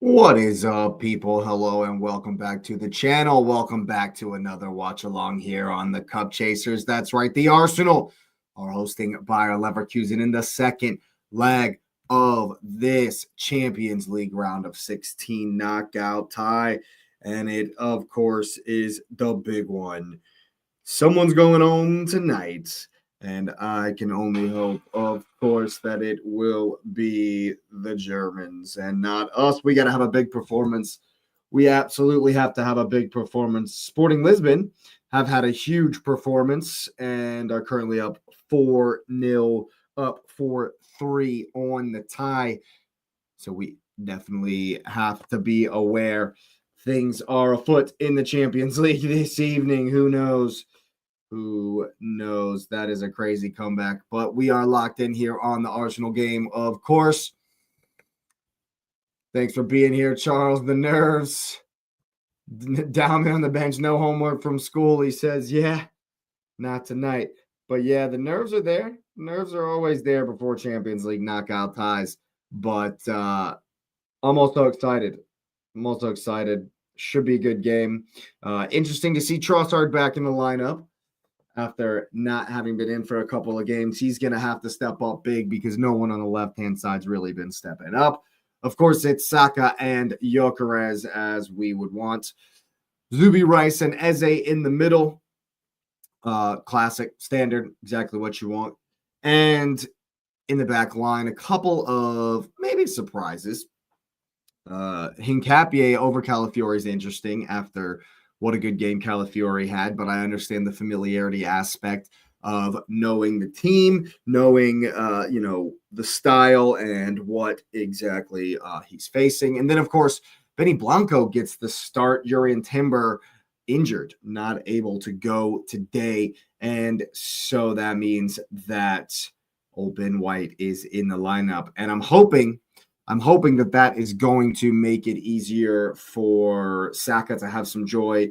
What is up, people? Hello and welcome back to the channel. Welcome back to another watch along here on the Cup Chasers. That's right, the Arsenal are hosting Bayer Leverkusen in the second leg of this Champions League round of 16 knockout tie. And it, of course, is the big one. Someone's going home tonight. And I can only hope, of course, that it will be the Germans and not us. We got to have a big performance. We absolutely have to have a big performance. Sporting Lisbon have had a huge performance and are currently up 4-0, up 4-3 on the tie. So we definitely have to be aware things are afoot in the Champions League this evening. Who knows? Who knows? That is a crazy comeback. But we are locked in here on the Arsenal game, of course. Thanks for being here, Charles. The nerves. Down on the bench, no homework from school. He says, yeah, not tonight. But yeah, the nerves are there. Nerves are always there before Champions League knockout ties. But I'm also excited. Should be a good game. Interesting to see Trossard back in the lineup. After not having been in for a couple of games, he's going to have to step up big because no one on the left-hand side's really been stepping up. Of course, it's Saka and Gyökeres as we would want. Zubi, Rice, and Eze in the middle. Classic, standard, exactly what you want. And in the back line, a couple of maybe surprises. Hincapié over Calafiore is interesting after what a good game Calafiore had, but I understand the familiarity aspect of knowing the team, knowing, the style and what exactly he's facing. And then, of course, Benny Blanco gets the start. Jurrien Timber injured, not able to go today. And so that means that old Ben White is in the lineup. And I'm hoping that is going to make it easier for Saka to have some joy.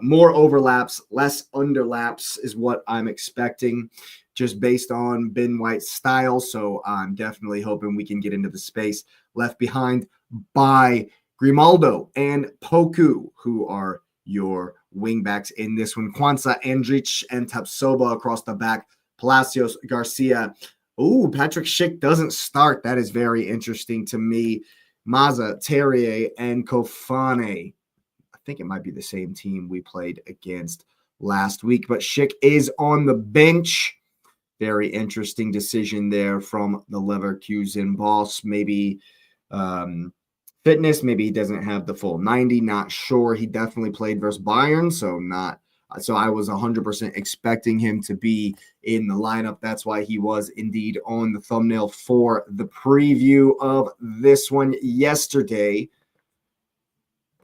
More overlaps, less underlaps is what I'm expecting just based on Ben White's style. So I'm definitely hoping we can get into the space left behind by Grimaldo and Poku, who are your wingbacks in this one. Kwanzaa, Andrich, and Tapsoba across the back. Palacios, Garcia. Oh, Patrick Schick doesn't start. That is very interesting to me. Maza, Terrier, and Kofane. I think it might be the same team we played against last week, but Schick is on the bench. Very interesting decision there from the Leverkusen boss. Maybe fitness, maybe he doesn't have the full 90. Not sure. He definitely played versus Bayern, so I was 100% expecting him to be in the lineup. That's why he was indeed on the thumbnail for the preview of this one yesterday.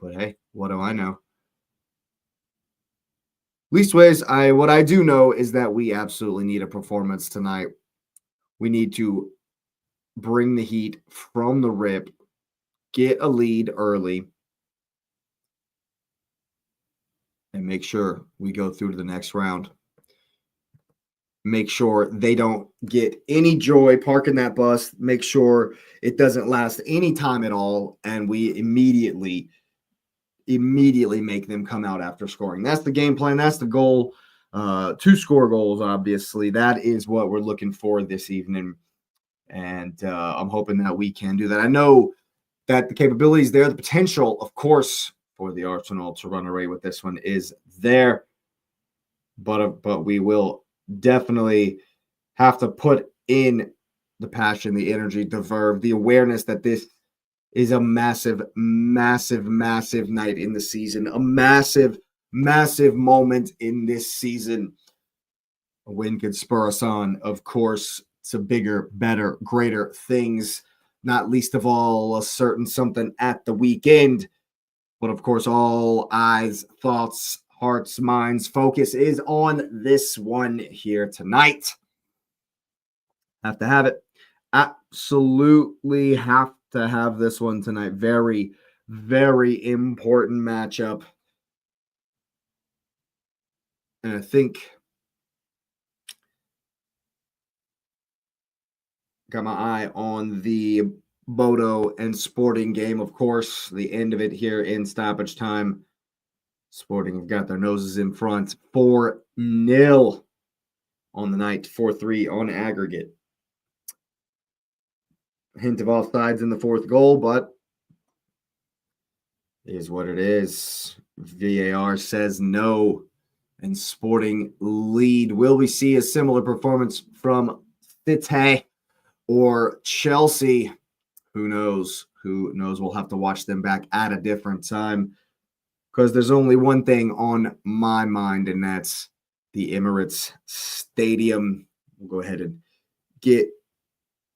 But hey, what do I know? Leastways, what I do know is that we absolutely need a performance tonight. We need to bring the heat from the rip, get a lead early, and make sure we go through to the next round. Make sure they don't get any joy parking that bus. Make sure it doesn't last any time at all, and we immediately make them come out after scoring. That's the game plan. That's the goal. 2 score goals, obviously. That is what we're looking for this evening, and I'm hoping that we can do that. I know that the capability is there. The potential, of course, for the Arsenal to run away with this one is there, but we will definitely have to put in the passion, the energy, the verve, the awareness that this is a massive, massive, massive night in the season, a massive, massive moment in this season. A win could spur us on, of course, to bigger, better, greater things, not least of all a certain something at the weekend. But of course, all eyes, thoughts, hearts, minds, focus is on this one here tonight. Have to have it. Absolutely have to have this one tonight. Very, very important matchup. And I think got my eye on the Bodo and Sporting game, of course. The end of it here in stoppage time. Sporting have got their noses in front 4-0 on the night, 4-3 on aggregate. Hint of offsides in the fourth goal, but it is what it is. VAR says no, and Sporting lead. Will we see a similar performance from City or Chelsea? Who knows? Who knows? We'll have to watch them back at a different time because there's only one thing on my mind, and that's the Emirates Stadium. We'll go ahead and get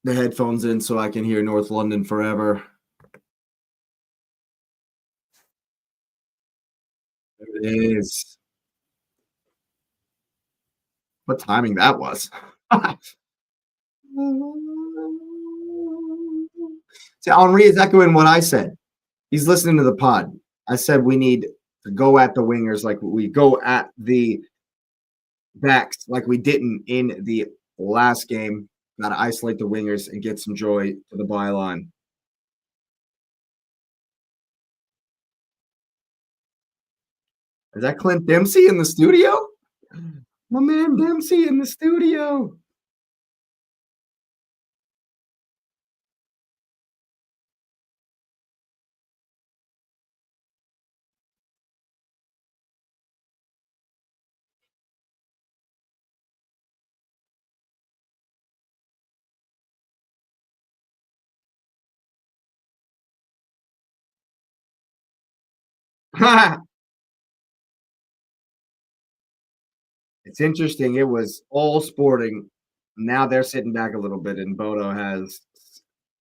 the headphones in so I can hear North London forever. There it is. What timing that was. See, Henri is echoing what I said. He's listening to the pod. I said we need to go at the wingers like we go at the backs like we didn't in the last game. Got to isolate the wingers and get some joy to the byline. Is that Clint Dempsey in the studio? My man Dempsey in the studio. It's interesting. It was all Sporting. Now they're sitting back a little bit, and Bodo has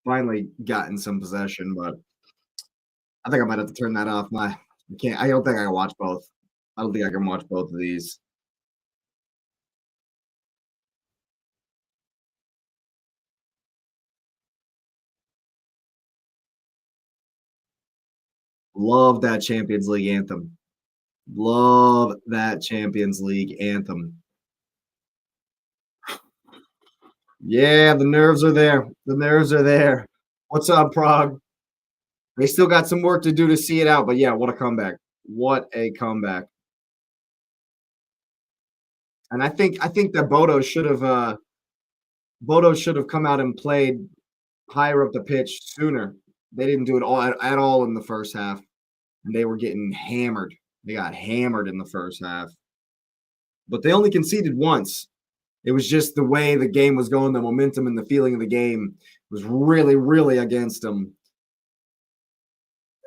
finally gotten some possession, but I think I might have to turn that off. I can't. I don't think I can watch both. I don't think I can watch both of these. Love that Champions League anthem. Love that Champions League anthem. Yeah, the nerves are there. The nerves are there. What's up, Prague? They still got some work to do to see it out, but yeah, what a comeback. What a comeback. And I think that Bodo should have come out and played higher up the pitch sooner. They didn't do it all at all in the first half, and they were getting hammered. They got hammered in the first half, but they only conceded once. It was just the way the game was going, the momentum and the feeling of the game was really, really against them.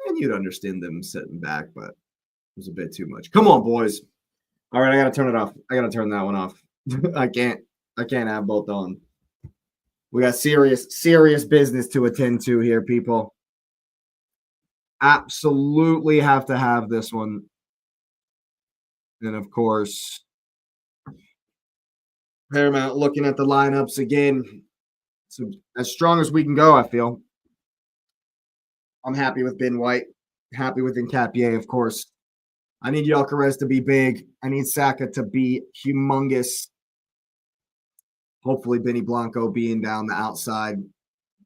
And you'd understand them sitting back, but it was a bit too much. Come on, boys. All right, I gotta turn it off. I gotta turn that one off. I can't. I can't have both on. We got serious business to attend to here, people. Absolutely have to have this one. And of course, Paramount looking at the lineups again. So as strong as we can go, I feel. I'm happy with Ben White. Happy with Nkapie, of course. I need Gyökeres to be big. I need Saka to be humongous. Hopefully, Benny Blanco being down the outside,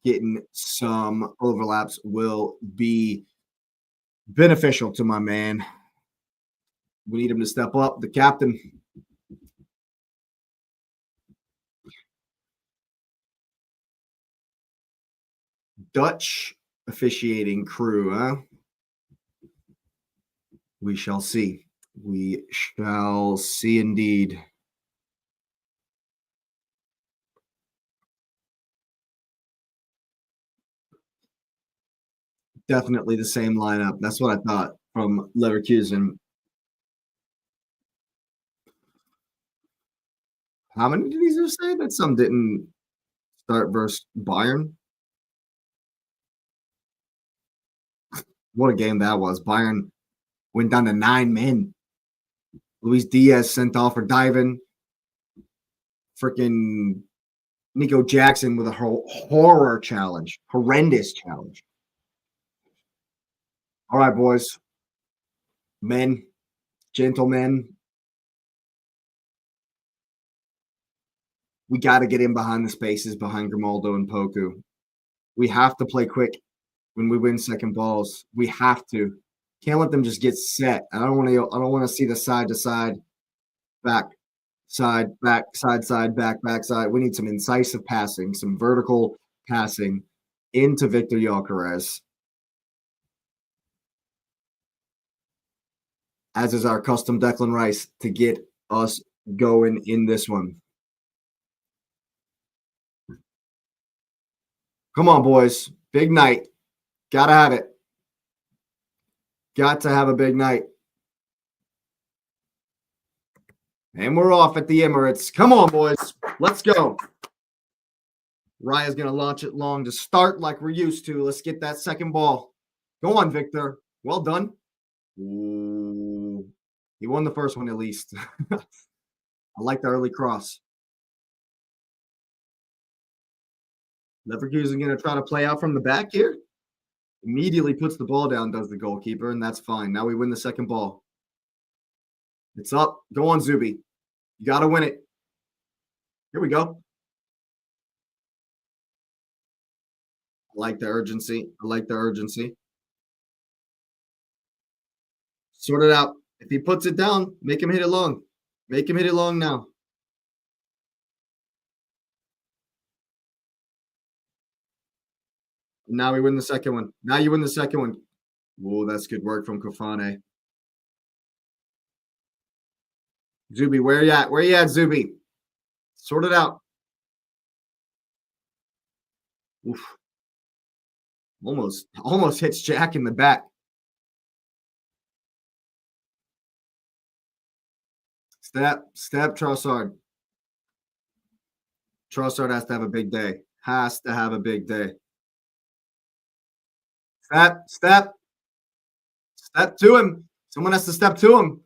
getting some overlaps will be beneficial to my man. We need him to step up. The captain. Dutch officiating crew, huh? We shall see. We shall see indeed. Definitely the same lineup. That's what I thought from Leverkusen. How many did he just say that some didn't start versus Bayern? What a game that was. Bayern went down to 9 men. Luis Diaz sent off for diving. Freaking Nico Jackson with a horror challenge, horrendous challenge. All right, boys, men, gentlemen, we got to get in behind the spaces behind Grimaldo and Poku. We have to play quick when we win second balls. We have to. Can't let them just get set. I don't want to see the side to side, back, side, back, side, back, back, side. We need some incisive passing, some vertical passing into Victor Gyökeres, as is our custom Declan Rice to get us going in this one. Come on, boys. Big night. Gotta have it. Got to have a big night. And we're off at the Emirates. Come on, boys. Let's go. Raya's going to launch it long to start like we're used to. Let's get that second ball. Go on, Victor. Well done. Ooh. He won the first one at least. I like the early cross. Leverkusen going to try to play out from the back here. Immediately puts the ball down, does the goalkeeper, and that's fine. Now we win the second ball. It's up. Go on, Zubi. You got to win it. Here we go. I like the urgency. I like the urgency. Sort it out. If he puts it down, make him hit it long. Make him hit it long now. Now we win the second one. Now you win the second one. Whoa, that's good work from Kofane. Zubi, where you at? Where you at, Zubi? Sort it out. Oof. Almost hits Jack in the back. Step, Trossard. Trossard has to have a big day. Has to have a big day. Step to him. Someone has to step to him.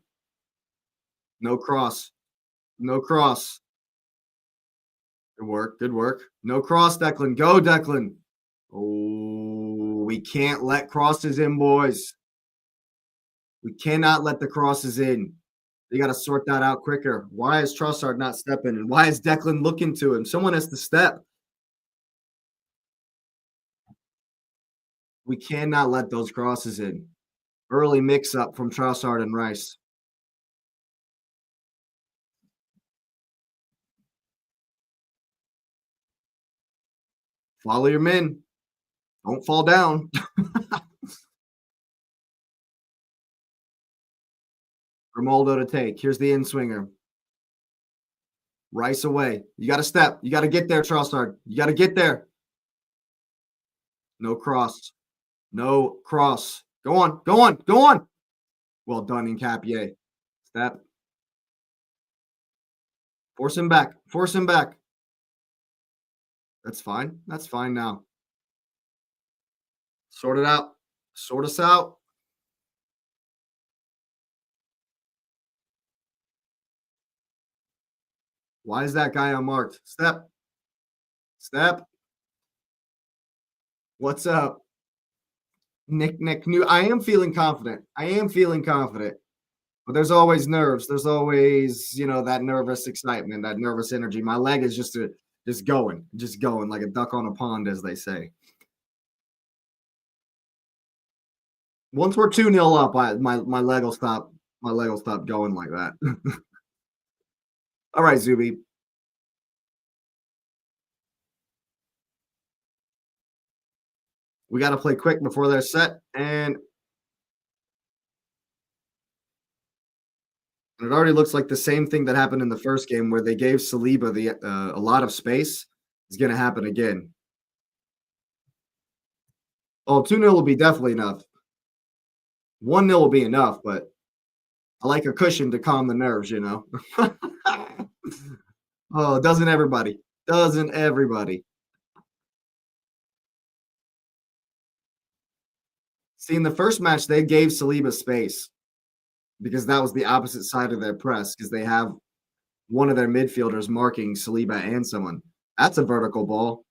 No cross. No cross. Good work. Good work. No cross, Declan. Go, Declan. Oh, we can't let crosses in, boys. We cannot let the crosses in. You got to sort that out quicker. Why is Trossard not stepping? And why is Declan looking to him? Someone has to step. We cannot let those crosses in. Early mix-up from Trossard and Rice. Follow your men. Don't fall down. Romaldo to take. Here's the in-swinger. Rice away. You got to step. You got to get there, Trossard. You got to get there. No cross. No cross. Go on. Go on. Go on. Well done, Incapié. Step. Force him back. Force him back. That's fine. That's fine now. Sort it out. Sort us out. Why is that guy unmarked? Step. Step. What's up? Nick New. I am feeling confident. I am feeling confident. But there's always nerves. There's always, that nervous excitement, that nervous energy. My leg is just going like a duck on a pond, as they say. Once we're 2-0 up, my leg will stop. My leg will stop going like that. All right, Zubi. We got to play quick before they're set, and it already looks like the same thing that happened in the first game, where they gave Saliba a lot of space, is going to happen again. Oh, 2-0 will be definitely enough. 1-0 will be enough, but I like a cushion to calm the nerves, Oh, doesn't everybody? Doesn't everybody? See, in the first match, they gave Saliba space because that was the opposite side of their press, because they have one of their midfielders marking Saliba and someone. That's a vertical ball.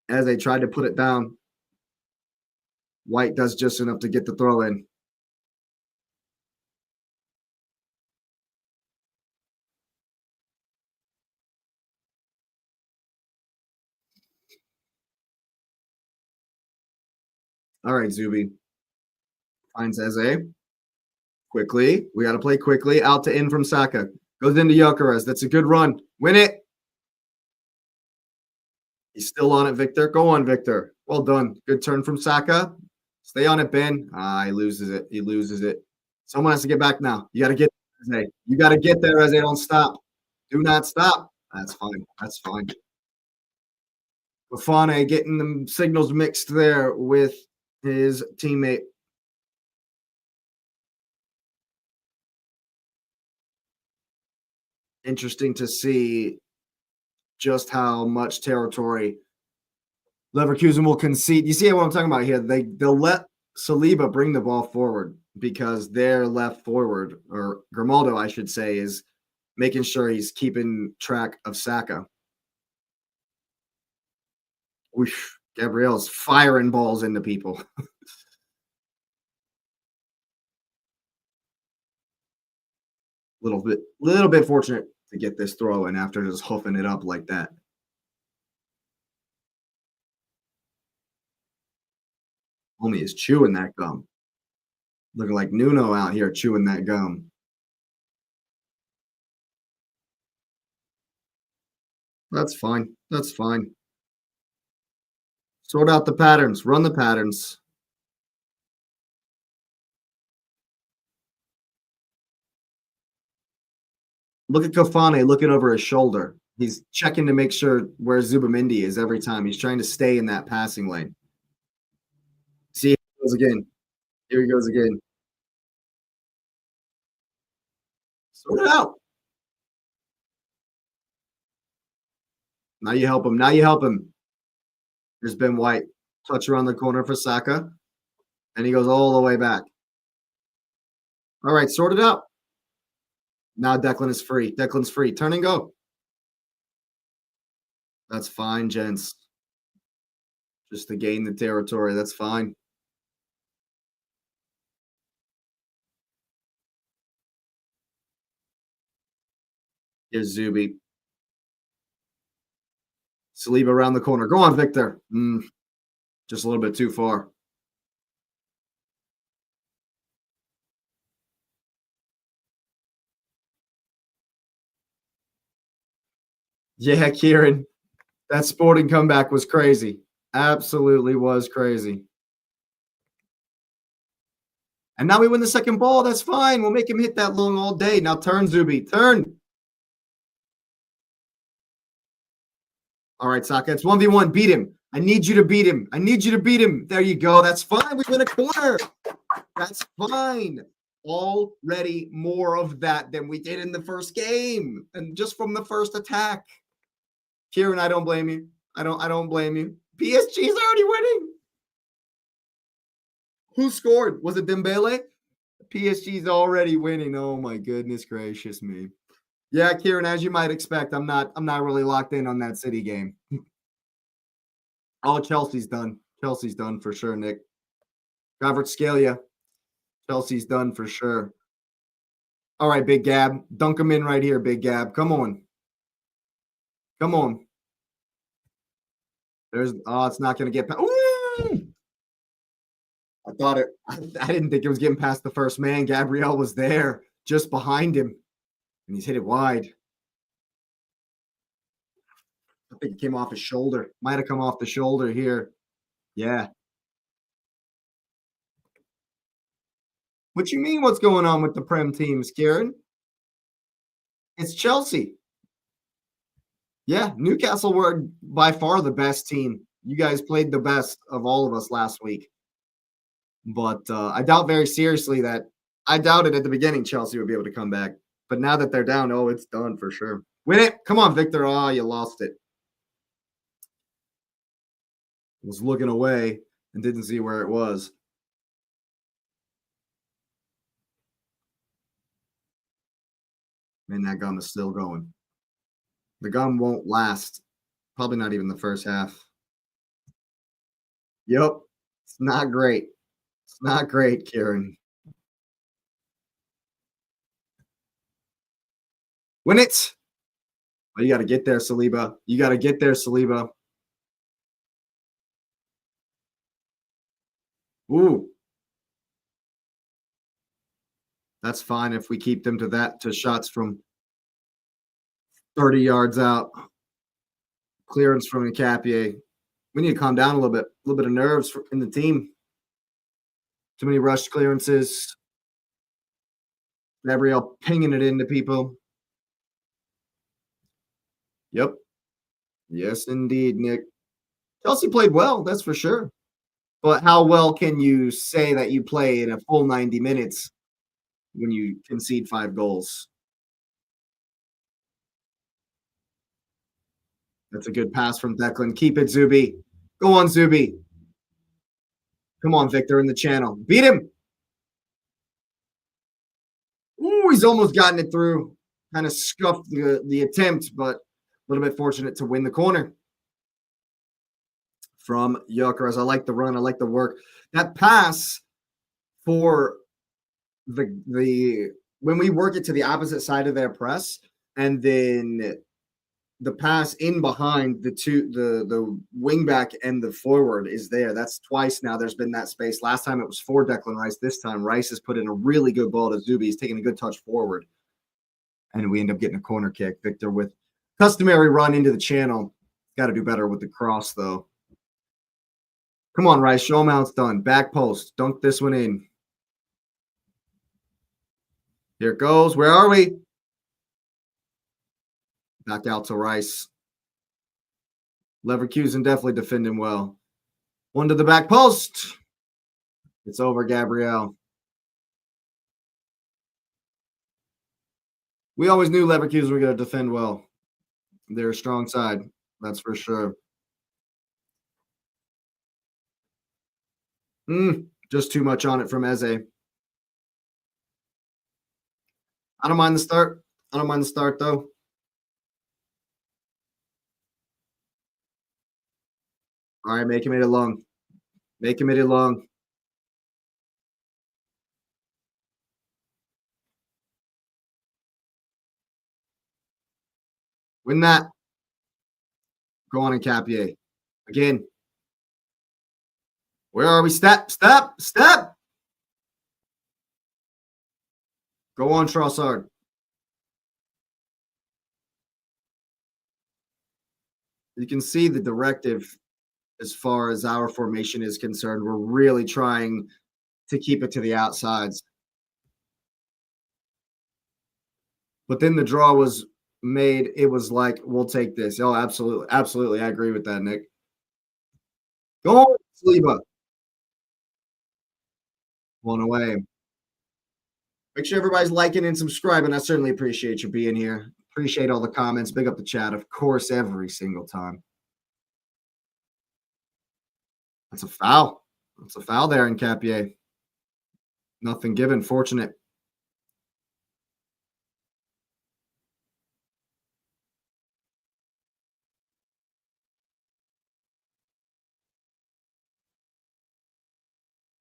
As they tried to put it down, White does just enough to get the throw in. All right, Zuby finds Eze quickly. We got to play quickly. Out to in from Saka. Goes into Gyökeres. That's a good run. Win it. He's still on it, Victor. Go on, Victor. Well done. Good turn from Saka. Stay on it, Ben. Ah, he loses it. He loses it. Someone has to get back now. You got to get there, Eze. You got to get there, Eze. Don't stop. Do not stop. That's fine. That's fine. Fafane getting the signals mixed there with his teammate. Interesting to see just how much territory Leverkusen will concede. You see what I'm talking about here? They'll let Saliba bring the ball forward because their left forward, or Grimaldo, I should say, is making sure he's keeping track of Saka. Oof, Gabriel's firing balls into people. little bit fortunate to get this throw in after just hoofing it up like that. Homie is chewing that gum. Looking like Nuno out here chewing that gum. That's fine. That's fine. Sort out the patterns. Run the patterns. Look at Kofane looking over his shoulder. He's checking to make sure where Zubamendi is every time. He's trying to stay in that passing lane. See, here he goes again. Here he goes again. Sort it out. Now you help him. Now you help him. There's Ben White. Touch around the corner for Saka. And he goes all the way back. All right, sort it out. Now Declan is free. Declan's free. Turn and go. That's fine, gents. Just to gain the territory. That's fine. Here's Zuby. Saliba around the corner. Go on, Victor. Just a little bit too far. Yeah, Kieran. That Sporting comeback was crazy. Absolutely was crazy. And now we win the second ball. That's fine. We'll make him hit that long all day. Now turn, Zuby. Turn. All right, Saka. It's 1v1. Beat him. I need you to beat him. I need you to beat him. There you go. That's fine. We win a corner. That's fine. Already more of that than we did in the first game. And just from the first attack. Kieran, I don't blame you. I don't blame you. PSG's already winning. Who scored? Was it Dembele? PSG's already winning. Oh my goodness gracious me. Yeah, Kieran, as you might expect, I'm not really locked in on that City game. Oh, Chelsea's done. Chelsea's done for sure, Nick. Scalia. Chelsea's done for sure. All right, Big Gab. Dunk him in right here, Big Gab. Come on. Come on. It's not going to get past. Ooh! I thought it. I didn't think it was getting past the first man. Gabriel was there, just behind him, and he's hit it wide. I think it came off his shoulder. Might have come off the shoulder here. Yeah. What you mean? What's going on with the Prem teams, Kieran? It's Chelsea. Yeah, Newcastle were by far the best team. You guys played the best of all of us last week. But I doubt very seriously that I doubted at the beginning Chelsea would be able to come back. But now that they're down, it's done for sure. Win it. Come on, Victor. Oh, you lost it. Was looking away and didn't see where it was. Man, that gum is still going. The gum won't last. Probably not even the first half. Yep. It's not great. It's not great, Kieran. Win it. Oh, you got to get there, Saliba. You got to get there, Saliba. Ooh, that's fine if we keep them to shots from 30 yards out. Clearance from Capier. We need to calm down a little bit. A little bit of nerves in the team. Too many rushed clearances. Gabrielle pinging it into people. Yep. Yes, indeed, Nick. Chelsea played well, that's for sure. But how well can you say that you play in a full 90 minutes when you concede 5 goals? That's a good pass from Declan. Keep it, Zuby. Go on, Zuby. Come on, Victor, in the channel. Beat him. Ooh, he's almost gotten it through. Kind of scuffed the attempt, but a little bit fortunate to win the corner from Gyökeres. I like the run. I like the work. That pass for the when we work it to the opposite side of their press, and then the pass in behind the wing back and the forward is there. That's twice now there's been that space. Last time it was for Declan Rice. This time Rice has put in a really good ball to Zuby. He's taking a good touch forward. And we end up getting a corner kick. Victor with customary run into the channel. Got to do better with the cross, though. Come on, Rice. Show him how it's done. Back post. Dunk this one in. Here it goes. Where are we? Back out to Rice. Leverkusen definitely defending well. One to the back post. It's over, Gabrielle. We always knew Leverkusen were going to defend well. They're a strong side, that's for sure. Just too much on it from Eze. I don't mind the start. I don't mind the start, though. All right, make him hit it long. Make him hit it long. Win that. Go on and Capier. Again. Where are we? Step, step, step. Go on, Trossard. You can see the directive as far as our formation is concerned. We're really trying to keep it to the outsides. But then the draw was made. It was like, we'll take this. Oh, absolutely. Absolutely. I agree with that, Nick. Go on, Saliba. One away. Make sure everybody's liking and subscribing. I certainly appreciate you being here. Appreciate all the comments. Big up the chat, of course, every single time. That's a foul. That's a foul there in Capier. Nothing given. Fortunate.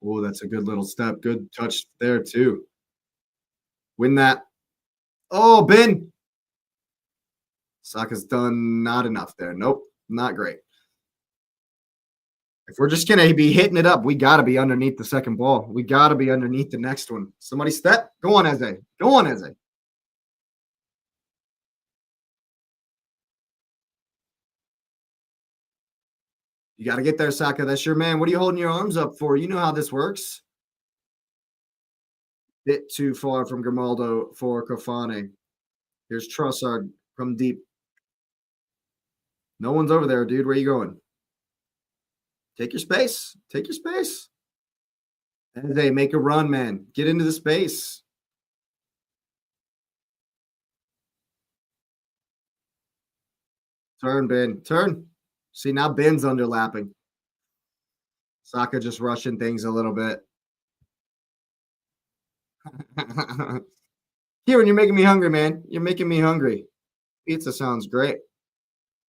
Oh, that's a good little step. Good touch there, too. Win that. Oh, Ben. Saka's done not enough there. Nope, not great. If we're just going to be hitting it up, we got to be underneath the second ball. We got to be underneath the next one. Somebody step. Go on, Eze. Go on, Eze. You got to get there, Saka. That's your man. What are you holding your arms up for? You know how this works. Bit too far from Grimaldo for Kofane. Here's Trossard from deep. No one's over there, dude. Where are you going? Take your space. Take your space. Eze, make a run, man. Get into the space. Turn, Ben. Turn. See, now Ben's underlapping. Saka just rushing things a little bit. Kieran, you're making me hungry, man. You're making me hungry. Pizza sounds great.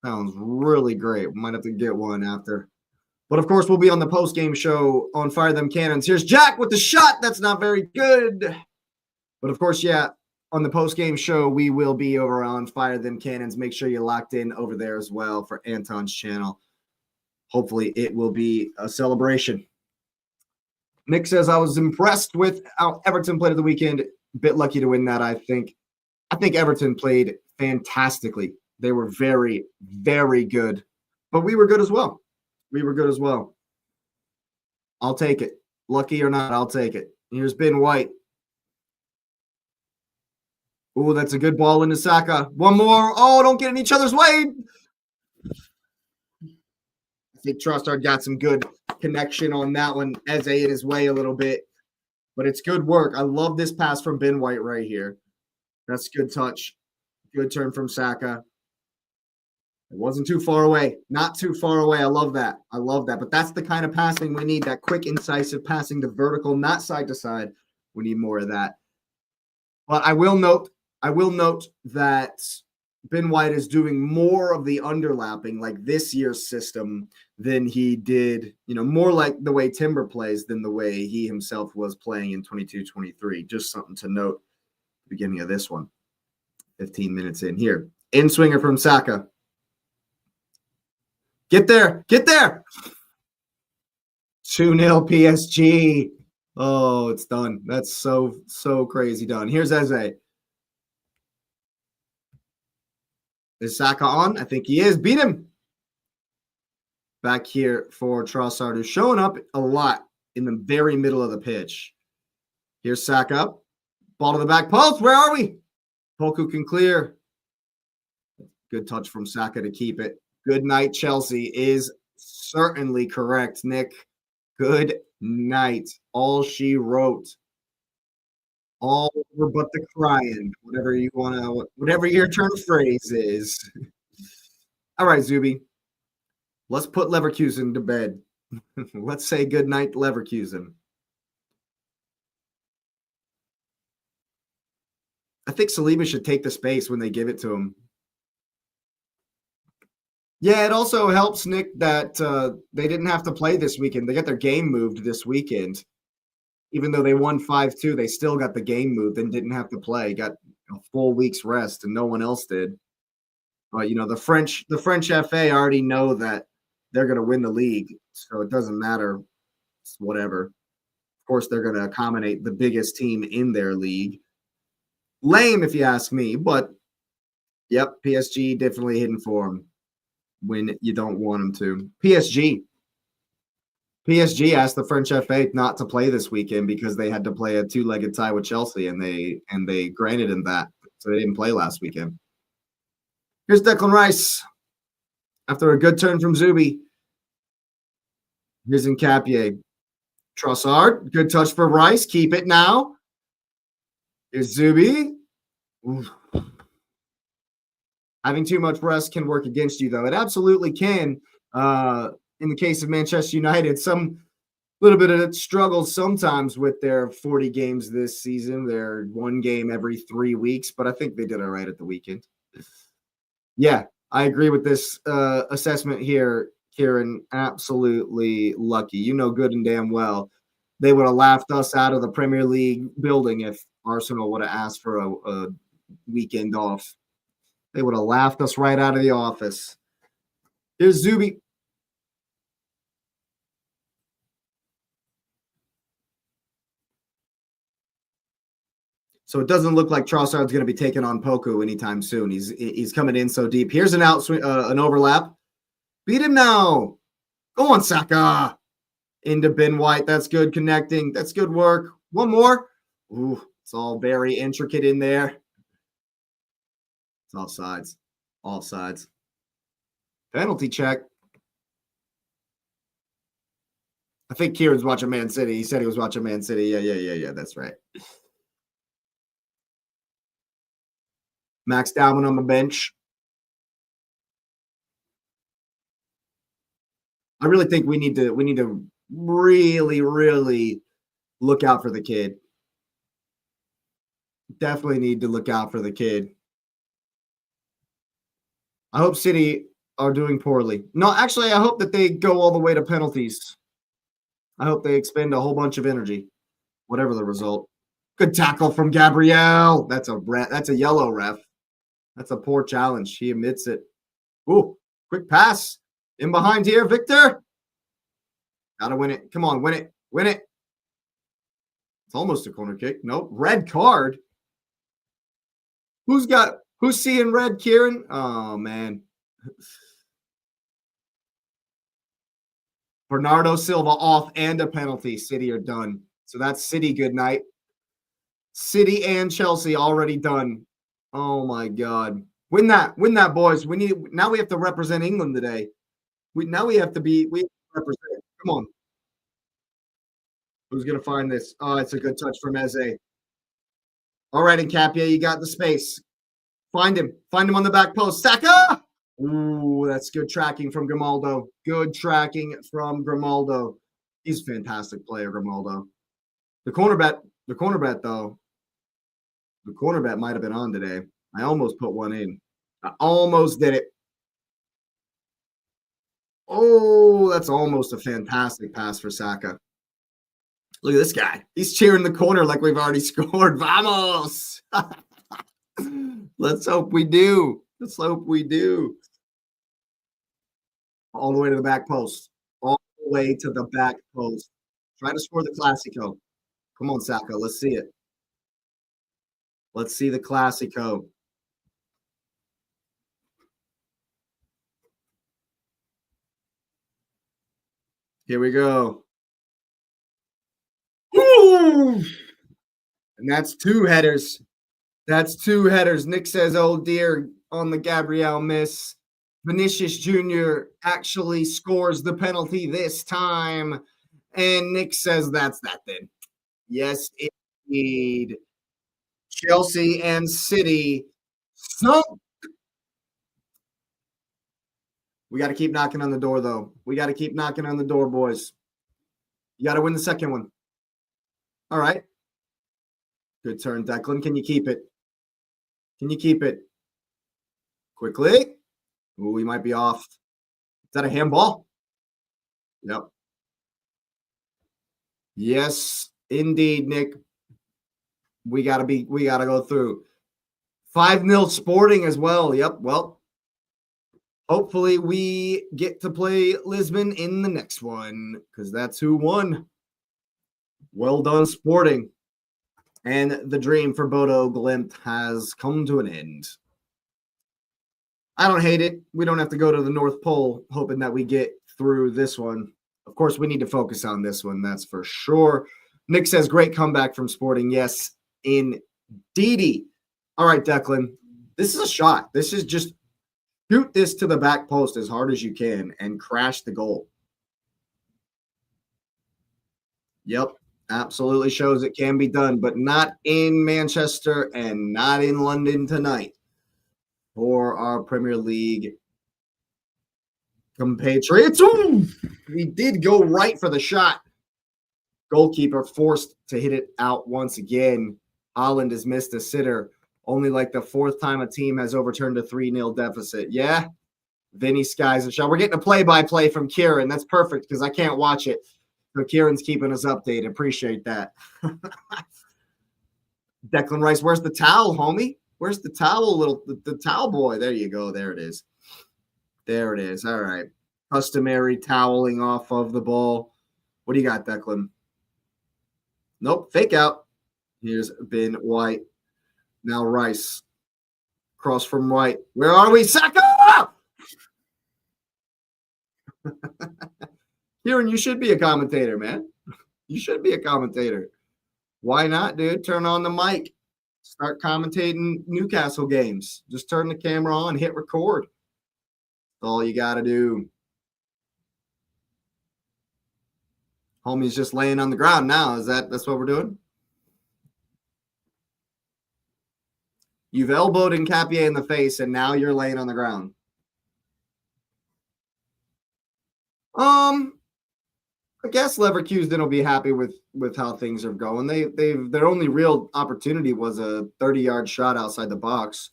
Sounds really great. We might have to get one after. But, of course, we'll be on the post-game show on Fire Them Cannons. Here's Jack with the shot. That's not very good. But, of course, yeah, on the post-game show, we will be over on Fire Them Cannons. Make sure you're locked in over there as well for Anton's channel. Hopefully, it will be a celebration. Nick says I was impressed with how Everton played at the weekend. Bit lucky to win that, I think. I think Everton played fantastically. They were very, very good. But we were good as well. We were good as well. I'll take it. Lucky or not, I'll take it. Here's Ben White. Oh, that's a good ball into Saka. One more. Oh, don't get in each other's way. I think Trossard got some good connection on that one. Eze in his way a little bit. But it's good work. I love this pass from Ben White right here. That's good touch. Good turn from Saka. It wasn't too far away. Not too far away. I love that. I love that. But that's the kind of passing we need, that quick, incisive passing, the vertical, not side to side. We need more of that. But I will note that Ben White is doing more of the underlapping, like this year's system, than he did, more like the way Timber plays than the way he himself was playing in 22-23. Just something to note at the beginning of this one. 15 minutes in here. In swinger from Saka. Get there. 2-0 PSG. Oh, it's done. That's so crazy done. Here's Eze. Is Saka on? I think he is. Beat him. Back here for Trossard, who's showing up a lot in the very middle of the pitch. Here's Saka. Ball to the back post. Where are we? Poku can clear. Good touch from Saka to keep it. Good night, Chelsea is certainly correct, Nick. Good night. All she wrote. All over but the crying. Whatever you want to, whatever your turn phrase is. All right, Zuby. Let's put Leverkusen to bed. Let's say good night, Leverkusen. I think Saliba should take the space when they give it to him. Yeah, it also helps, Nick, that they didn't have to play this weekend. They got their game moved this weekend. Even though they won 5-2, they still got the game moved and didn't have to play. Got a full week's rest, and no one else did. But, the French FA already know that they're going to win the league, so it doesn't matter. It's whatever. Of course, they're going to accommodate the biggest team in their league. Lame, if you ask me, but, yep, PSG definitely hidden for them when you don't want them to. PSG asked the French FA not to play this weekend because they had to play a two-legged tie with Chelsea, and they granted him that, so they didn't play last weekend. Here's Declan Rice after a good turn from Zuby. Here's Nkapie. Trossard, good touch for Rice. Keep it now. Here's Zuby. Oof. Having too much rest can work against you, though. It absolutely can. In the case of Manchester United, some little bit of struggles sometimes with their 40 games this season. They're one game every 3 weeks, but I think they did all right at the weekend. Yeah, I agree with this assessment here, Kieran. Absolutely lucky. You know good and damn well they would have laughed us out of the Premier League building if Arsenal would have asked for a weekend off. They would have laughed us right out of the office. Here's Zuby. So it doesn't look like Trossard's going to be taking on Poku anytime soon. He's coming in so deep. Here's an an overlap. Beat him now. Go on, Saka. Into Ben White. That's good connecting. That's good work. One more. Ooh, it's all very intricate in there. It's all sides. All sides. Penalty check. I think Kieran's watching Man City. He said he was watching Man City. Yeah. That's right. Max Dalman on the bench. I really think we need to really look out for the kid. Definitely need to look out for the kid. I hope City are doing poorly. No, actually, I hope that they go all the way to penalties. I hope they expend a whole bunch of energy, whatever the result. Good tackle from Gabriel. That's a yellow, ref. That's a poor challenge. He admits it. Ooh, quick pass. In behind here, Victor. Gotta win it. Come on, win it. Win it. It's almost a corner kick. Nope. Red card. Who's seeing red, Kieran? Oh man. Bernardo Silva off and a penalty. City are done. So that's City good night. City and Chelsea already done. Oh my God. Win that, boys. We have to represent England today. We have to represent. Come on. Who's gonna find this? Oh, it's a good touch from Eze. All right, Nkapia, you got the space. Find him. Find him on the back post. Saka! Ooh, that's good tracking from Grimaldo. Good tracking from Grimaldo. He's a fantastic player, Grimaldo. The corner bet, though. The corner bet might have been on today. I almost put one in. I almost did it. Oh, that's almost a fantastic pass for Saka. Look at this guy. He's cheering the corner like we've already scored. Vamos! Let's hope we do. Let's hope we do. All the way to the back post. All the way to the back post. Try to score the Classico. Come on, Saka. Let's see it. Let's see the Classico. Here we go. Ooh! And that's two headers. That's two headers. Nick says, oh dear, on the Gabriel miss. Vinicius Jr. actually scores the penalty this time. And Nick says, that's that then. Yes, indeed. Chelsea and City. So we got to keep knocking on the door, though. We got to keep knocking on the door, boys. You got to win the second one. All right. Good turn, Declan. Can you keep it? Can you keep it? Quickly. Ooh, we might be off. Is that a handball? Yep. Yes, indeed, Nick. We gotta go through. 5-0 Sporting as well. Yep. Well, hopefully we get to play Lisbon in the next one because that's who won. Well done, Sporting. And the dream for Bodo Glimt has come to an end. I don't hate it. We don't have to go to the North Pole hoping that we get through this one. Of course, we need to focus on this one. That's for sure. Nick says, great comeback from Sporting. Yes, indeedy. All right, Declan. This is a shot. This is just shoot this to the back post as hard as you can and crash the goal. Yep. Absolutely shows it can be done, but not in Manchester and not in London tonight for our Premier League compatriots. Ooh, we did go right for the shot. Goalkeeper forced to hit it out once again. Haaland has missed a sitter. Only like the fourth time a team has overturned a 3-0 deficit. Yeah, Vinny skies a shot. We're getting a play-by-play from Kieran. That's perfect because I can't watch it. So Kieran's keeping us updated. Appreciate that. Declan Rice, where's the towel, homie? Where's the towel, the towel boy? There you go. There it is. There it is. All right. Customary toweling off of the ball. What do you got, Declan? Nope. Fake out. Here's Ben White. Now Rice. Cross from White. Where are we? Saka! Kieran, you should be a commentator, man. You should be a commentator. Why not, dude? Turn on the mic. Start commentating Newcastle games. Just turn the camera on, hit record. That's all you got to do. Homie's just laying on the ground now. That's what we're doing? You've elbowed Nkapia in the face, and now you're laying on the ground. I guess Leverkusen will be happy with how things are going. Their only real opportunity was a 30-yard shot outside the box.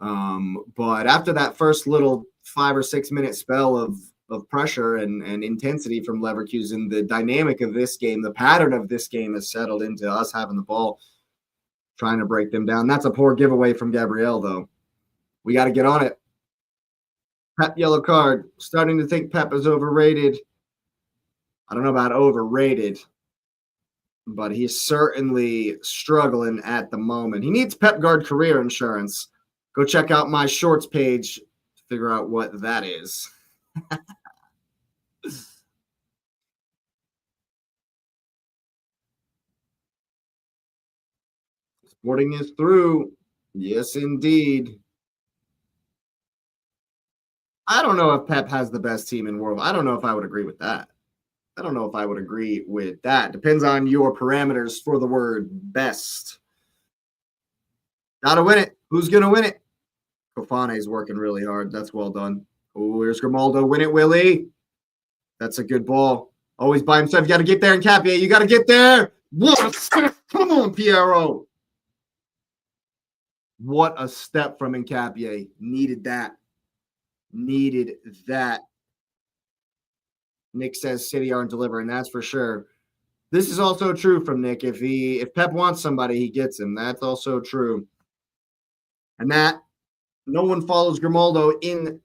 But after that first little 5 or 6 minute spell of pressure and intensity from Leverkusen, the dynamic of this game, the pattern of this game has settled into us having the ball, trying to break them down. That's a poor giveaway from Gabriel, though. We got to get on it. Pep yellow card. Starting to think Pep is overrated. I don't know about overrated. but he's certainly struggling at the moment. He needs Pep Guard career insurance. Go check out my shorts page to figure out what that is. Sporting is through. Yes, indeed. I don't know if Pep has the best team in the world. I don't know if I would agree with that. I don't know if I would agree with that. Depends on your parameters for the word best. Gotta win it. Who's gonna win it? Kofane is working really hard. That's well done. Oh, here's Grimaldo. Win it, Willie. That's a good ball. Always by himself. You got to get there, and Capia. You got to get there. What a step. Come on, Piero. What a step from Nkapie. Needed that. Needed that. Nick says City aren't delivering. That's for sure. This is also true from Nick. If Pep wants somebody, he gets him. That's also true. And that no one follows Grimaldo in.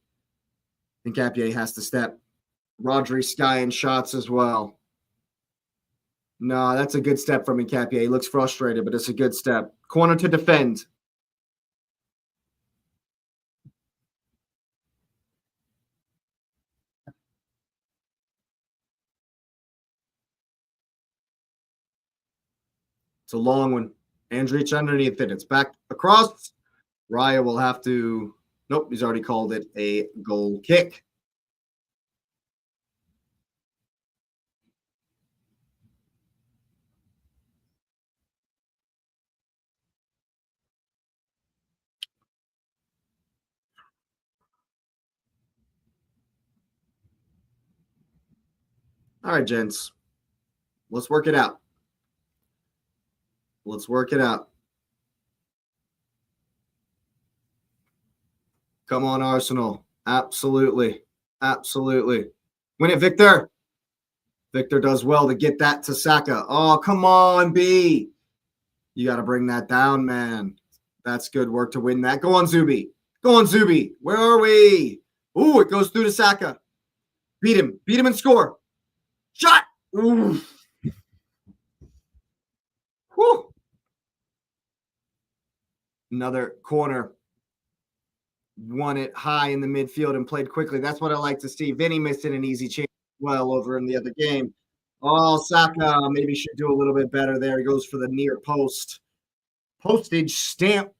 Nkapie has to step. Rodri Sky in shots as well. No, that's a good step from Nkapie. He looks frustrated, but it's a good step. Corner to defend. It's a long one. Andrich underneath it. It's back across. Raya will have to. Nope, he's already called it a goal kick. All right, gents. Let's work it out. Let's work it out. Come on, Arsenal. Absolutely. Absolutely. Win it, Victor. Victor does well to get that to Saka. Oh, come on, B. You got to bring that down, man. That's good work to win that. Go on, Zubi. Go on, Zubi. Where are we? Ooh, it goes through to Saka. Beat him. Beat him and score. Shot. Ooh. Whew. Another corner. Won it high in the midfield and played quickly. That's what I like to see. Vinny missed an easy chance well over in the other game. Oh, Saka maybe should do a little bit better there. He goes for the near post. Postage stamp.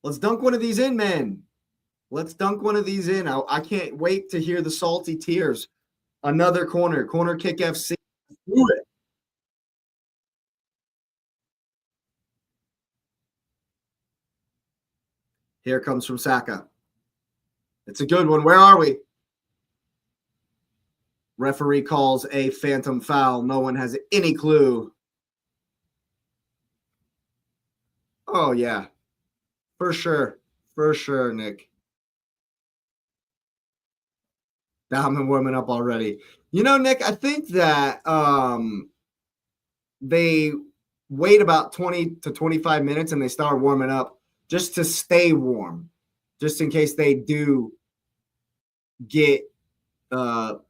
Let's dunk one of these in, man. Let's dunk one of these in. I can't wait to hear the salty tears. Another corner. Corner kick FC. Do it. Here comes from Saka. It's a good one. Where are we? Referee calls a phantom foul. No one has any clue. Oh, yeah. For sure. For sure, Nick. Bauman warming up already. You know, Nick, I think that they wait about 20 to 25 minutes and they start warming up just to stay warm, just in case they do get, come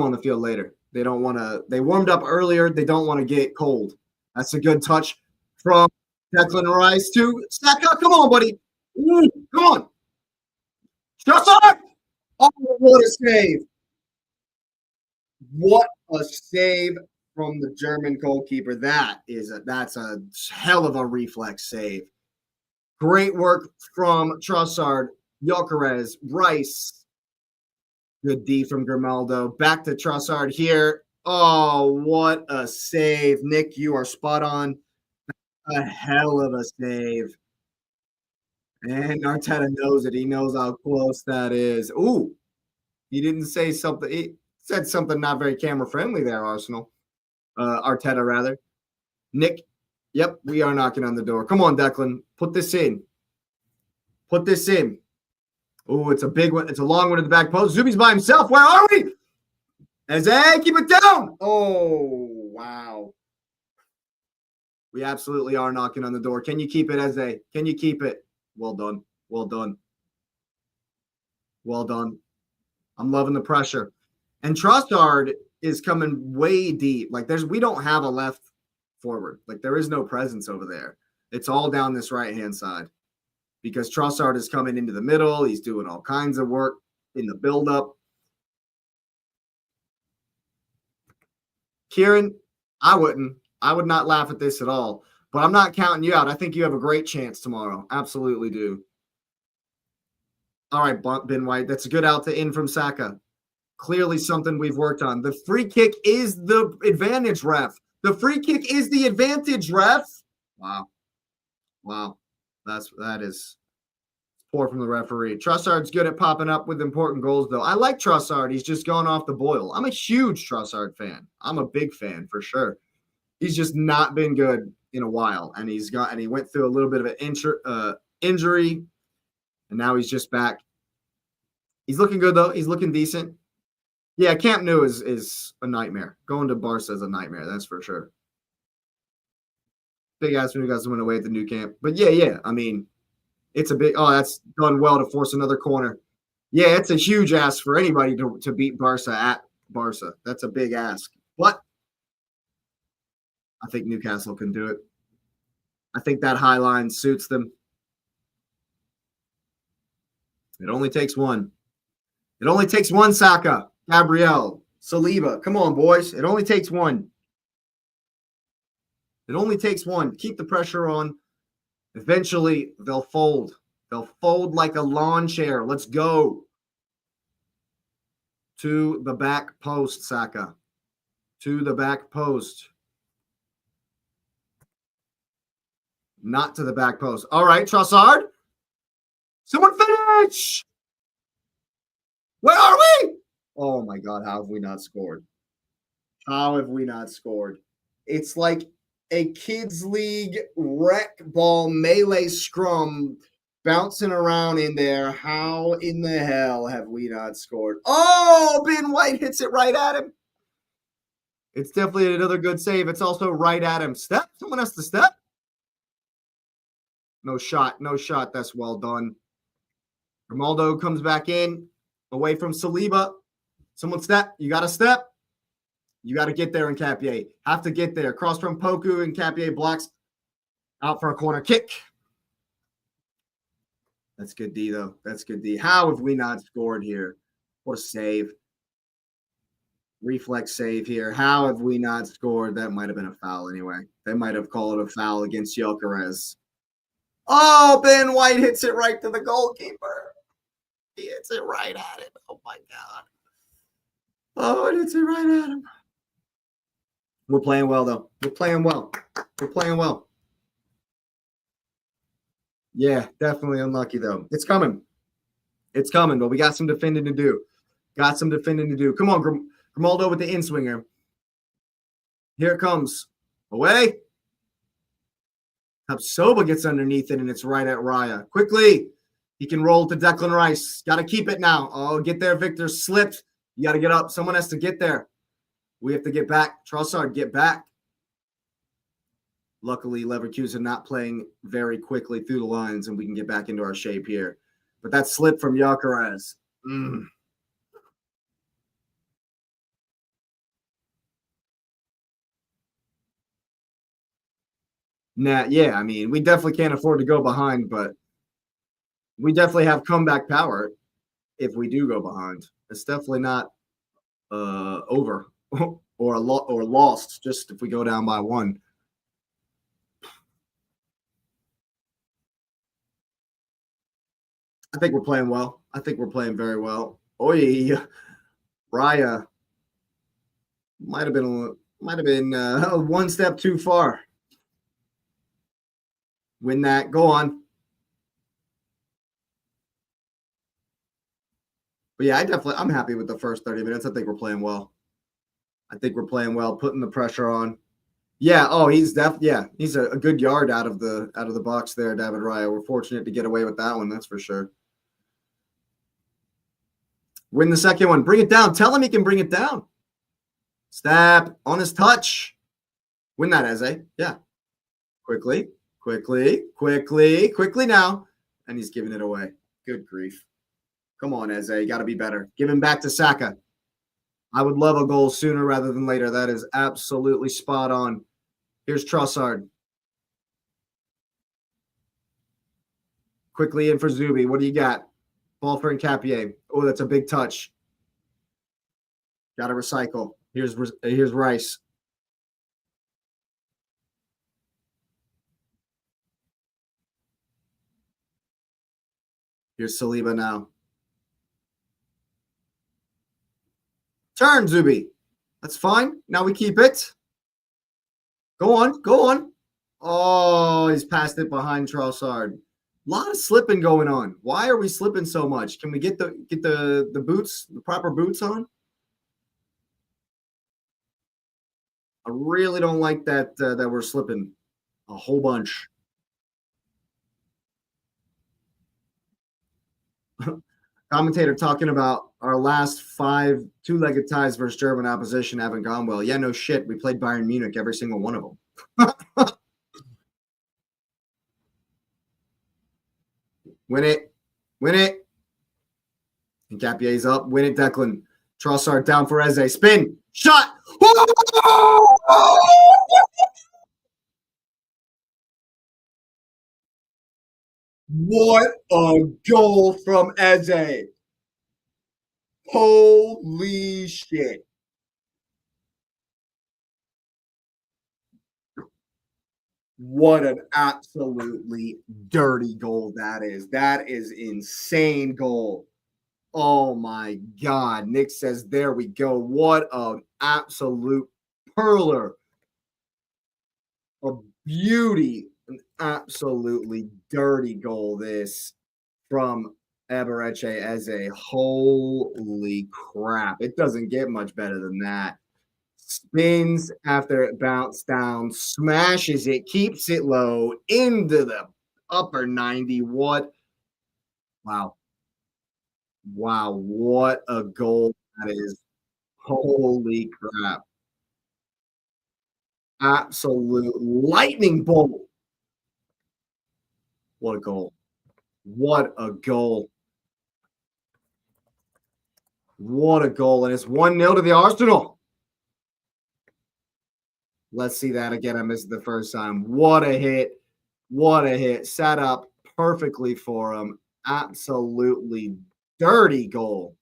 on the field later. They don't want to. They warmed up earlier. They don't want to get cold. That's a good touch from Declan Rice to Saka. Come on, buddy. Ooh, come on. Shots on. Oh, what a save. What a save from the German goalkeeper. That's a hell of a reflex save. Great work from Trossard, Gyökeres, Rice. Good D from Grimaldo. Back to Trossard here. Oh, what a save. Nick, you are spot on. A hell of a save. And Arteta knows it. He knows how close that is. Ooh, he didn't say something. He said something not very camera friendly there, Arsenal. Arteta, rather. Nick, yep, we are knocking on the door. Come on, Declan. Put this in. Put this in. Oh, it's a big one. It's a long one in the back post. Zubi's by himself. Where are we? Eze, keep it down. Oh, wow. We absolutely are knocking on the door. Can you keep it, Eze? Can you keep it? Well done. Well done. Well done. I'm loving the pressure. And Trossard, is coming way deep. Like we don't have a left forward. Like there is no presence over there. It's all down this right-hand side because Trossard is coming into the middle. He's doing all kinds of work in the build-up. Kieran, I would not laugh at this at all. But I'm not counting you out. I think you have a great chance tomorrow. Absolutely do. All right, Ben White. That's a good out to in from Saka. Clearly something we've worked on. The free kick is the advantage, ref. The free kick is the advantage, ref. Wow. Wow. That is poor from the referee. Trossard's good at popping up with important goals, though. I like Trossard. He's just going off the boil. I'm a huge Trossard fan. I'm a big fan for sure. He's just not been good in a while, and he went through a little bit of an injury, and now he's just back. He's looking good though. He's looking decent. Yeah, Camp Nou is a nightmare. Going to Barca is a nightmare, that's for sure. Big ass when you guys went away at the new camp, but yeah. I mean, it's a big. Oh, that's done well to force another corner. Yeah, it's a huge ask for anybody to beat Barca at Barca. That's a big ask, but I think Newcastle can do it. I think that high line suits them. It only takes one. It only takes one, Saka, Gabriel, Saliba. Come on, boys. It only takes one. It only takes one. Keep the pressure on. Eventually, they'll fold. They'll fold like a lawn chair. Let's go. To the back post, Saka. To the back post. Not to the back post. All right, Trossard. Someone finish. Where are we? Oh, my God. How have we not scored? How have we not scored? It's like a kids' league rec ball melee scrum bouncing around in there. How in the hell have we not scored? Oh, Ben White hits it right at him. It's definitely another good save. It's also right at him. Step. Someone has to step. No shot. No shot. That's well done. Ronaldo comes back in, away from Saliba. Someone step. You got to step. You got to get there, and Capier. Have to get there. Cross from Poku, and Capier blocks out for a corner kick. That's good D, though. That's good D. How have we not scored here? What a save. Reflex save here. How have we not scored? That might have been a foul anyway. They might have called it a foul against Gyökeres. Oh, Ben White hits it right to the goalkeeper. He hits it right at him. Oh, my God. Oh, it hits it right at him. We're playing well, though. We're playing well. We're playing well. Yeah, definitely unlucky, though. It's coming. It's coming, but we got some defending to do. Got some defending to do. Come on, Grimaldo with the in-swinger. Here it comes. Away. Soba gets underneath it, and it's right at Raya. Quickly. He can roll to Declan Rice. Got to keep it now. Oh, get there, Victor. Slipped. You got to get up. Someone has to get there. We have to get back. Trossard, get back. Luckily, Leverkusen not playing very quickly through the lines, and we can get back into our shape here. But that slip from Gyökeres. Nah, yeah, I mean, we definitely can't afford to go behind, but we definitely have comeback power if we do go behind. It's definitely not over or lost just if we go down by one. I think we're playing well. I think we're playing very well. Oy, Raya might have been one step too far. Win that. Go on. But yeah, I'm happy with the first 30 minutes. I think we're playing well. I think we're playing well, putting the pressure on. Yeah. Oh, he's he's a good yard out of the box there, David Raya. We're fortunate to get away with that one. That's for sure. Win the second one. Bring it down. Tell him he can bring it down. Step on his touch. Win that, Eze. Yeah. Quickly now. And he's giving it away. Good grief. Come on, Eze. You got to be better. Give him back to Saka. I would love a goal sooner rather than later. That is absolutely spot on. Here's Trossard. Quickly in for Zuby. What do you got? Ball for Nkapie. Oh, that's a big touch. Got to recycle. Here's Rice. Here's Saliba now. Turn, Zuby. That's fine. Now we keep it. Go on. Go on. Oh, he's passed it behind Trossard. A lot of slipping going on. Why are we slipping so much? Can we get the boots, the proper boots on? I really don't like that that we're slipping a whole bunch. Commentator talking about our last 5 two-legged ties versus German opposition haven't gone well. Yeah, no shit. We played Bayern Munich every single one of them. Win it. Win it. And Capier's up. Win it, Declan. Trossard down for Eze. Spin. Shot. What a goal from Eze. Holy shit. What an absolutely dirty goal that is. That is insane goal. Oh my God. Nick says, there we go. What an absolute perler. A beauty. An absolutely dirty goal this from Emirates Eze. Holy crap. It doesn't get much better than that. Spins after it bounced down, smashes it, keeps it low into the upper 90. What? Wow. Wow. What a goal that is. Holy crap. Absolute lightning bolt. What a goal. What a goal. What a goal. And it's 1-0 to the Arsenal. Let's see that again. I missed it the first time. What a hit. What a hit. Set up perfectly for him. Absolutely dirty goal.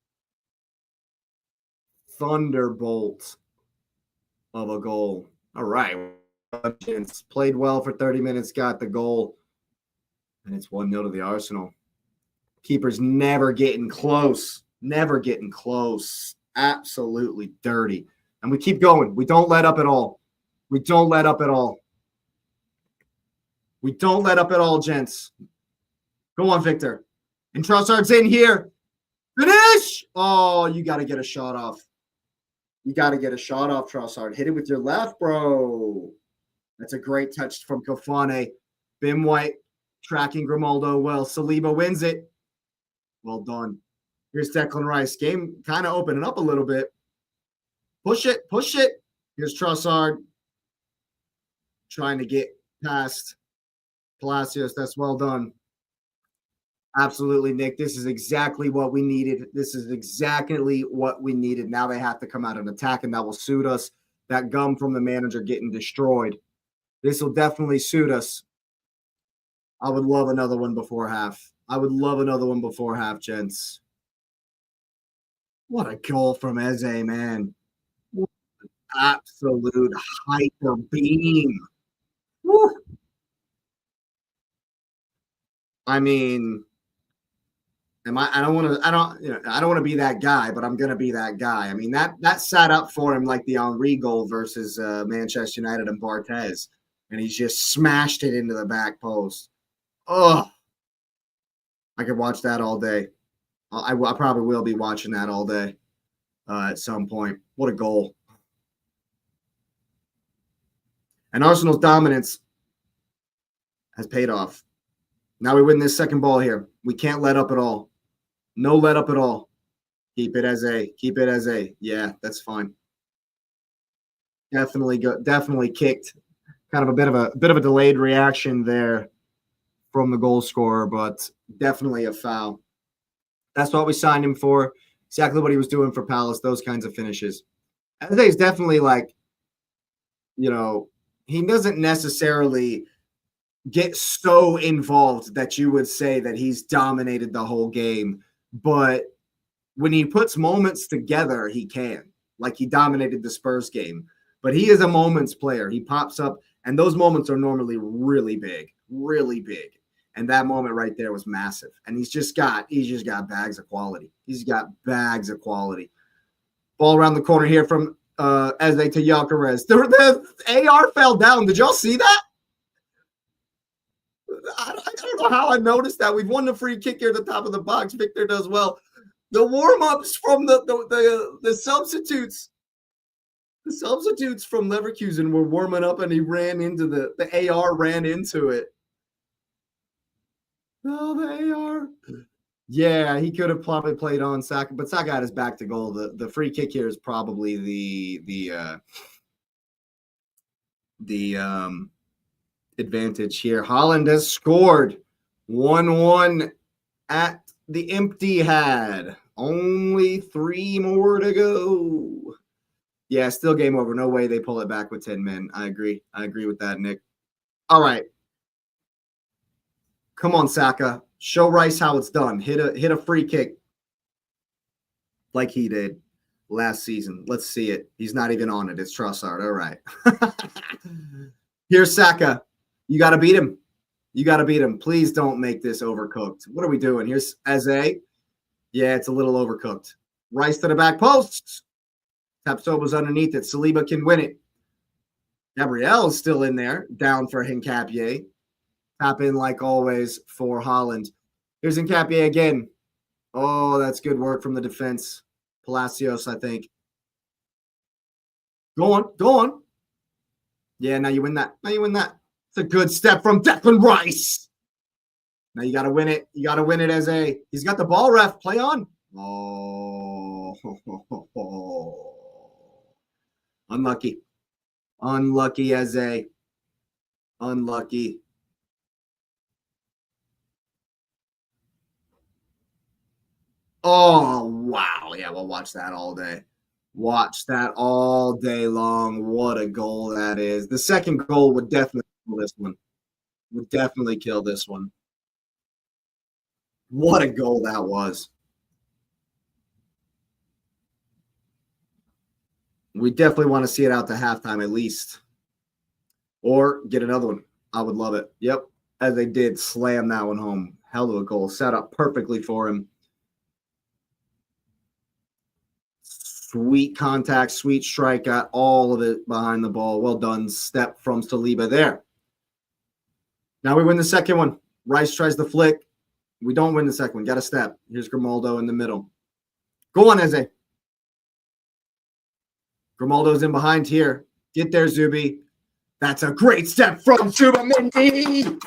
Thunderbolt of a goal. All right. Played well for 30 minutes, got the goal. And it's 1-0 to the Arsenal. Keeper's never getting close. Never getting close. Absolutely dirty. And we keep going. We don't let up at all. We don't let up at all. We don't let up at all, gents. Go on, Victor. And Trossard's in here. Finish! Oh, you got to get a shot off. You got to get a shot off, Trossard. Hit it with your left, bro. That's a great touch from Kofane. Bim White tracking Grimaldo well. Saliba wins it. Well done. Here's Declan Rice. Game kind of opening up a little bit. Push it. Push it. Here's Trossard. Trying to get past Palacios. That's well done. Absolutely, Nick. This is exactly what we needed. This is exactly what we needed. Now they have to come out and attack, and that will suit us. That gum from the manager getting destroyed. This will definitely suit us. I would love another one before half. I would love another one before half, gents. What a goal from Eze, man. What absolute hyper beam. Woo. I mean, I don't want to be that guy, but I'm gonna be that guy. I mean, that sat up for him like the Henry goal versus Manchester United and Barthez, and he's just smashed it into the back post. Oh, I could watch that all day. I probably will be watching that all day at some point. What a goal. And Arsenal's dominance has paid off. Now we win this second ball here. We can't let up at all. No let up at all. Keep it as a. Keep it as a. Yeah, that's fine. Definitely kicked. Kind of a bit of a delayed reaction there from the goal scorer, but definitely a foul. That's what we signed him for. Exactly what he was doing for Palace, those kinds of finishes. Eze is definitely like, you know, he doesn't necessarily get so involved that you would say that he's dominated the whole game. But when he puts moments together, he can. Like he dominated the Spurs game. But he is a moments player. He pops up, and those moments are normally really big, really big. And that moment right there was massive. And he's just got bags of quality. He's got bags of quality. Ball around the corner here from Eze to Gyökeres. The AR fell down. Did y'all see that? I don't know how I noticed that. We've won the free kick here at the top of the box. Victor does well. The warm-ups from the substitutes. The substitutes from Leverkusen were warming up, and he ran into the AR ran into it. Oh, the AR. Yeah, he could have probably played on Saka, but Saka had his back to goal. The free kick here is probably the advantage here. Haaland has scored 1-1 at the empty had. Only 3 more to go. Yeah, still game over. No way they pull it back with 10 men. I agree. I agree with that, Nick. All right. Come on, Saka. Show Rice how it's done. Hit a free kick like he did last season. Let's see it. He's not even on it. It's Trossard. All right. Here's Saka. You got to beat him. You got to beat him. Please don't make this overcooked. What are we doing? Here's Eze. Yeah, it's a little overcooked. Rice to the back post. Tapsoba's underneath it. Saliba can win it. Gabriel is still in there. Down for Hincapié. Tap in like always for Haaland. Here's Hincapié again. Oh, that's good work from the defense. Palacios, I think. Go on. Go on. Yeah, now you win that. Now you win that. It's a good step from Declan Rice. Now you got to win it. You got to win it, Eze. He's got the ball, ref. Play on. Oh. Unlucky. Unlucky, Eze. Unlucky. Oh, wow. Yeah, we'll watch that all day. Watch that all day long. What a goal that is. The second goal would definitely kill this one. Would definitely kill this one. What a goal that was. We definitely want to see it out to halftime at least. Or get another one. I would love it. Yep. As they did, slam that one home. Hell of a goal. Set up perfectly for him. Sweet contact, sweet strike. Got all of it behind the ball. Well done. Step from Saliba there. Now we win the second one. Rice tries the flick. We don't win the second one. Got a step. Here's Grimaldo in the middle. Go on, Eze. Grimaldo's in behind here. Get there, Zubi. That's a great step from Zubimendi.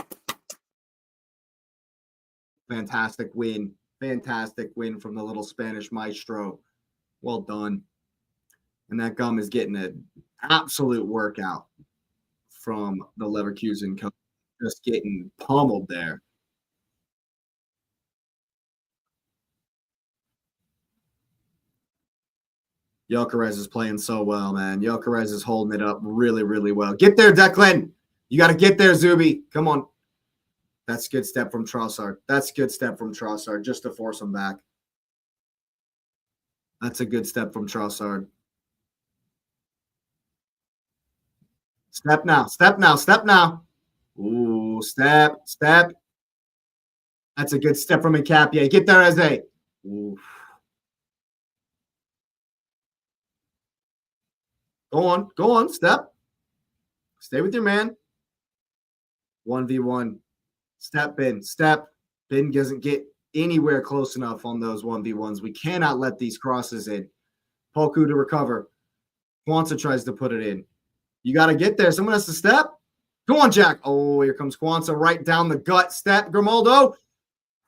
Fantastic win. Fantastic win from the little Spanish maestro. Well done. And that gum is getting an absolute workout from the Leverkusen coach. Just getting pummeled there. Gyökeres is playing so well, man. Gyökeres is holding it up really, really well. Get there, Declan. You got to get there, Zubi. Come on. That's a good step from Trossard. That's a good step from Trossard just to force him back. That's a good step from Trossard. Step now. Step now. Step now. Ooh, step. Step. That's a good step from Hincapié. Get there, Eze. Ooh. Go on. Go on. Step. Stay with your man. 1v1. Step, Ben. Step. Ben doesn't get anywhere close enough on those 1v1s. We cannot let these crosses in. Poku to recover. Kwanzaa tries to put it in. You got to get there. Someone has to step. Go on, Jack. Oh, here comes Kwanzaa right down the gut. Step. Grimaldo.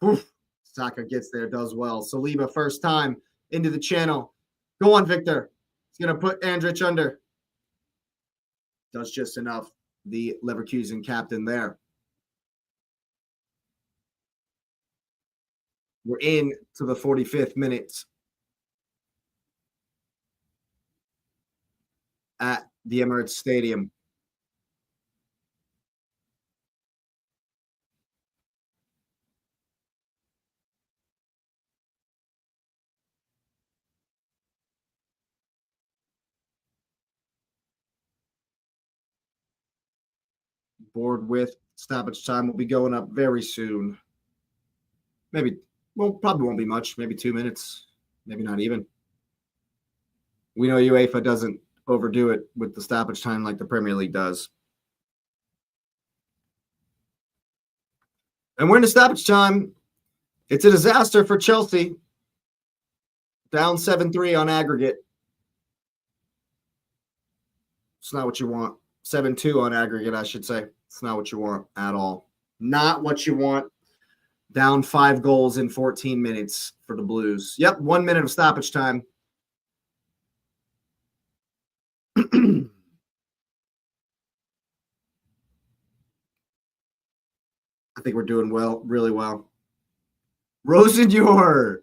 Oof. Saka gets there, does well. Saliba first time into the channel. Go on, Victor. He's going to put Andrich under. Does just enough. The Leverkusen captain there. We're in to the 45th minute. at the Emirates Stadium. Board with stoppage time will be going up very soon. Maybe, well, probably won't be much. Maybe 2 minutes. Maybe not even. We know UEFA doesn't overdo it with the stoppage time like the Premier League does. And we're in the stoppage time. It's a disaster for Chelsea. Down 7-3 on aggregate. It's not what you want. 7-2 on aggregate, I should say. It's not what you want at all. Not what you want. Down 5 goals in 14 minutes for the Blues. Yep, 1 minute of stoppage time. I think we're doing well, really well. Rosenyor.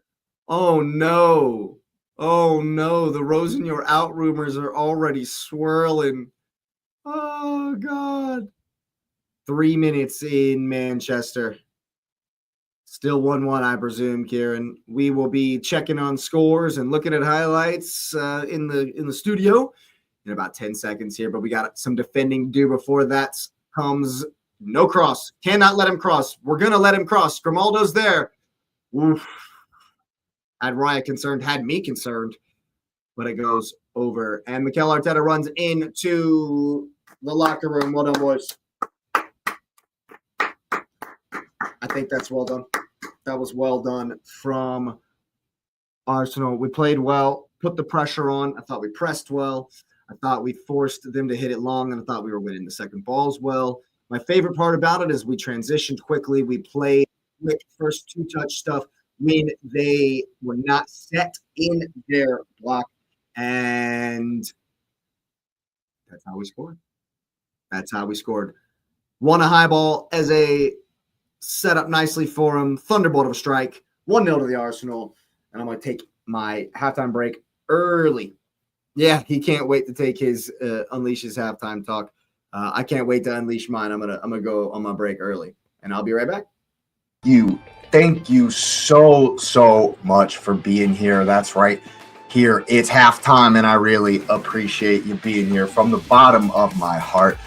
Oh, no. Oh, no. The Rosenyor out rumors are already swirling. Oh, God. 3 minutes in Manchester. Still 1-1, I presume, Kieran. We will be checking on scores and looking at highlights in the studio in about 10 seconds here, but we got some defending to do before that comes. No cross. Cannot let him cross. We're going to let him cross. Grimaldo's there. Oof. Had Raya concerned, had me concerned, but it goes over. And Mikel Arteta runs into the locker room. Well done, boys. I think that's well done. That was well done from Arsenal. We played well, put the pressure on. I thought we pressed well. I thought we forced them to hit it long, and I thought we were winning the second balls well. My favorite part about it is we transitioned quickly. We played quick first two-touch stuff when they were not set in their block, and that's how we scored. That's how we scored. Won a high ball as a set up nicely for him. Thunderbolt of a strike. 1-0 to the Arsenal. And I'm going to take my halftime break early. Yeah, he can't wait to take his unleash his halftime talk. I can't wait to unleash mine. I'm gonna go on my break early, and I'll be right back. Thank you so much for being here. That's right. Here it's halftime, and I really appreciate you being here from the bottom of my heart.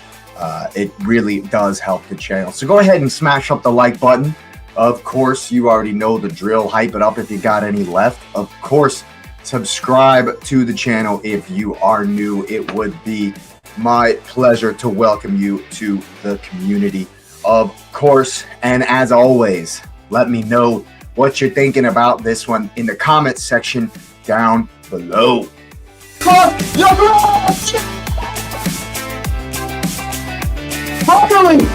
It really does help the channel. So go ahead and smash up the like button. Of course, you already know the drill. Hype it up if you got any left. Of course, subscribe to the channel if you are new. It would be my pleasure to welcome you to the community, of course. And as always, let me know what you're thinking about this one in the comments section down below. Finally!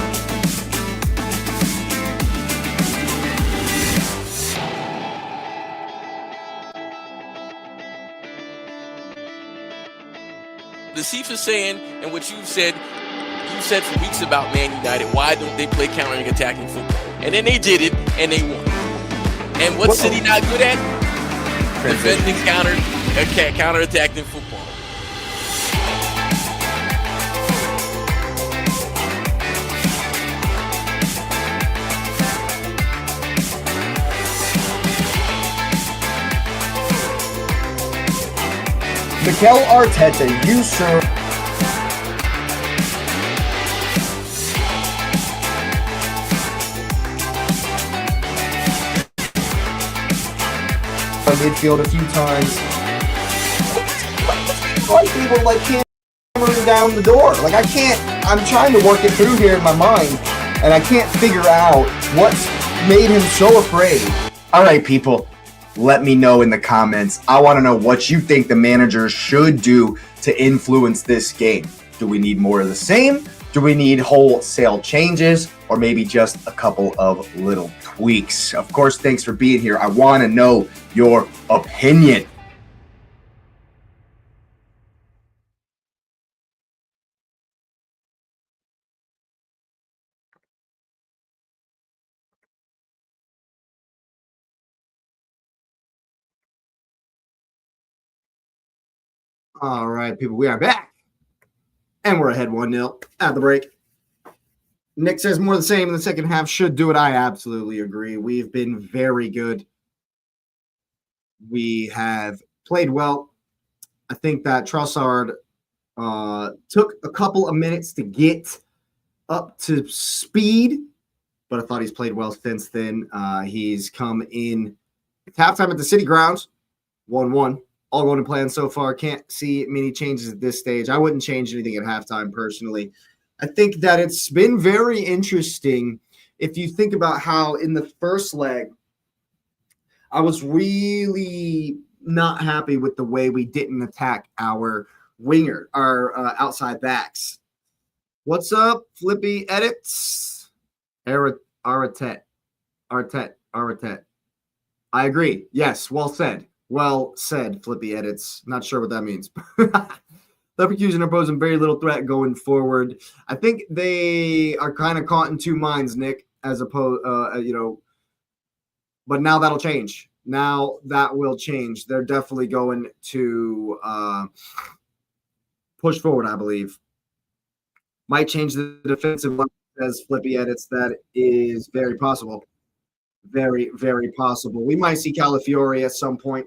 The Chiefs are saying, and what you've said for weeks about Man United, why don't they play countering attacking football? And then they did it, and they won. And what's City not good at? Defending counter-attacking football. Mikel Arteta, you sir. Midfield a few times. People like hammering down the door. Like I'm trying to work it through here in my mind, and I can't figure out what's made him so afraid. All right, people. Let me know in the comments. I want to know what you think the managers should do to influence this game. Do we need more of the same? Do we need wholesale changes? Or maybe just a couple of little tweaks? Of course, thanks for being here. I want to know your opinion. All right, people, we are back. And we're ahead 1-0 at the break. Nick says more of the same in the second half. Should do it. I absolutely agree. We've been very good. We have played well. I think that Trossard took a couple of minutes to get up to speed, but I thought he's played well since then. He's come in at halftime at the City Grounds, 1-1. All going to plan so far. Can't see many changes at this stage. I wouldn't change anything at halftime personally. I think that it's been very interesting if you think about how in the first leg, I was really not happy with the way we didn't attack our outside backs. What's up, Flippy Edits? Artet. I agree. Yes, well said. Well said, Flippy Edits. Not sure what that means. Leverkusen are posing very little threat going forward. I think they are kind of caught in two minds, Nick, as opposed, but now that'll change. Now that will change. They're definitely going to push forward, I believe. Might change the defensive line, as Flippy Edits. That is very possible. Very, very possible. We might see Calafiore at some point.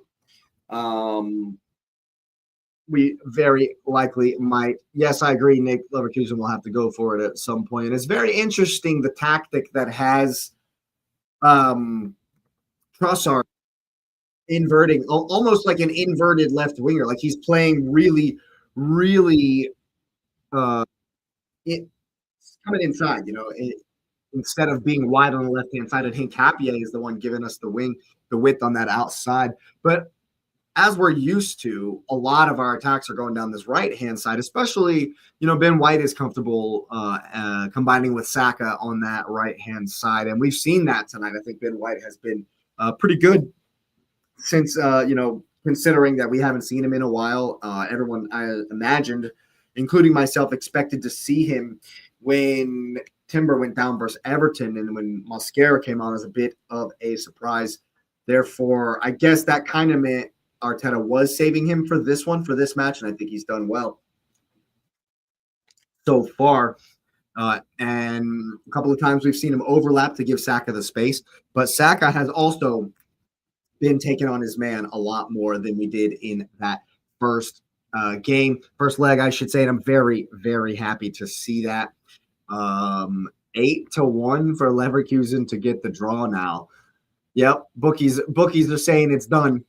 We very likely might. Yes, I agree, Nick. Leverkusen will have to go for it at some point. And it's very interesting, the tactic that has Trossard inverting, almost like an inverted left winger. Like he's playing really, really coming inside, instead of being wide on the left-hand side. I think Capia is the one giving us the width on that outside. But as we're used to, a lot of our attacks are going down this right-hand side, especially, Ben White is comfortable combining with Saka on that right-hand side. And we've seen that tonight. I think Ben White has been pretty good since, considering that we haven't seen him in a while. Everyone, I imagined, including myself, expected to see him when Timber went down versus Everton, and when Mosquera came on as a bit of a surprise. Therefore, I guess that kind of meant Arteta was saving him for this match, and I think he's done well so far. And a couple of times we've seen him overlap to give Saka the space, but Saka has also been taking on his man a lot more than we did in that first leg, I should say, and I'm very, very happy to see that. 8-1 for Leverkusen to get the draw now. Yep, bookies are saying it's done.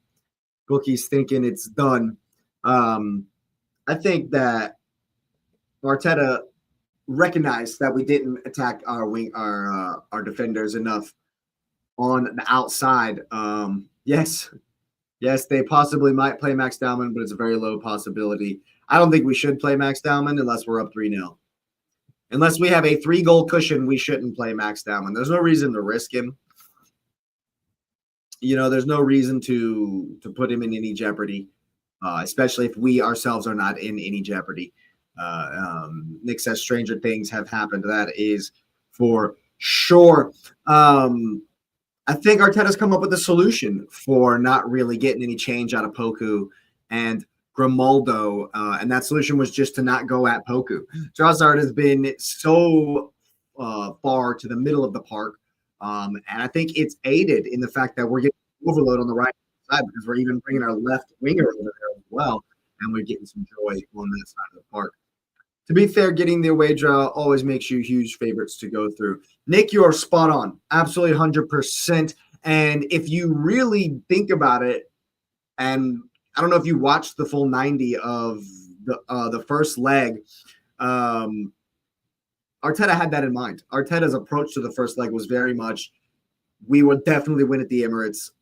Bookies thinking it's done. I think that Arteta recognized that we didn't attack our defenders enough on the outside. Yes, they possibly might play Max Dowman, but it's a very low possibility. I don't think we should play Max Dowman unless we're up 3-0. Unless we have a 3-goal cushion, we shouldn't play Max Dowman. There's no reason to risk him. There's no reason to put him in any jeopardy, especially if we ourselves are not in any jeopardy. Nick says stranger things have happened. That is for sure. I think Arteta's come up with a solution for not really getting any change out of Poku and Grimaldo, and that solution was just to not go at Poku. Trossard has been so far to the middle of the park, and I think it's aided in the fact that we're getting overload on the right side because we're even bringing our left winger over there as well, and we're getting some joy on that side of the park. To be fair, getting the away draw always makes you huge favorites to go through. Nick, you are spot on. Absolutely 100%. And if you really think about it, and I don't know if you watched the full 90 of the first leg, Arteta had that in mind. Arteta's approach to the first leg was very much, we will definitely win at the Emirates.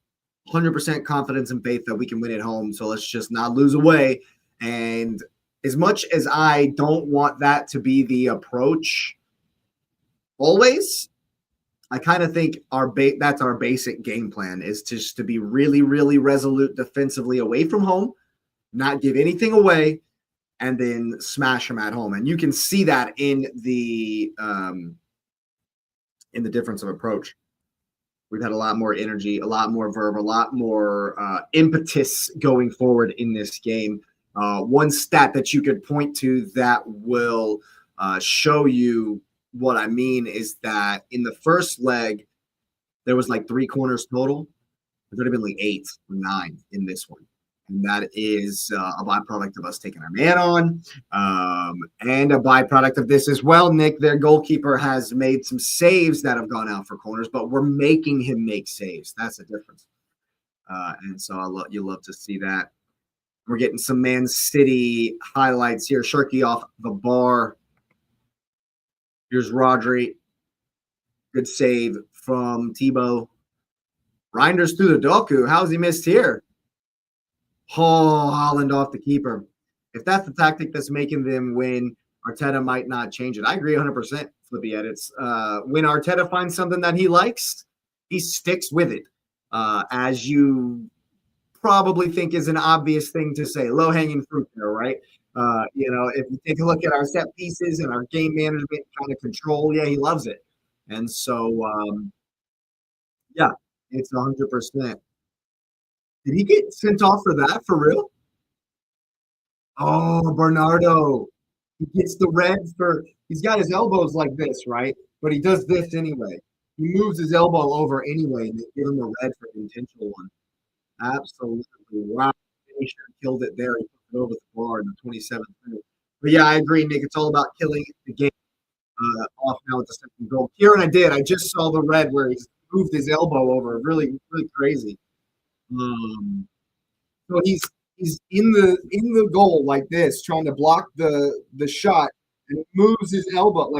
100% confidence and faith that we can win at home. So let's just not lose away. And as much as I don't want that to be the approach always, I kind of think that's our basic game plan, is just to be really, really resolute defensively away from home, not give anything away, and then smash them at home. And you can see that in the difference of approach. We've had a lot more energy, a lot more verve, a lot more impetus going forward in this game. One stat that you could point to that will show you what I mean is that in the first leg, there was like 3 corners total. There could have been like 8 or 9 in this one. And that is a byproduct of us taking our man on. And a byproduct of this as well, Nick, their goalkeeper has made some saves that have gone out for corners, but we're making him make saves. That's the difference. And so you love to see that. We're getting some Man City highlights here. Shirky off the bar. Here's Rodri. Good save from Tebow. Reinders through the Doku. How's he missed here? Oh, Holland off the keeper. If that's the tactic that's making them win, Arteta might not change it. I agree 100%, Flippy Edits. When Arteta finds something that he likes, he sticks with it. As you probably think is an obvious thing to say. Low-hanging fruit there, right? If you take a look at our set pieces and our game management kind of control, yeah, he loves it. And so, it's 100%. Did he get sent off for that, for real? Oh, Bernardo. He gets the red he's got his elbows like this, right? But he does this anyway. He moves his elbow over anyway, and they give him a red for the intentional one. Absolutely. Wow. He should have killed it there. He put it over the bar in the 27th minute. But yeah, I agree, Nick. It's all about killing the game off now with the second goal. Kieran, I just saw the red where he moved his elbow over. Really, really crazy. So he's in the goal like this, trying to block the shot, and he moves his elbow out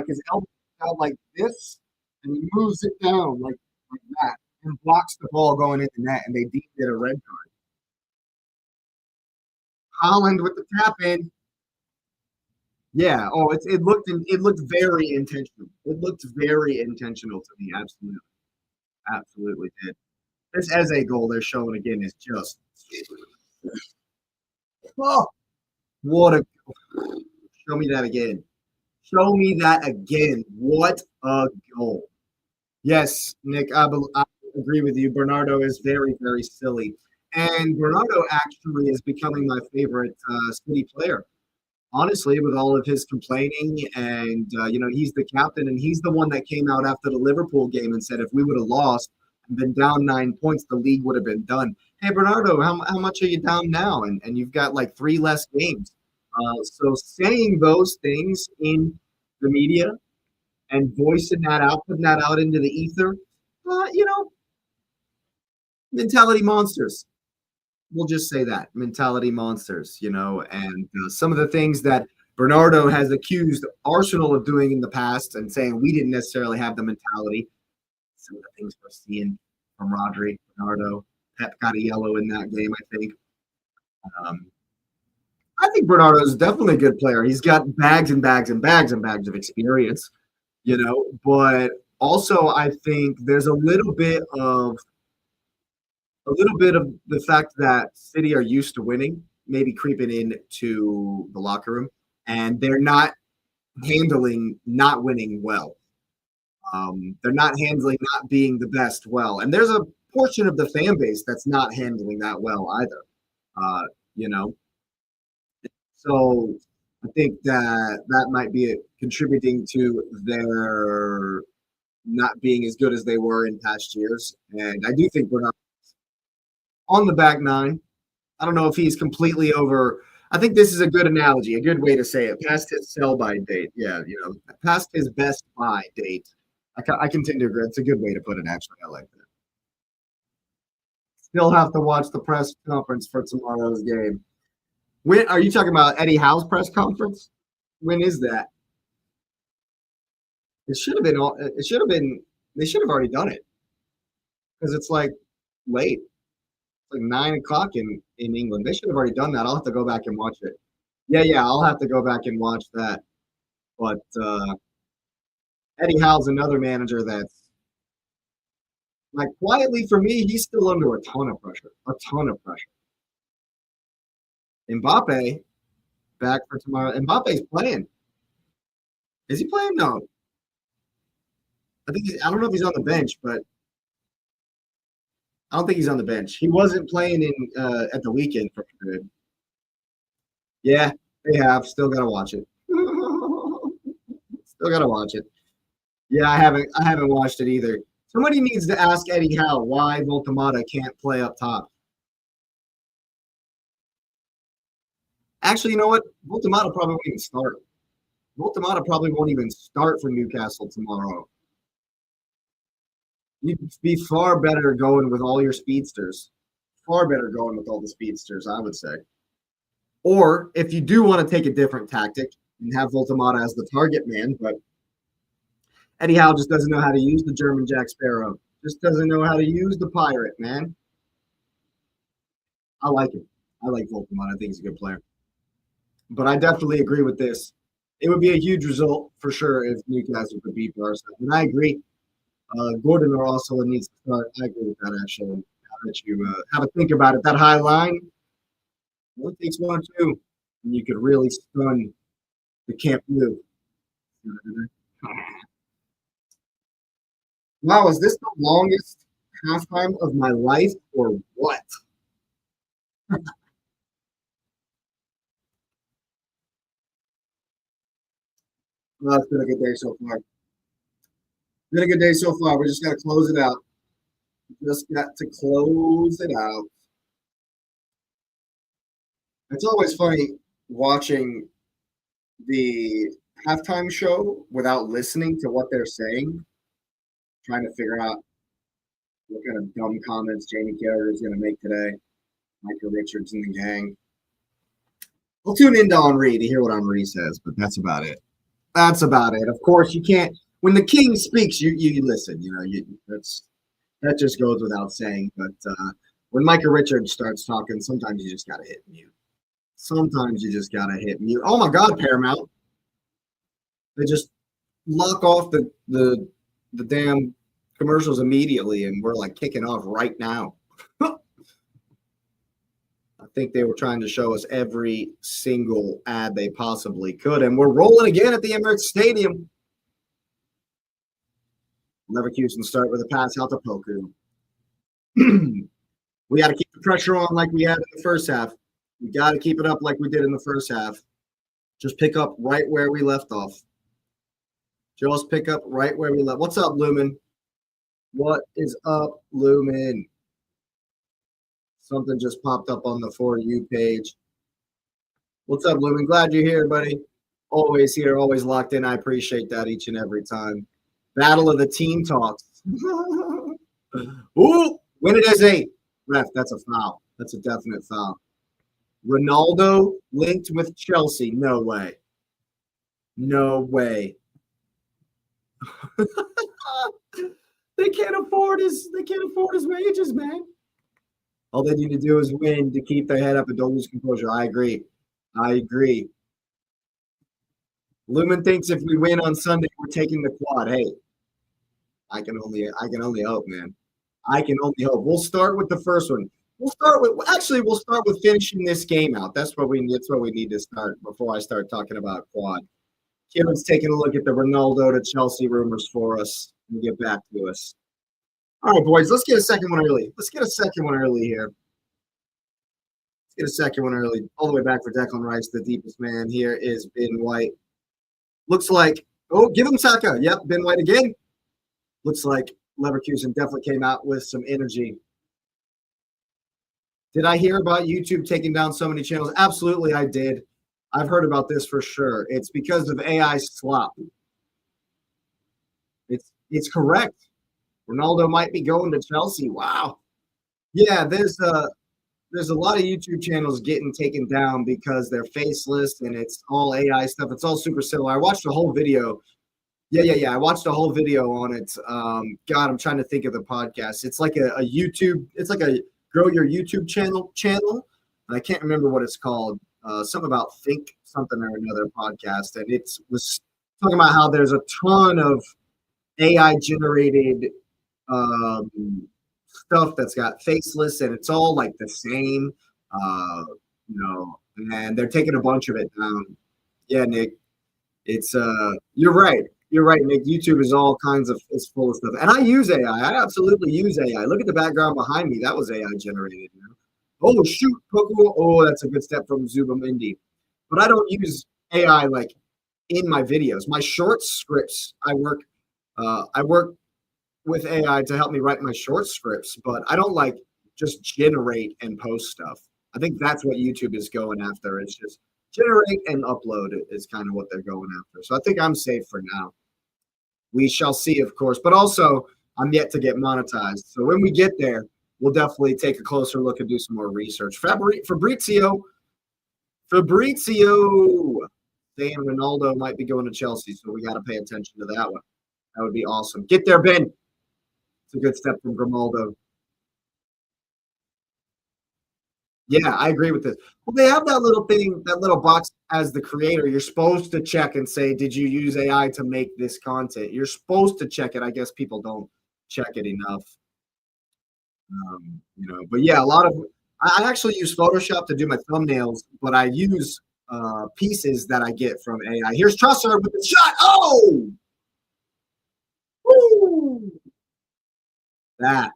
like this, and he moves it down like that, and blocks the ball going into net, and they deemed it a red card. Holland with the tap in. Yeah. Oh, it looked very intentional. It looked very intentional to me. Absolutely did. This as a goal they're showing again is just what a show me that again. Show me that again. What a goal. Yes, Nick, I agree with you. Bernardo is very, very silly. And Bernardo actually is becoming my favorite City player. Honestly, with all of his complaining and, he's the captain and he's the one that came out after the Liverpool game and said if we would have lost and been down 9 points, the league would have been done. Hey, Bernardo, how much are you down now? And you've got like 3 less games. So saying those things in the media and voicing that out, putting that out into the ether, mentality monsters. We'll just say that mentality monsters, and some of the things that Bernardo has accused Arsenal of doing in the past and saying we didn't necessarily have the mentality. Some of the things we're seeing from Rodri, Bernardo, Pep got a yellow in that game, I think. I think Bernardo is definitely a good player. He's got bags and bags and bags and bags of experience, but also I think there's a little bit of the fact that City are used to winning, maybe creeping into the locker room, and they're not handling not winning well. They're not handling not being the best well. And there's a portion of the fan base that's not handling that well either, So I think that might be contributing to their not being as good as they were in past years. And I do think we're not on the back 9. I don't know if he's completely over. I think this is a good analogy, a good way to say it. Past his sell-by date. Yeah, past his best buy date. I can tend to agree. It's a good way to put it, actually. I like that. Still have to watch the press conference for tomorrow's game. When are you talking about Eddie Howe's press conference? When is that? It should have been. They should have already done it because it's like late. It's like 9 o'clock in England. They should have already done that. I'll have to go back and watch it. Yeah. I'll have to go back and watch that. But Eddie Howe's another manager that's like quietly for me, he's still under a ton of pressure. Mbappe back for tomorrow. Mbappe's playing. Is he playing? No. I don't know if he's on the bench, but I don't think he's on the bench. He wasn't playing in at the weekend for Madrid. Yeah, they have. Still gotta watch it. Still gotta watch it. Yeah, I haven't watched it either. Somebody needs to ask Eddie Howe why Voltamata can't play up top. Actually, you know what? Voltamata probably won't even start. Voltamata probably won't even start for Newcastle tomorrow. You'd be far better going with all your speedsters. Far better going with all the speedsters, I would say. Or if you do want to take a different tactic and have Voltamata as the target man, but Eddie Howe just doesn't know how to use the German Jack Sparrow. Just doesn't know how to use the pirate, man. I like it. I like Voltamata. I think he's a good player. But I definitely agree with this. It would be a huge result for sure if Newcastle could beat Barca. And I agree. Gordon or also needs to start. I agree with that, actually. I'll let you have a think about it. That high line only takes 1 or 2, and you could really stun the Camp Nou. Wow, is this the longest halftime of my life or what? Well, it's been a good day so far. Been a good day so far. We just got to close it out. Just got to close it out. It's always funny watching the halftime show without listening to what they're saying, trying to figure out what kind of dumb comments Jamie Carragher is going to make today. Michael Richards and the gang. I'll tune into Henri to hear what Henri says, but that's about it. That's about it. Of course, you can't. When the king speaks, you listen. You know, that just goes without saying. But when Michael Richards starts talking, sometimes you just got to hit mute. Sometimes you just got to hit mute. Oh my God, Paramount! They just lock off the damn commercials immediately, and we're like kicking off right now. I think they were trying to show us every single ad they possibly could, and we're rolling again at the Emirates Stadium. Leverkusen start with a pass out to Poku. We got to keep the pressure on like we had in the first half. We got to keep it up like we did in the first half. Just pick up right where we left off. Just pick up right where we left. What's up, Lumen? What is up, Lumen? Something just popped up on the For You page. What's up, Lumen? Glad you're here, buddy. Always here, always locked in. I appreciate that each and every time. Battle of the Team Talks. Ooh, win it as 8. Ref, that's a foul. That's a definite foul. Ronaldo linked with Chelsea. No way. No way. They can't afford his wages, man. All they need to do is win to keep their head up and don't lose composure. I agree. Lumen thinks if we win on Sunday, we're taking the quad. Hey, I can only hope, man. I can only hope. We'll start with the first one. We'll start with finishing this game out. That's what we need to start before I start talking about quad. Kevin's taking a look at the Ronaldo to Chelsea rumors for us and get back to us. All right, boys, let's get a second one early. Here. Let's get a second one early. All the way back for Declan Rice, the deepest man. Here is Ben White. Looks like, give him Saka. Yep, Ben White again. Looks like Leverkusen definitely came out with some energy. Did I hear about YouTube taking down so many channels? Absolutely, I did. I've heard about this for sure. It's because of AI slop. It's correct. Ronaldo might be going to Chelsea. Wow. Yeah, there's a lot of YouTube channels getting taken down because they're faceless and it's all AI stuff. It's all super similar. I watched a whole video. Yeah. I watched a whole video on it. God, I'm trying to think of the podcast. It's like a YouTube. It's like a grow your YouTube channel. And I can't remember what it's called. Something about Think something or another podcast. And it was talking about how there's a ton of AI generated stuff that's got faceless and it's all like the same, and they're taking a bunch of it down. Yeah, Nick, it's you're right, Nick. YouTube is all kinds of, it's full of stuff, and I use AI. I absolutely use AI. Look at the background behind me. That was AI generated. Oh shoot, Poku. Oh, that's a good step from Zubamendi. but I don't use AI like in my videos. My short scripts, I work with AI to help me write my short scripts, but I don't like just generate and post stuff. I think that's what YouTube is going after. It's just generate and upload is kind of what they're going after. So I think I'm safe for now. We shall see, of course, but also I'm yet to get monetized. So when we get there, we'll definitely take a closer look and do some more research. Fabrizio saying Ronaldo might be going to Chelsea, so we got to pay attention to that one. That would be awesome. Get there, Ben. It's a good step from Grimaldo. Yeah, I agree with this. Well, they have that little thing, that little box as the creator. You're supposed to check and say, did you use AI to make this content? You're supposed to check it. I guess people don't check it enough. But yeah, I actually use Photoshop to do my thumbnails, but I use pieces that I get from AI. Here's Trossard with the shot. Oh! Woo! That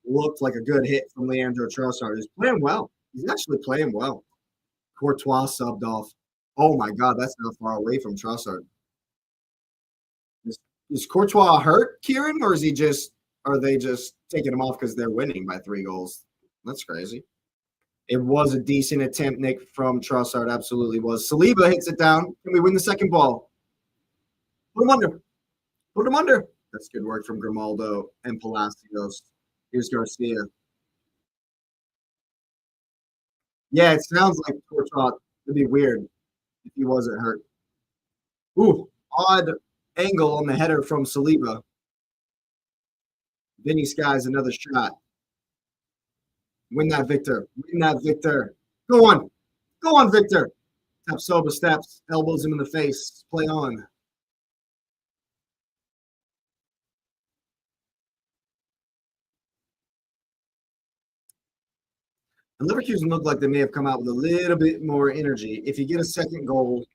looked like a good hit from Leandro Trossard. He's playing well. He's actually playing well. Courtois subbed off. Oh my God, that's not far away from Trossard. Is Courtois hurt, Kieran, or are they just taking him off because they're winning by 3 goals? That's crazy. It was a decent attempt, Nick, from Trossard. Absolutely was. Saliba hits it down. Can we win the second ball? Put him under. Put him under. That's good work from Grimaldo and Palacios. Here's Garcia. Yeah, it sounds like Courtois. It'd be weird if he wasn't hurt. Ooh, odd angle on the header from Saliba. Vinny Skies, another shot. Win that, Victor. Win that, Victor. Go on. Go on, Victor. Tapsoba steps, elbows him in the face. Play on. And Leverkusen looked like they may have come out with a little bit more energy. If you get a second goal,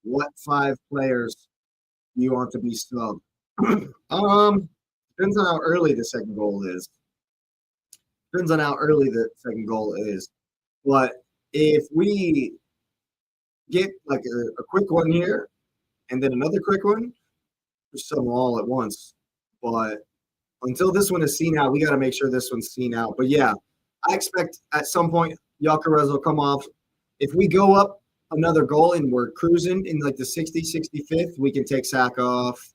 what 5 players do you want to be subbed? Depends on how early the second goal is. Depends on how early the second goal is. But if we get like a quick one here and then another quick one, just sub them all at once. But until this one is seen out, we got to make sure this one's seen out. But yeah, I expect at some point Gyökeres will come off. If we go up another goal and we're cruising in like the 60, 65th, we can take Saka off.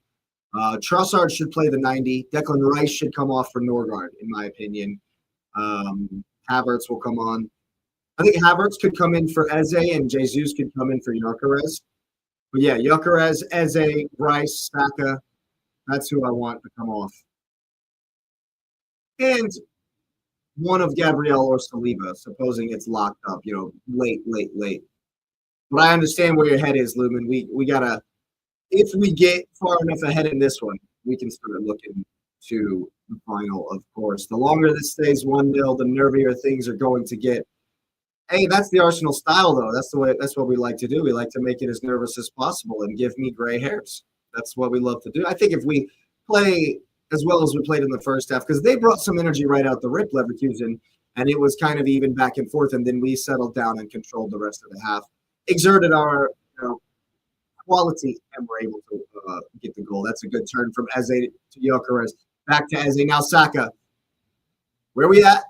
Trossard should play the 90. Declan Rice should come off for Norgard, in my opinion. Havertz will come on. I think Havertz could come in for Eze and Jesus could come in for Gyökeres. But yeah, Gyökeres, Eze, Rice, Saka, that's who I want to come off. And one of Gabriel or Saliba, supposing it's locked up, late. But I understand where your head is, Lumen. We gotta, if we get far enough ahead in this one, we can start looking to the final, of course. The longer this stays 1-0, the nervier things are going to get. Hey, that's the Arsenal style, though. That's what we like to do. We like to make it as nervous as possible and give me gray hairs. That's what we love to do. I think if we play as well as we played in the first half, because they brought some energy right out the rip, Leverkusen, and it was kind of even back and forth, and then we settled down and controlled the rest of the half, exerted our quality, and were able to get the goal. That's a good turn from Eze to Gyökeres. Back to Eze. Now Saka. Where we at?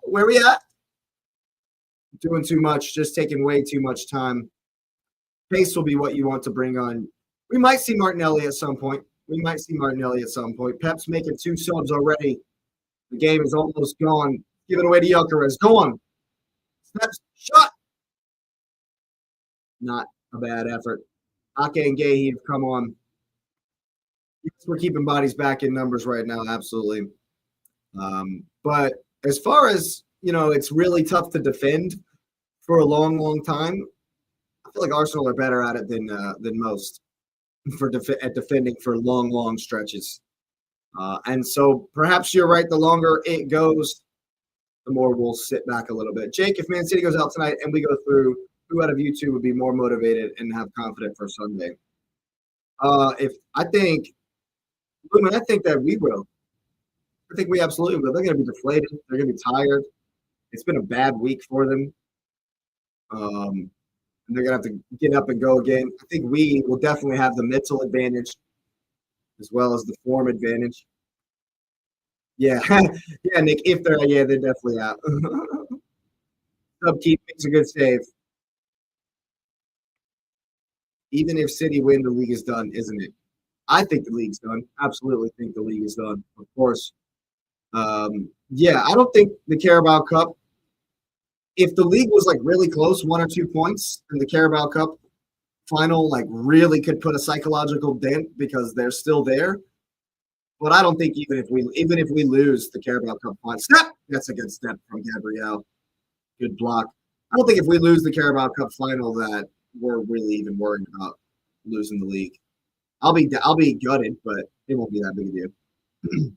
Doing too much, just taking way too much time. Pace will be what you want to bring on. We might see Martinelli at some point. Pep's making 2 subs already. The game is almost gone. Give it away to Gyökeres. Go on. Steps. Shot. Not a bad effort. Ake and Gahey, come on. Yes, we're keeping bodies back in numbers right now, absolutely. But as far as, it's really tough to defend for a long, long time. I feel like Arsenal are better at it than most at defending for long, long stretches. And so perhaps you're right. The longer it goes, the more we'll sit back a little bit. Jake, if Man City goes out tonight and we go through, who out of you two would be more motivated and have confidence for Sunday? I think that we will. I think we absolutely will. They're going to be deflated. They're going to be tired. It's been a bad week for them. And they're going to have to get up and go again. I think we will definitely have the mental advantage as well as the form advantage. Yeah. Yeah, Nick, if they're definitely out. Subkeep makes a good save. Even if City win, the league is done, isn't it? I think the league's done. Absolutely think the league is done, of course. Yeah, I don't think the Carabao Cup, if the league was like really close, 1 or 2 points, and the Carabao Cup final like really could put a psychological dent because they're still there. But I don't think even if we lose the Carabao Cup final, step, that's a good step from Gabrielle. Good block. I don't think if we lose the Carabao Cup final that we're really even worried about losing the league. I'll be gutted, but it won't be that big a deal.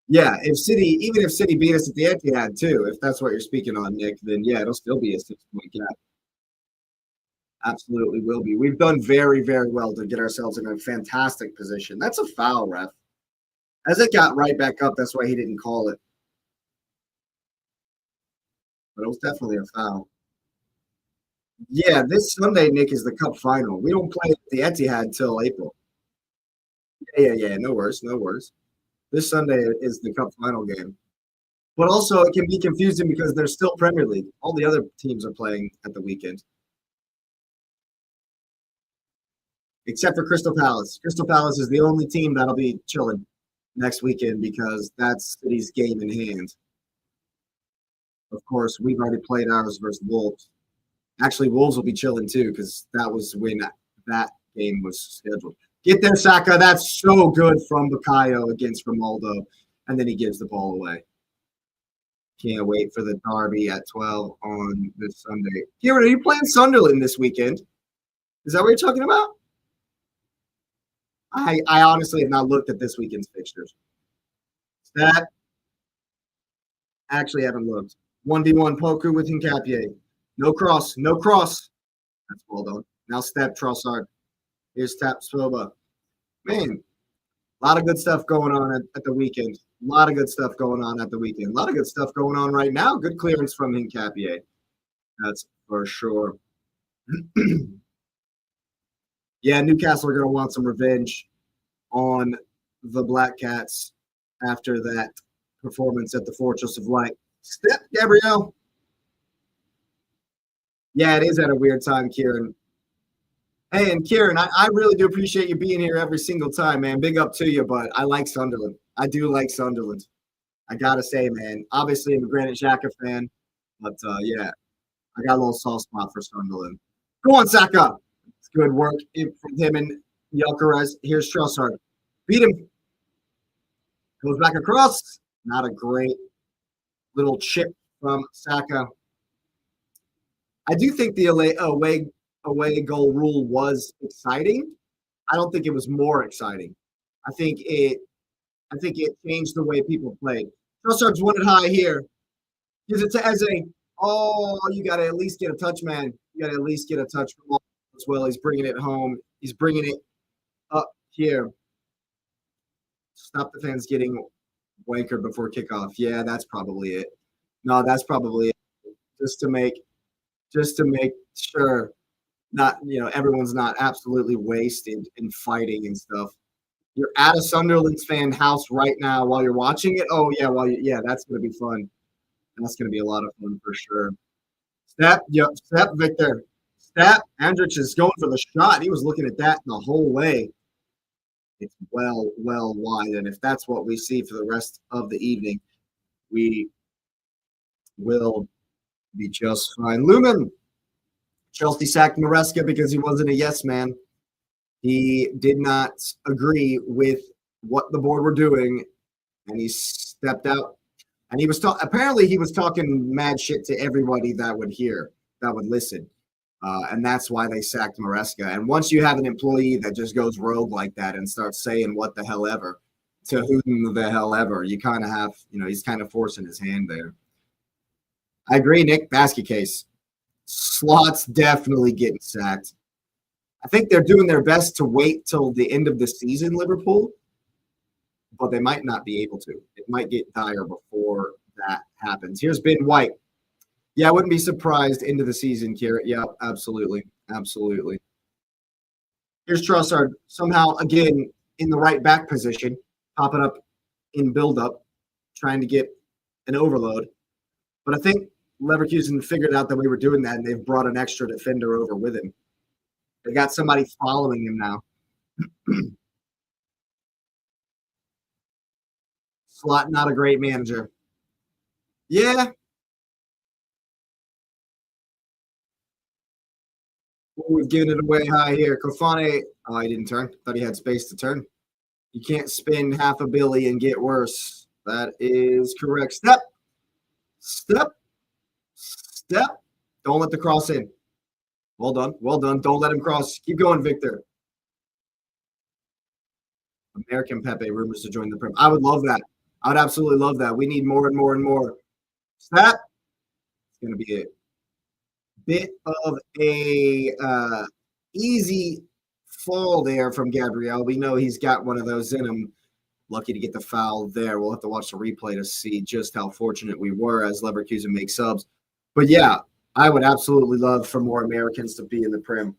Yeah, even if City beat us at the Etihad too, if that's what you're speaking on, Nick, then yeah, it'll still be a 6-point gap. Absolutely will be. We've done very, very well to get ourselves in a fantastic position. That's a foul, ref. As it got right back up, that's why he didn't call it. But it was definitely a foul. Yeah, this Sunday, Nick, is the Cup final. We don't play at the Etihad till April. Yeah. No worries. This Sunday is the Cup final game. But also, it can be confusing because there's still Premier League. All the other teams are playing at the weekend. Except for Crystal Palace. Crystal Palace is the only team that'll be chilling next weekend because that's City's game in hand. Of course, we've already played ours versus Wolves. Actually, Wolves will be chilling too because that was when that game was scheduled. Get there, Saka. That's so good from Bukayo against Romaldo. And then he gives the ball away. Can't wait for the derby at 12 on this Sunday. Kieran, are you playing Sunderland this weekend? Is that what you're talking about? I honestly have not looked at this weekend's fixtures. That actually haven't looked. 1v1 Poku with Hincapié. No cross. That's well done. Now step Trossard. Here's Tap Soba. Man, a lot of good stuff going on at the weekend. A lot of good stuff going on right now. Good clearance from Hincapié. That's for sure. Yeah, Newcastle are going to want some revenge on the Black Cats after that performance at the Fortress of Light. Step, Gabrielle. Yeah, it is at a weird time, Kieran. Hey, and Kieran, I really do appreciate you being here every single time, man. Big up to you, but I like Sunderland. I do like Sunderland. I got to say, man. Obviously, I'm a Granit Xhaka fan, but yeah, I got a little soft spot for Sunderland. Go on, Saka. It's good work from him and Gyökeres. Here's Trossard. Beat him. Goes back across. Not a great little chip from Saka. I do think the away goal rule was exciting. I don't think it was more exciting. I think it changed the way people played. Trossard's won it high here. Gives it to Eze. Oh, you got to at least get a touch, man. You got to at least get a touch from all as well. He's bringing it home. He's bringing it up here. Stop the fans getting wankered before kickoff. Yeah, that's probably it. No, that's probably it. Just to make sure not, everyone's not absolutely wasted in fighting and stuff. You're at a Sunderland fan house right now while you're watching it. Oh yeah, that's gonna be fun. That's gonna be a lot of fun for sure. Step, Victor. Step. Andrich is going for the shot. He was looking at that the whole way. It's well wide, and if that's what we see for the rest of the evening, we will be just fine. Lumen. Chelsea sacked Maresca because he wasn't a yes man. He did not agree with what the board were doing, and he stepped out. And he was apparently he was talking mad shit to everybody that would listen. And that's why they sacked Maresca. And once you have an employee that just goes rogue like that and starts saying what the hell ever to who the hell ever, you kind of have, he's kind of forcing his hand there. I agree, Nick. Basket case. Slot's definitely getting sacked. I think they're doing their best to wait till the end of the season, Liverpool, but they might not be able to. It might get dire before that happens. Here's Ben White. Yeah, I wouldn't be surprised into the season, Kira. Yeah, absolutely. Absolutely. Here's Trossard somehow, again, in the right back position, popping up in build-up, trying to get an overload. But I think Leverkusen figured out that we were doing that, and they've brought an extra defender over with him. They got somebody following him now. Slot, not a great manager. Yeah. We've given it away high here. Kofane, oh, he didn't turn. Thought he had space to turn. You can't spin half a billy and get worse. That is correct. Step. Step. Step. Don't let the cross in. Well done. Well done. Don't let him cross. Keep going, Victor. American Pepe, rumors to join the Prem. I would love that. I would absolutely love that. We need more and more and more. Step. It's going to be a bit of a easy fall there from Gabriel. We know he's got one of those in him. Lucky to get the foul there. We'll have to watch the replay to see just how fortunate we were as Leverkusen make subs. But yeah, I would absolutely love for more Americans to be in the Prem.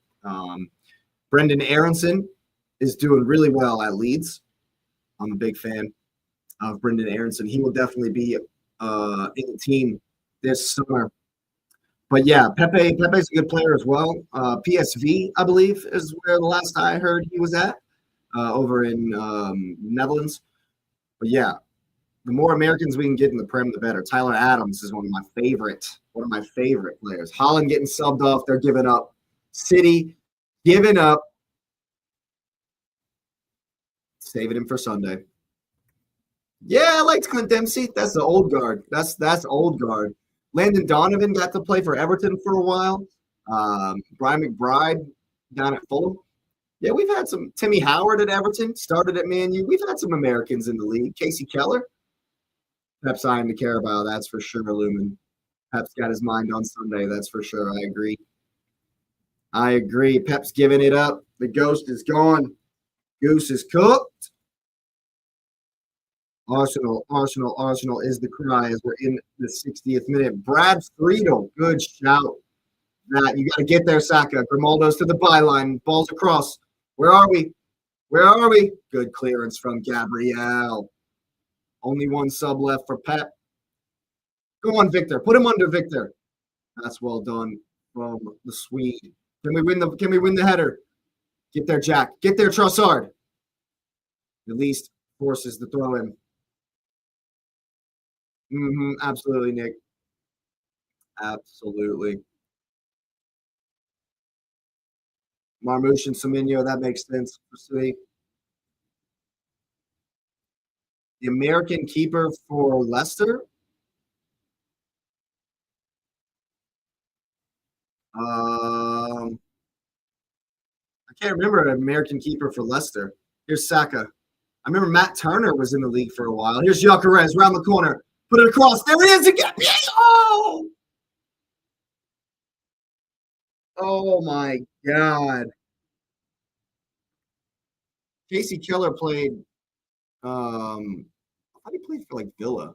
Brendan Aronson is doing really well at Leeds. I'm a big fan of Brendan Aronson. He will definitely be in the team this summer. But yeah, Pepe's a good player as well. PSV, I believe, is where the last I heard he was at, over in Netherlands. But yeah, the more Americans we can get in the Prem, the better. Tyler Adams is one of my favorite players. Holland getting subbed off. They're giving up. City giving up. Saving him for Sunday. Yeah, I liked Clint Dempsey. That's the old guard. That's old guard. Landon Donovan got to play for Everton for a while. Brian McBride down at Fulham. Yeah, we've had some. Timmy Howard at Everton, started at Man U. We've had some Americans in the league. Casey Keller. Pep's eyeing to care about, that's for sure, Lumen. Pep's got his mind on Sunday, that's for sure. I agree. Pep's giving it up. The ghost is gone. Goose is cooked. Arsenal is the cry as we're in the 60th minute. Brad Friedel, good shout. That you got to get there, Saka. Grimaldo's to the byline. Ball's across. Where are we? Good clearance from Gabriel. Only one sub left for Pep. Go on, Victor. Put him under Victor. That's well done from the Swede. Can we win the header? Get there, Jack. Get there, Trossard. At least forces the throw in. Absolutely, Nick. Absolutely. Marmouche and Semenyo, that makes sense. The American keeper for Leicester. I can't remember an American keeper for Leicester. Here's Saka. I remember Matt Turner was in the league for a while. Here's Gyökeres around the corner. Put it across. There it is again. Oh! Oh, my God. Casey Keller played I thought he played for, like, Villa.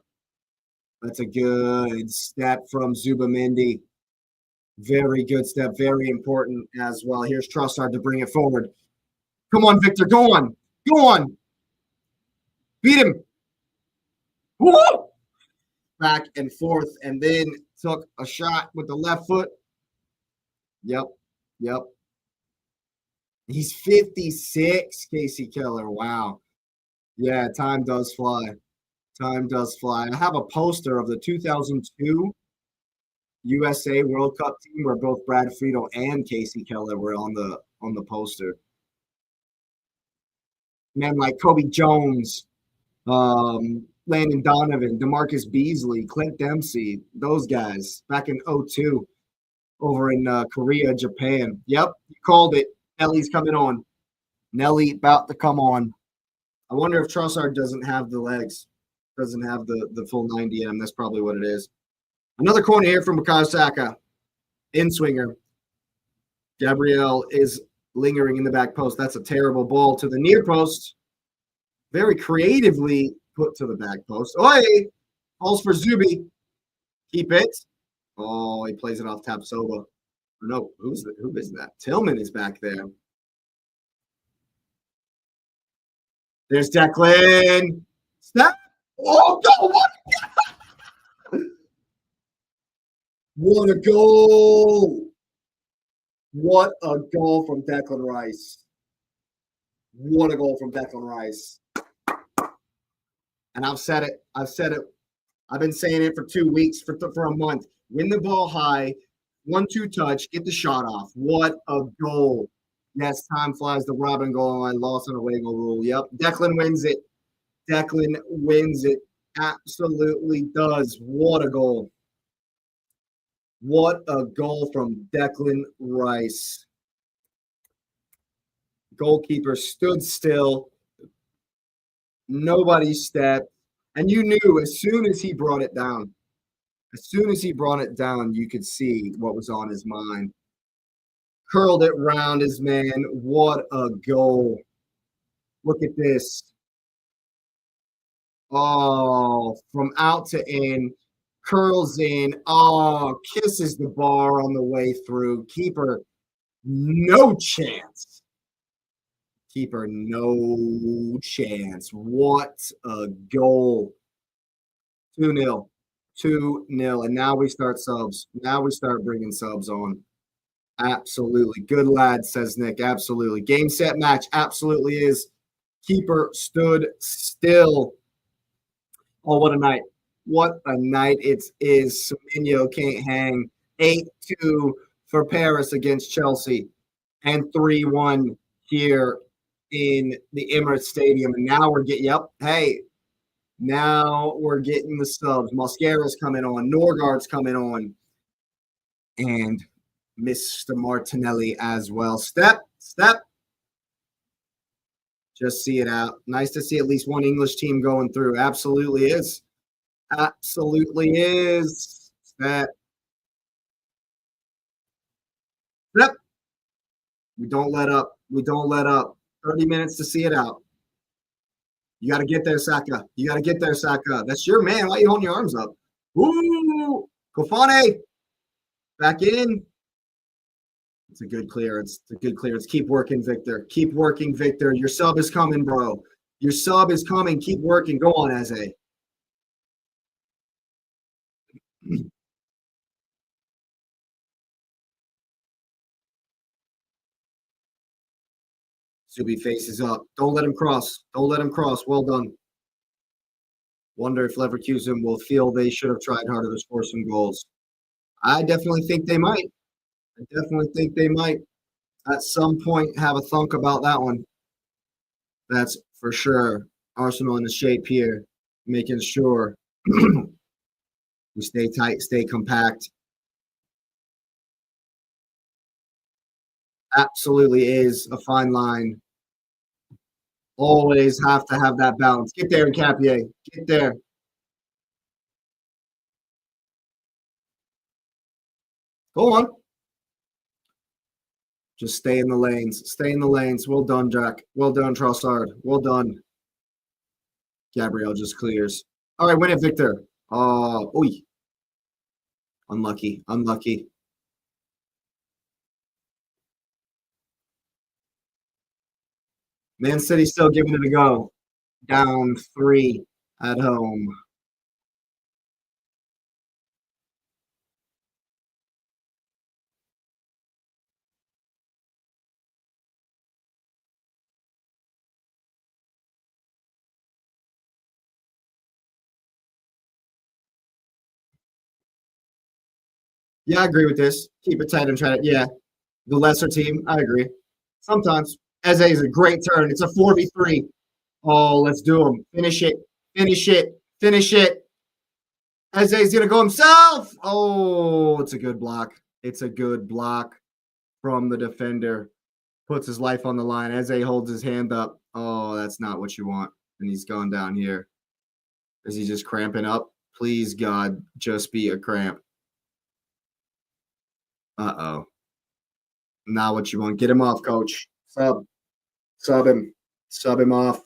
That's a good step from Zubamendi. Very good step. Very important as well. Here's Trossard to bring it forward. Come on, Victor. Go on. Beat him. Whoa! Back and forth, and then took a shot with the left foot. Yep. He's 56, Casey Keller. Wow. Yeah, time does fly. I have a poster of the 2002 USA World Cup team where both Brad Friedel and Casey Keller were on the poster. Men like Kobe Jones, Landon Donovan, DeMarcus Beasley, Clint Dempsey, those guys back in 2002 over in Korea, Japan. Yep, you called it. Nelly's coming on. Nelly about to come on. I wonder if Trossard doesn't have the legs, doesn't have the full 90 in him. That's probably what it is. Another corner here from Bukayo Saka. In-swinger. Gabriel is lingering in the back post. That's a terrible ball to the near post. Very creatively put to the back post. Oi! Balls for Zubi. Keep it. Oh, he plays it off Tapsova. No, who is that? Tillman is back there. There's Declan. Snap. Oh, go! What a goal! What a goal from Declan Rice. What a goal from Declan Rice. And I've said it. I've been saying it for 2 weeks, for a month. Win the ball high, 1-2 touch, get the shot off. What a goal. Yes, time flies. The Robin goal. I lost an away goal rule. Yep. Declan wins it. Declan wins it. Absolutely does. What a goal. What a goal from Declan Rice. Goalkeeper stood still. Nobody stepped. And you knew as soon as he brought it down, you could see what was on his mind. Curled it round his man. What a goal. Look at this. Oh, from out to in. Curls in. Oh, kisses the bar on the way through. Keeper, no chance. Keeper, no chance. What a goal. 2-0. 2-0. And now we start subs. Now we start bringing subs on. Absolutely. Good lad, says Nick. Absolutely. Game, set, match. Absolutely is. Keeper stood still. Oh, what a night. What a night it is. Semenyo can't hang. 8-2 for Paris against Chelsea. And 3-1 here in the Emirates Stadium. And now we're getting, now we're getting the subs. Mosquera's coming on. Norgard's coming on. And Mr. Martinelli as well. Step. Just see it out. Nice to see at least one English team going through. Absolutely is. Absolutely is. Step. We don't let up. 30 minutes to see it out. You got to get there, Saka. That's your man. Why are you holding your arms up? Ooh, Kofane. Back in. It's a good clearance. Keep working, Victor. Your sub is coming, bro. Keep working. Go on, Eze. Subi faces up. Don't let him cross. Well done. Wonder if Leverkusen will feel they should have tried harder to score some goals. I definitely think they might. At some point have a thunk about that one. That's for sure. Arsenal in the shape here, making sure we stay tight, stay compact. Absolutely is a fine line. Always have to have that balance. Get there, Capier. Get there. Go on. Just stay in the lanes. Well done, Jack. Well done, Trossard. Well done. Gabriel just clears. All right, win it, Victor. Unlucky. Man City still giving it a go. Down 3 at home. Yeah, I agree with this. Keep it tight and try to, the lesser team. I agree. Sometimes. Eze is a great turn. It's a 4v3. Oh, let's do him. Finish it. Eze's going to go himself. Oh, it's a good block. From the defender. Puts his life on the line. Eze holds his hand up. Oh, that's not what you want. And he's gone down here. Is he just cramping up? Please, God, just be a cramp. Uh-oh. Not what you want. Get him off, coach. Sub him. Sub him off.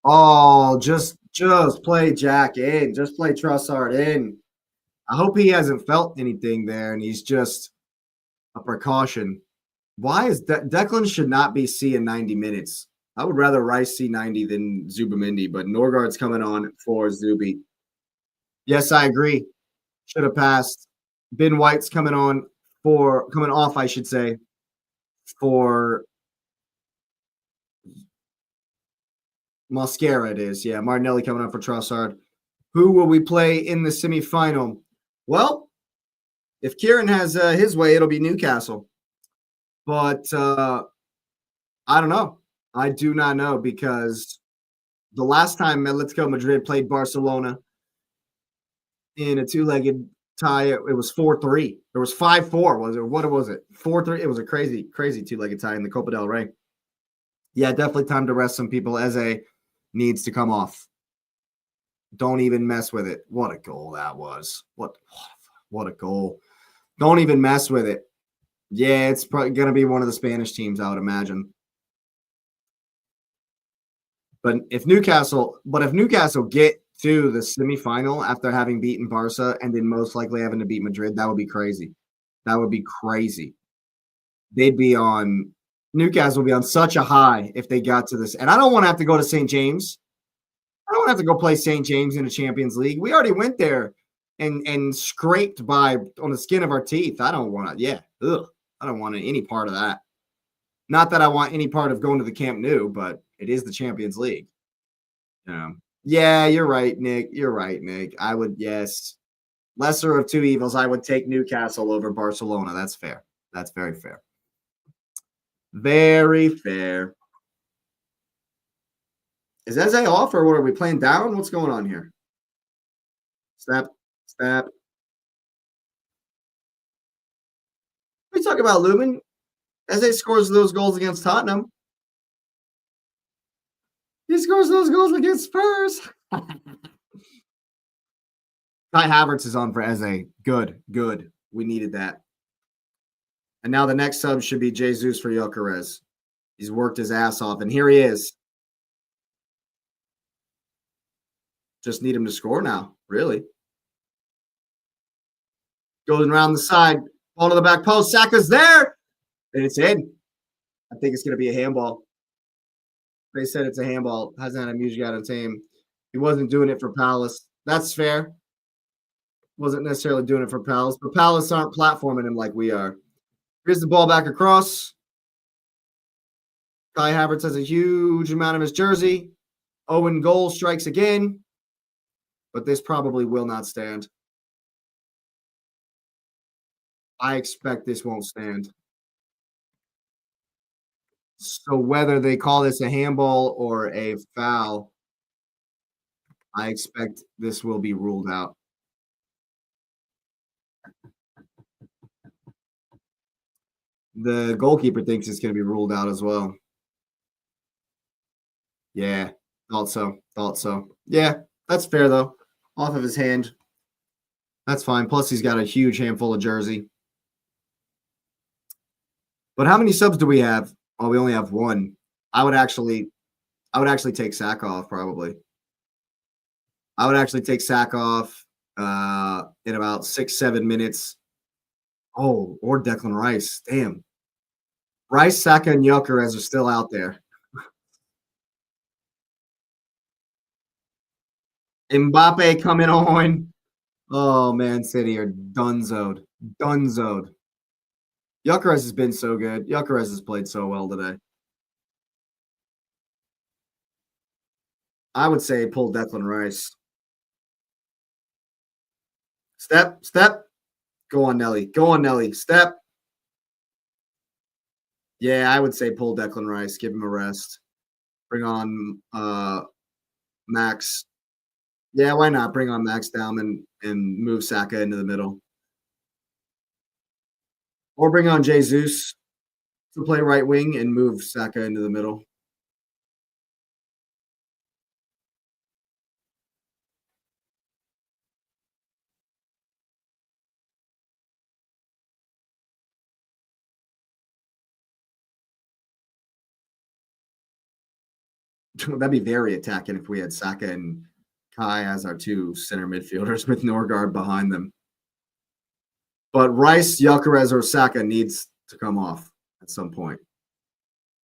Oh, just play Jack in. Just play Trossard in. I hope he hasn't felt anything there and he's just a precaution. Why is Declan should not be seeing 90 minutes? I would rather Rice see 90 than Zubamendi, but Norgard's coming on for Zuby. Yes, I agree. Should have passed. Ben White's coming off, I should say, for Mosquera. It is, yeah. Martinelli coming on for Trossard. Who will we play in the semifinal? Well, if Kieran has his way, it'll be Newcastle. But I don't know. I do not know because the last time Atletico Madrid played Barcelona in a two-legged tie, it was 4-3. There was 5-4. Was it? What was it? 4-3. It was a crazy, crazy two-legged tie in the Copa del Rey. Yeah, definitely time to rest some people. Eze needs to come off. Don't even mess with it. What a goal that was. What a goal. Don't even mess with it. Yeah, it's probably going to be one of the Spanish teams, I would imagine. But if Newcastle get to the semifinal after having beaten Barca and then most likely having to beat Madrid, that would be crazy. That would be crazy. Newcastle would be on such a high if they got to this. And I don't want to have to go to St. James. I don't want to have to go play St. James in the Champions League. We already went there and scraped by on the skin of our teeth. I don't want to. Yeah. Ugh. I don't want any part of that. Not that I want any part of going to the Camp Nou, but it is the Champions League. Yeah, you're right, Nick. You're right, Nick. I would, yes. Lesser of two evils, I would take Newcastle over Barcelona. That's fair. That's very fair. Very fair. Is Eze off or what, are we playing down? What's going on here? Snap. We talk about Lumen. Eze scores those goals against Tottenham. He scores those goals against Spurs. Kai Havertz is on for Eze. Good. We needed that. And now the next sub should be Jesus for Gyökeres. He's worked his ass off, and here he is. Just need him to score now, really. Going around the side, ball to the back post. Saka's there, and it's in. I think it's going to be a handball. They said it's a handball. Hasn't had a music out of team. He wasn't doing it for Palace. That's fair. Wasn't necessarily doing it for Palace, but Palace aren't platforming him like we are. Here's the ball back across. Kai Havertz has a huge amount of his jersey. Owen goal strikes again, but this probably will not stand. I expect this won't stand. So whether they call this a handball or a foul, I expect this will be ruled out. The goalkeeper thinks it's going to be ruled out as well. Yeah, thought so. Yeah, that's fair, though. Off of his hand. That's fine. Plus, he's got a huge handful of jersey. But how many subs do we have? Oh, we only have one. I would actually take Saka off, probably. I would actually take Saka off in about 6-7 minutes. Oh, or Declan Rice. Damn. Rice, Saka, and Gyökeres are still out there. Mbappe coming on. Oh, Man City are dunzoed. Gyökeres has been so good. Gyökeres has played so well today. I would say pull Declan Rice. Step. Go on, Nelly. Step. Yeah, I would say pull Declan Rice. Give him a rest. Bring on Max. Yeah, why not? Bring on Max down and move Saka into the middle. Or bring on Jesus to play right wing and move Saka into the middle. That'd be very attacking if we had Saka and Kai as our two center midfielders with Norgard behind them. But Rice, Gyökeres, or Saka needs to come off at some point.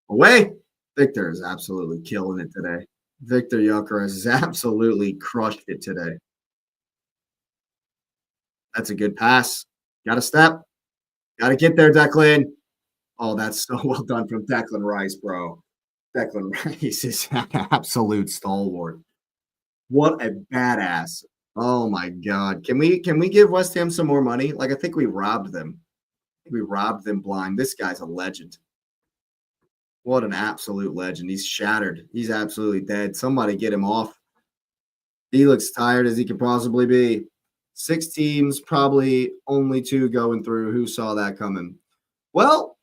Away. Victor is absolutely killing it today. Victor Gyökeres has absolutely crushed it today. That's a good pass. Got to step. Got to get there, Declan. Oh, that's so well done from Declan Rice, bro. Declan Rice is an absolute stalwart. What a badass. Oh my God. Can we give West Ham some more money? Like, I think we robbed them. We robbed them blind. This guy's a legend. What an absolute legend. He's shattered. He's absolutely dead. Somebody get him off. He looks tired as he could possibly be. 6 teams, probably only 2 going through. Who saw that coming? Well,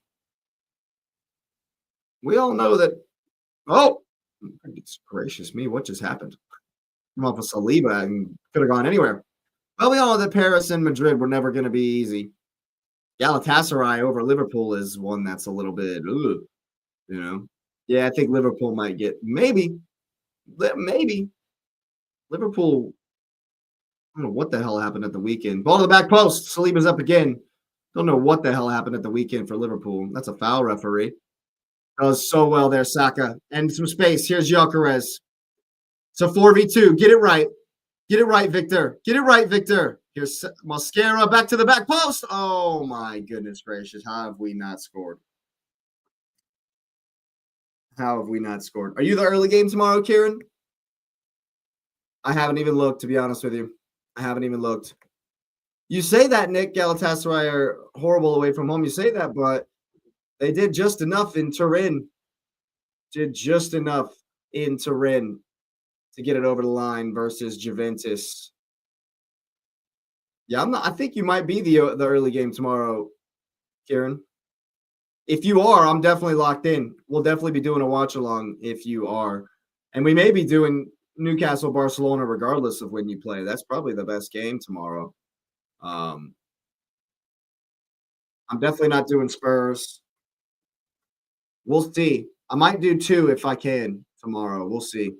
we all know that. Oh, goodness gracious me. What just happened? I'm off of Saliba and could have gone anywhere. Well, we all know that Paris and Madrid were never going to be easy. Galatasaray over Liverpool is one that's a little bit, Yeah, I think Liverpool might get maybe. Liverpool. I don't know what the hell happened at the weekend. Ball to the back post. Saliba's up again. Don't know what the hell happened at the weekend for Liverpool. That's a foul, referee. Does so well there, Saka. And some space. Here's Gyökeres. So 4v2. Get it right. Get it right, Victor. Get it right, Victor. Here's Mosquera back to the back post. Oh, my goodness gracious. How have we not scored? How have we not scored? Are you the early game tomorrow, Kieran? I haven't even looked, to be honest with you. I haven't even looked. You say that, Nick. Galatasaray are horrible away from home. You say that, but they did just enough in Turin. Did just enough in Turin to get it over the line versus Juventus. Yeah, I think you might be the early game tomorrow, Kieran. If you are, I'm definitely locked in. We'll definitely be doing a watch along if you are. And we may be doing Newcastle, Barcelona, regardless of when you play. That's probably the best game tomorrow. I'm definitely not doing Spurs. We'll see. I might do 2 if I can tomorrow. We'll see.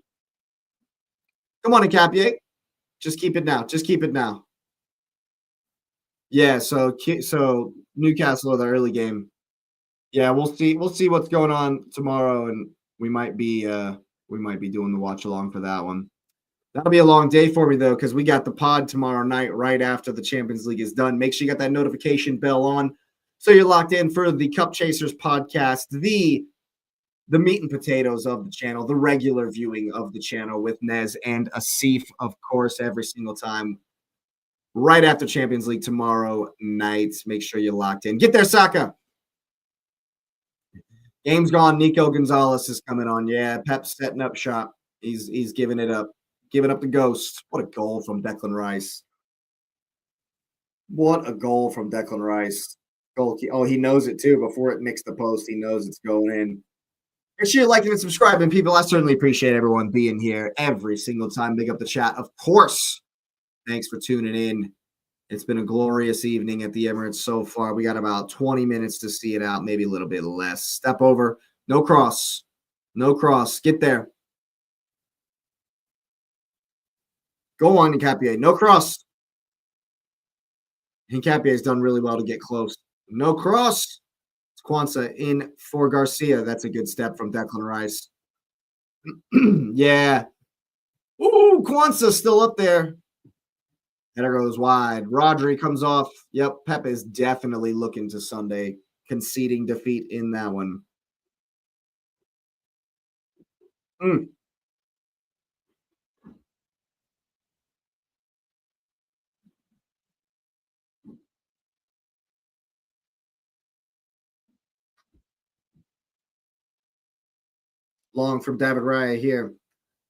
Come on, Encapier. Just keep it now. Just keep it now. Yeah, so Newcastle are the early game. Yeah, we'll see. We'll see what's going on tomorrow, and we might be doing the watch along for that one. That'll be a long day for me though, because we got the pod tomorrow night right after the Champions League is done. Make sure you got that notification bell on so you're locked in for the Cup Chasers podcast, the meat and potatoes of the channel, the regular viewing of the channel with Nez and Asif, of course, every single time. Right after Champions League tomorrow night. Make sure you're locked in. Get there, Saka. Game's gone. Nico Gonzalez is coming on. Yeah, Pep's setting up shop. He's giving it up. Giving up the ghost. What a goal from Declan Rice. What a goal from Declan Rice. Oh, he knows it too. Before it nicks the post, he knows it's going in. Make sure you're liking and subscribing, people. I certainly appreciate everyone being here every single time. Big up the chat, of course. Thanks for tuning in. It's been a glorious evening at the Emirates so far. We got about 20 minutes to see it out, maybe a little bit less. Step over. No cross. No cross. Get there. Go on, Encapier. No cross. Encapier has done really well to get close. No cross. It's Kwanzaa in for Garcia. That's a good step from Declan Rice. Yeah. Ooh, Kwanzaa still up there. Header goes wide. Rodri comes off. Yep, Pep is definitely looking to Sunday, conceding defeat in that one. Long from David Raya here.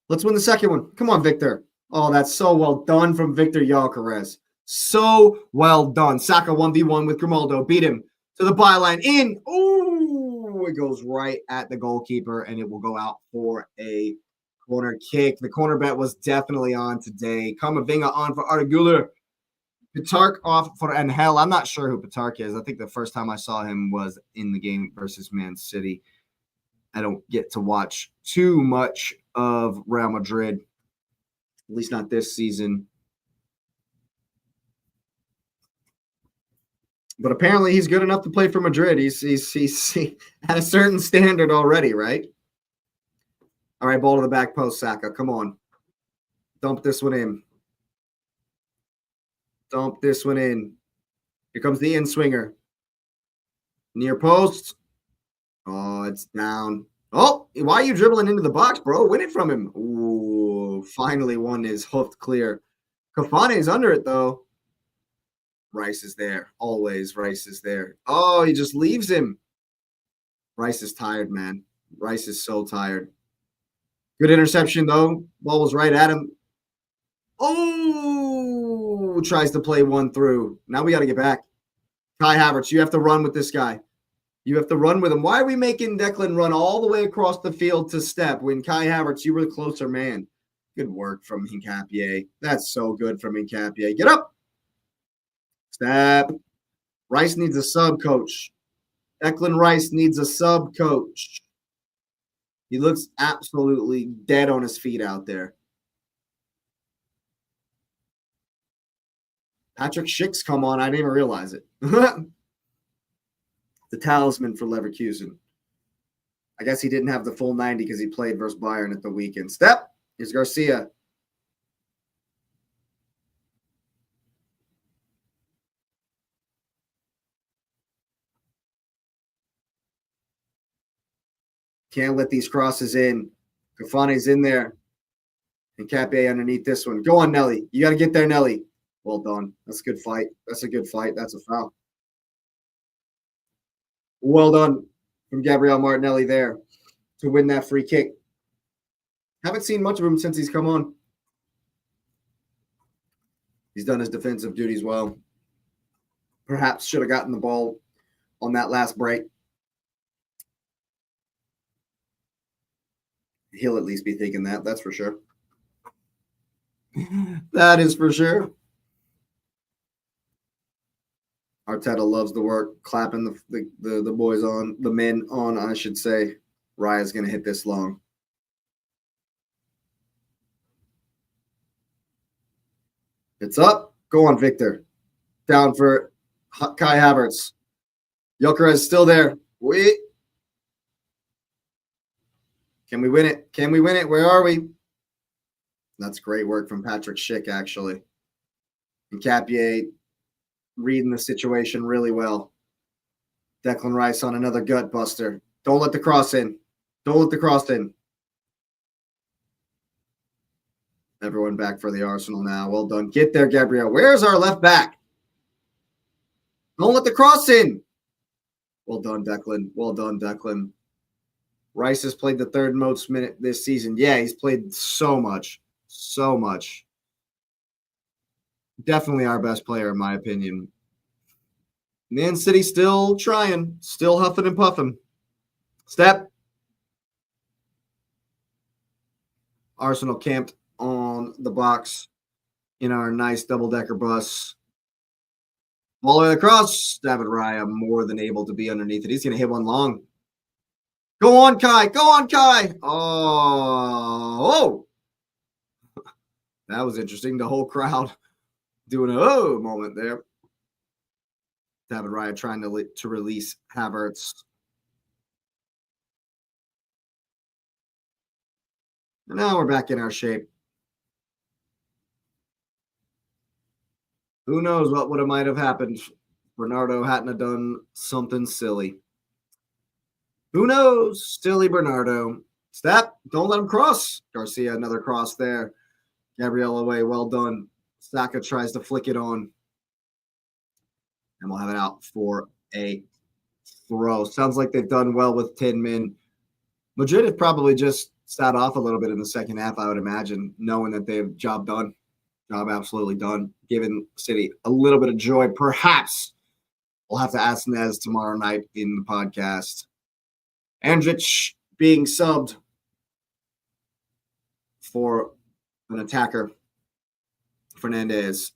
Let's win the second one. Come on, Victor. Oh, that's so well done from Victor Gyökeres. So well done. Saka 1v1 with Grimaldo. Beat him to the byline. In. Ooh, it goes right at the goalkeeper, and it will go out for a corner kick. The corner bet was definitely on today. Kamavinga on for Arda. Petark off for Angel. I'm not sure who Petark is. I think the first time I saw him was in the game versus Man City. I don't get to watch too much of Real Madrid, at least not this season. But apparently he's good enough to play for Madrid. He's at a certain standard already, right? All right, ball to the back post, Saka. Come on. Dump this one in. Dump this one in. Here comes the in-swinger. Near post. Oh, it's down. Oh, why are you dribbling into the box, bro? Win it from him. Ooh, finally one is hooked clear. Cafane's under it, though. Rice is there. Always Rice is there. Oh, he just leaves him. Rice is tired, man. Rice is so tired. Good interception, though. Ball was right at him. Oh, tries to play one through. Now we got to get back. Kai Havertz, you have to run with this guy. You have to run with him. Why are we making Declan run all the way across the field to step when Kai Havertz, you were the closer man? Good work from Hincapié. That's so good from Hincapié. Get up. Step. Rice needs a sub, coach. Declan Rice needs a sub, coach. He looks absolutely dead on his feet out there. Patrick Schick's come on. I didn't even realize it. The talisman for Leverkusen. I guess he didn't have the full 90 because he played versus Bayern at the weekend. Step. Here's Garcia. Can't let these crosses in. Cafane's in there. And Cape underneath this one. Go on, Nelly. You got to get there, Nelly. Well done. That's a good fight. That's a good fight. That's a foul. Well done from Gabriel Martinelli there to win that free kick. Haven't seen much of him since he's come on. He's done his defensive duties well. Perhaps should have gotten the ball on that last break. He'll at least be thinking that. That's for sure. That is for sure. Arteta loves the work, clapping the boys on, the men on, I should say. Raya's going to hit this long. It's up. Go on, Victor. Down for Kai Havertz. Gyökeres is still there. Can we win it? Can we win it? Where are we? That's great work from Patrick Schick, actually. And Capier reading the situation really well. Declan Rice on another gut buster. Don't let the cross in. Don't let the cross in. Everyone back for the Arsenal now. Well done. Get there, Gabriel. Where's our left back? Don't let the cross in. Well done, Declan. Well done, Declan. Rice has played the third most minute this season. Yeah, he's played so much. So much. Definitely our best player, in my opinion. Man City still trying. Still huffing and puffing. Step. Arsenal camped on the box in our nice double-decker bus. All the way across. David Raya more than able to be underneath it. He's going to hit one long. Go on, Kai. Go on, Kai. Oh. That was interesting. The whole crowd doing a oh moment there. David Raya trying to release Havertz. And now we're back in our shape. Who knows what would have might have happened if Bernardo hadn't have done something silly. Who knows? Silly Bernardo. Step. Don't let him cross. Garcia, another cross there. Gabriel away. Well done. Saka tries to flick it on. And we'll have it out for a throw. Sounds like they've done well with 10 men. Madrid have probably just sat off a little bit in the second half, I would imagine, knowing that they've job done. Job absolutely done. Giving City a little bit of joy. Perhaps we'll have to ask Nez tomorrow night in the podcast. Andrich being subbed for an attacker. Fernandez.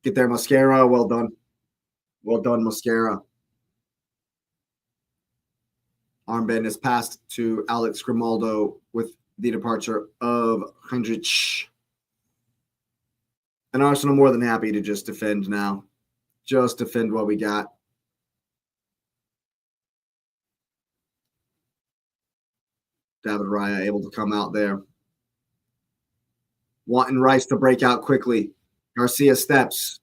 Get there, Mosquera. Well done. Well done, Mosquera. Armband is passed to Alex Grimaldo with the departure of Heinrich. And Arsenal more than happy to just defend now. Just defend what we got. David Raya able to come out there. Wanting Rice to break out quickly. Garcia steps.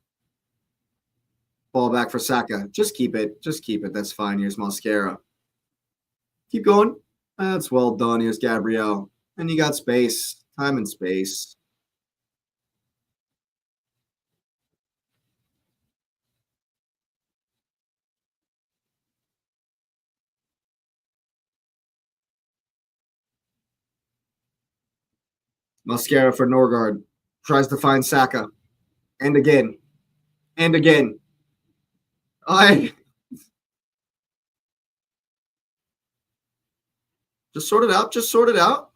Ball back for Saka. Just keep it. Just keep it. That's fine. Here's Mosquera. Keep going. That's well done. Here's Gabriel. And you got space. Time and space. Mosquera for Norgard. Tries to find Saka. And again. And again. Just sort it out. Just sort it out.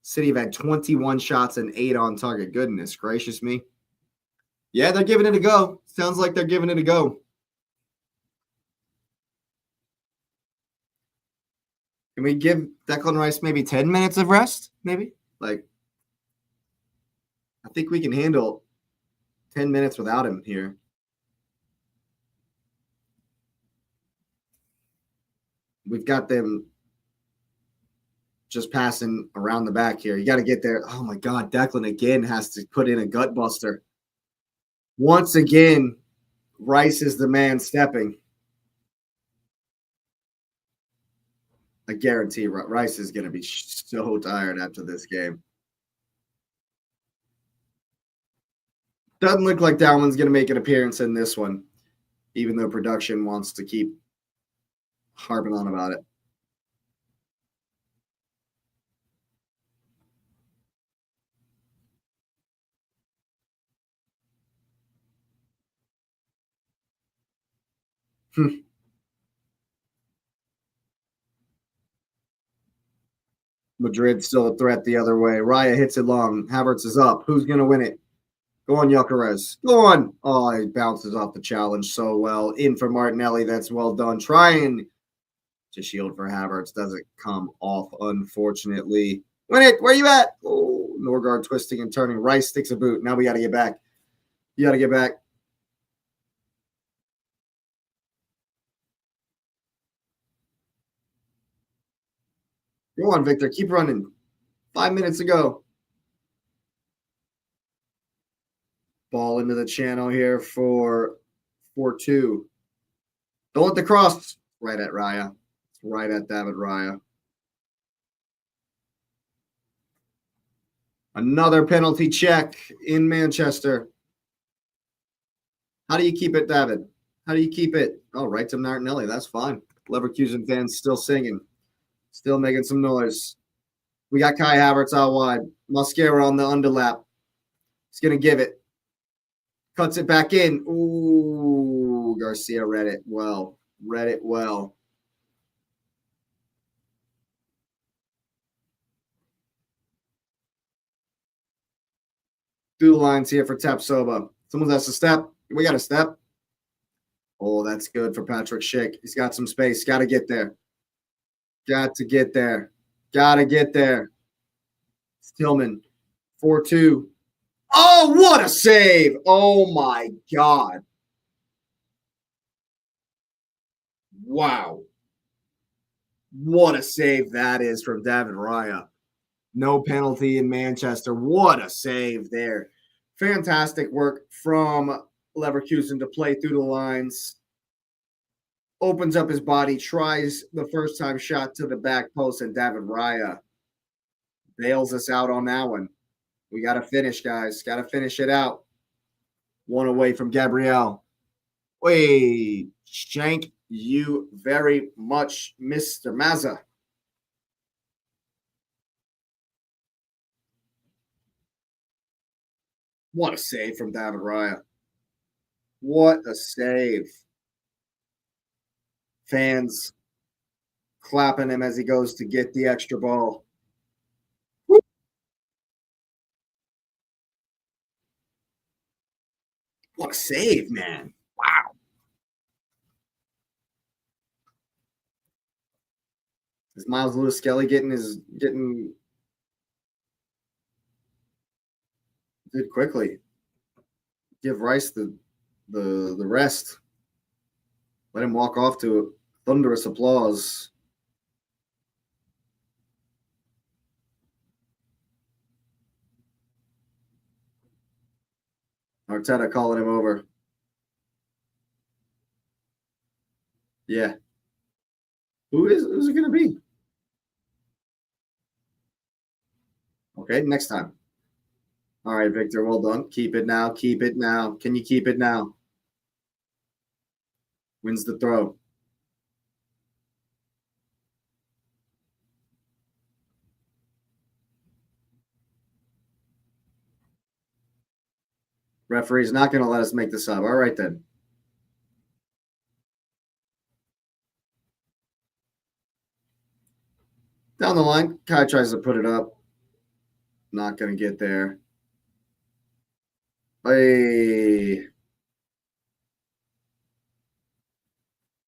City have had 21 shots and 8 on target. Goodness gracious me. Yeah, they're giving it a go. Sounds like they're giving it a go. Can we give Declan Rice maybe 10 minutes of rest? Maybe? Like, I think we can handle 10 minutes without him here. We've got them just passing around the back here. You got to get there. Oh, my God. Declan again has to put in a gut buster. Once again, Rice is the man stepping. I guarantee Rice is going to be so tired after this game. Doesn't look like that one's going to make an appearance in this one, even though production wants to keep harping on about it. Madrid still a threat the other way. Raya hits it long. Havertz is up. Who's going to win it? Go on, Gyökeres. Go on. Oh, he bounces off the challenge so well. In for Martinelli. That's well done. Trying to shield for Havertz. Doesn't come off, unfortunately. Win it. Where you at? Oh, Norgard twisting and turning. Rice sticks a boot. Now we got to get back. You got to get back. Go on, Victor. Keep running. 5 minutes ago. Ball into the channel here for 4-2. Don't let the cross. Right at Raya. It's right at David Raya. Another penalty check in Manchester. How do you keep it, David? How do you keep it? Oh, right to Martinelli. That's fine. Leverkusen fans still singing. Still making some noise. We got Kai Havertz out wide. Mosquera on the underlap. He's going to give it. Cuts it back in. Ooh, Garcia read it well. Read it well. Through the lines here for Tapsoba. Someone has to step. We got to step. Oh, that's good for Patrick Schick. He's got some space. Got to get there. Got to get there. Got to get there. Tillman. 4-2. Oh, what a save. Oh, my God. Wow. What a save that is from David Raya. No penalty in Manchester. What a save there. Fantastic work from Leverkusen to play through the lines. Opens up his body, tries the first time shot to the back post, and David Raya bails us out on that one. We got to finish, guys. Got to finish it out. One away from Gabriel. Wait, Shank you very much, Mr. Mazza. What a save from David Raya. What a save. Fans clapping him as he goes to get the extra ball. What a save, man. Wow. Is Miles Lewis Skelly getting good quickly? Give Rice the rest. Let him walk off to thunderous applause. Arteta calling him over. Yeah. Who's it going to be? Okay, next time. All right, Victor, well done. Keep it now. Keep it now. Can you keep it now? Wins the throw. Referee's not going to let us make the sub. All right, then. Down the line, Kai tries to put it up. Not going to get there. Hey.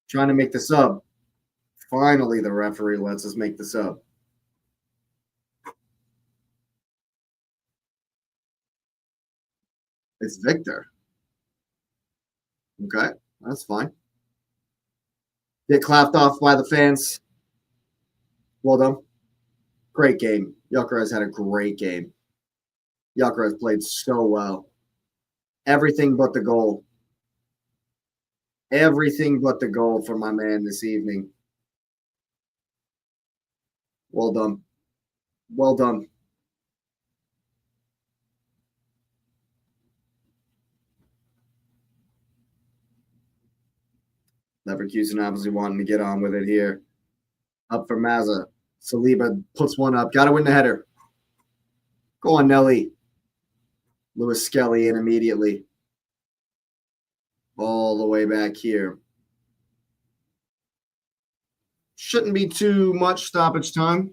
Trying to make the sub. Finally, the referee lets us make the sub. It's Victor. Okay, that's fine. Get clapped off by the fans. Well done. Great game. Gyökeres had a great game. Gyökeres played so well. Everything but the goal. Everything but the goal for my man this evening. Well done. Well done. Leverkusen obviously wanting to get on with it here. Up for Mazza. Saliba puts one up. Got to win the header. Go on, Nelly. Lewis Skelly in immediately. All the way back here. Shouldn't be too much stoppage time.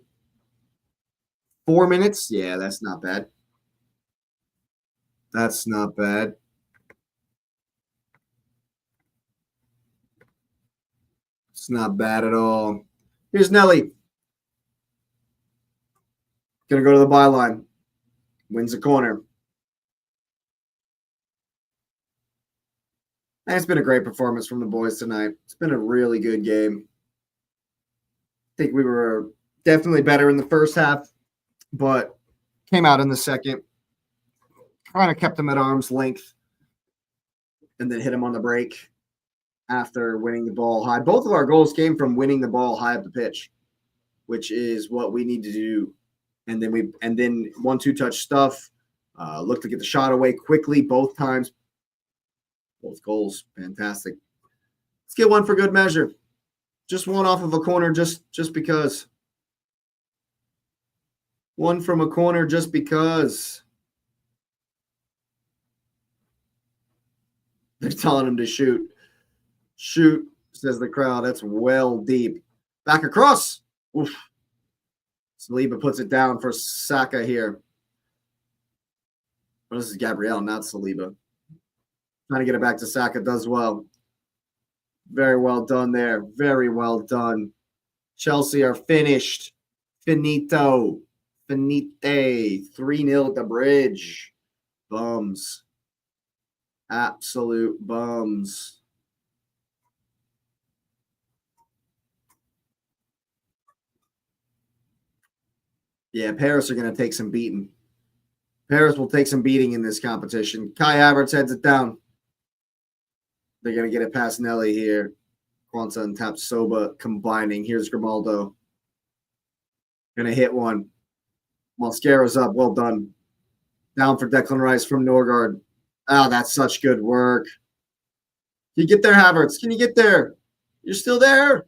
4 minutes? Yeah, that's not bad. That's not bad. It's not bad at all. Here's Nelly. Gonna go to the byline. Wins the corner. And it's been a great performance from the boys tonight. It's been a really good game. I think we were definitely better in the first half, but came out in the second. Kind of kept them at arm's length and then hit them on the break after winning the ball high. Both of our goals came from winning the ball high up the pitch, which is what we need to do. And then 1-2 touch stuff. Looked to get the shot away quickly both times. Both goals, fantastic. Let's get one for good measure. Just one off of a corner, just because. One from a corner, just because. They're telling him to shoot. Shoot, says the crowd. That's well deep. Back across. Oof. Saliba puts it down for Saka here. Well, this is Gabriel, not Saliba. Trying to get it back to Saka. Does well. Very well done there. Very well done. Chelsea are finished. Finito. Finite. 3-0 at the bridge. Bums. Absolute bums. Yeah, Paris are going to take some beating. Paris will take some beating in this competition. Kai Havertz heads it down. They're going to get it past Nelly here. Kwanzaa and Tapsoba combining. Here's Grimaldo. Going to hit one. Mosquera's up. Well done. Down for Declan Rice from Norgard. Oh, that's such good work. Can you get there, Havertz? Can you get there? You're still there?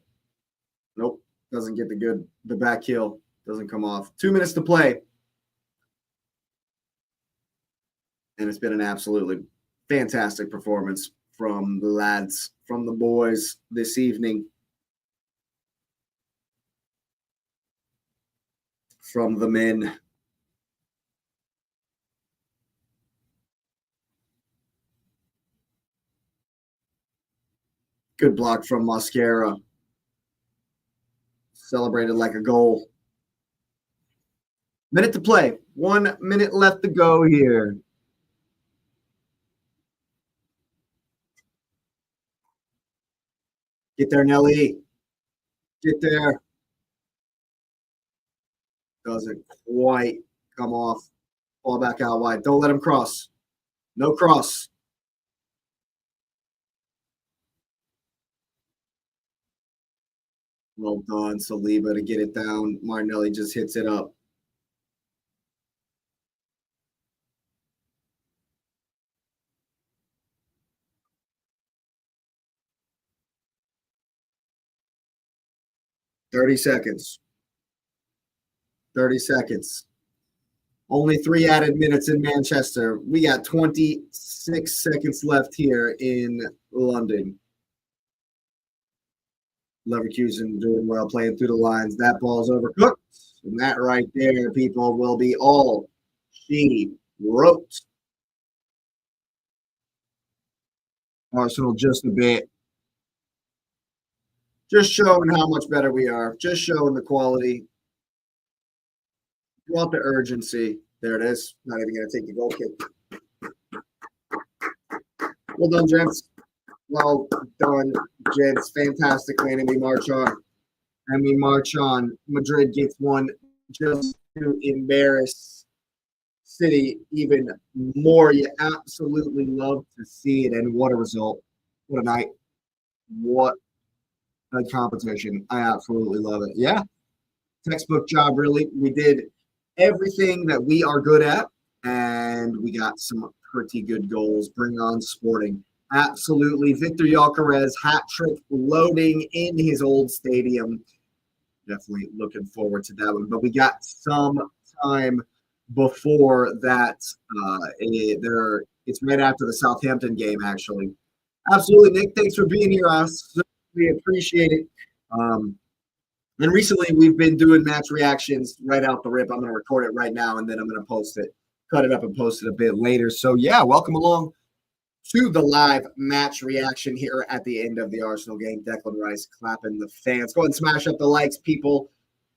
Nope. Doesn't get the back heel. Doesn't come off. 2 minutes to play. And it's been an absolutely fantastic performance from the lads, from the boys this evening. From the men. Good block from Mascara. Celebrated like a goal. Minute to play. 1 minute left to go here. Get there, Nelly. Get there. Doesn't quite come off. Ball back out wide. Don't let him cross. No cross. Well done, Saliba, to get it down. Martinelli just hits it up. "30 seconds. 30 seconds. Only 3 added minutes in Manchester. We got 26 seconds left here in London. Leverkusen doing well, playing through the lines. That ball's overcooked. And that right there, people, will be all she wrote. Arsenal just a bit. Just showing how much better we are. Just showing the quality. Brought the urgency. There it is. Not even going to take the goal kick. Well done, gents. Well done, gents. Fantastic win, and we march on. And we march on. Madrid gets one just to embarrass City even more. You absolutely love to see it, and what a result. What a night. What a competition. I absolutely love it. Yeah, textbook job, really. We did everything that we are good at, and we got some pretty good goals. Bring on Sporting. Absolutely. Victor Gyökeres, hat trick loading in his old stadium. Definitely looking forward to that one. But we got some time before that. It's right after the Southampton game, actually. Absolutely, Nick. Thanks for being here. I certainly appreciate it. And recently, we've been doing match reactions right out the rip. I'm going to record it right now, and then I'm going to post it, cut it up, and post it a bit later. So, yeah, welcome along to the live match reaction here at the end of the Arsenal game. Declan Rice clapping the fans. Go ahead and smash up the likes, people.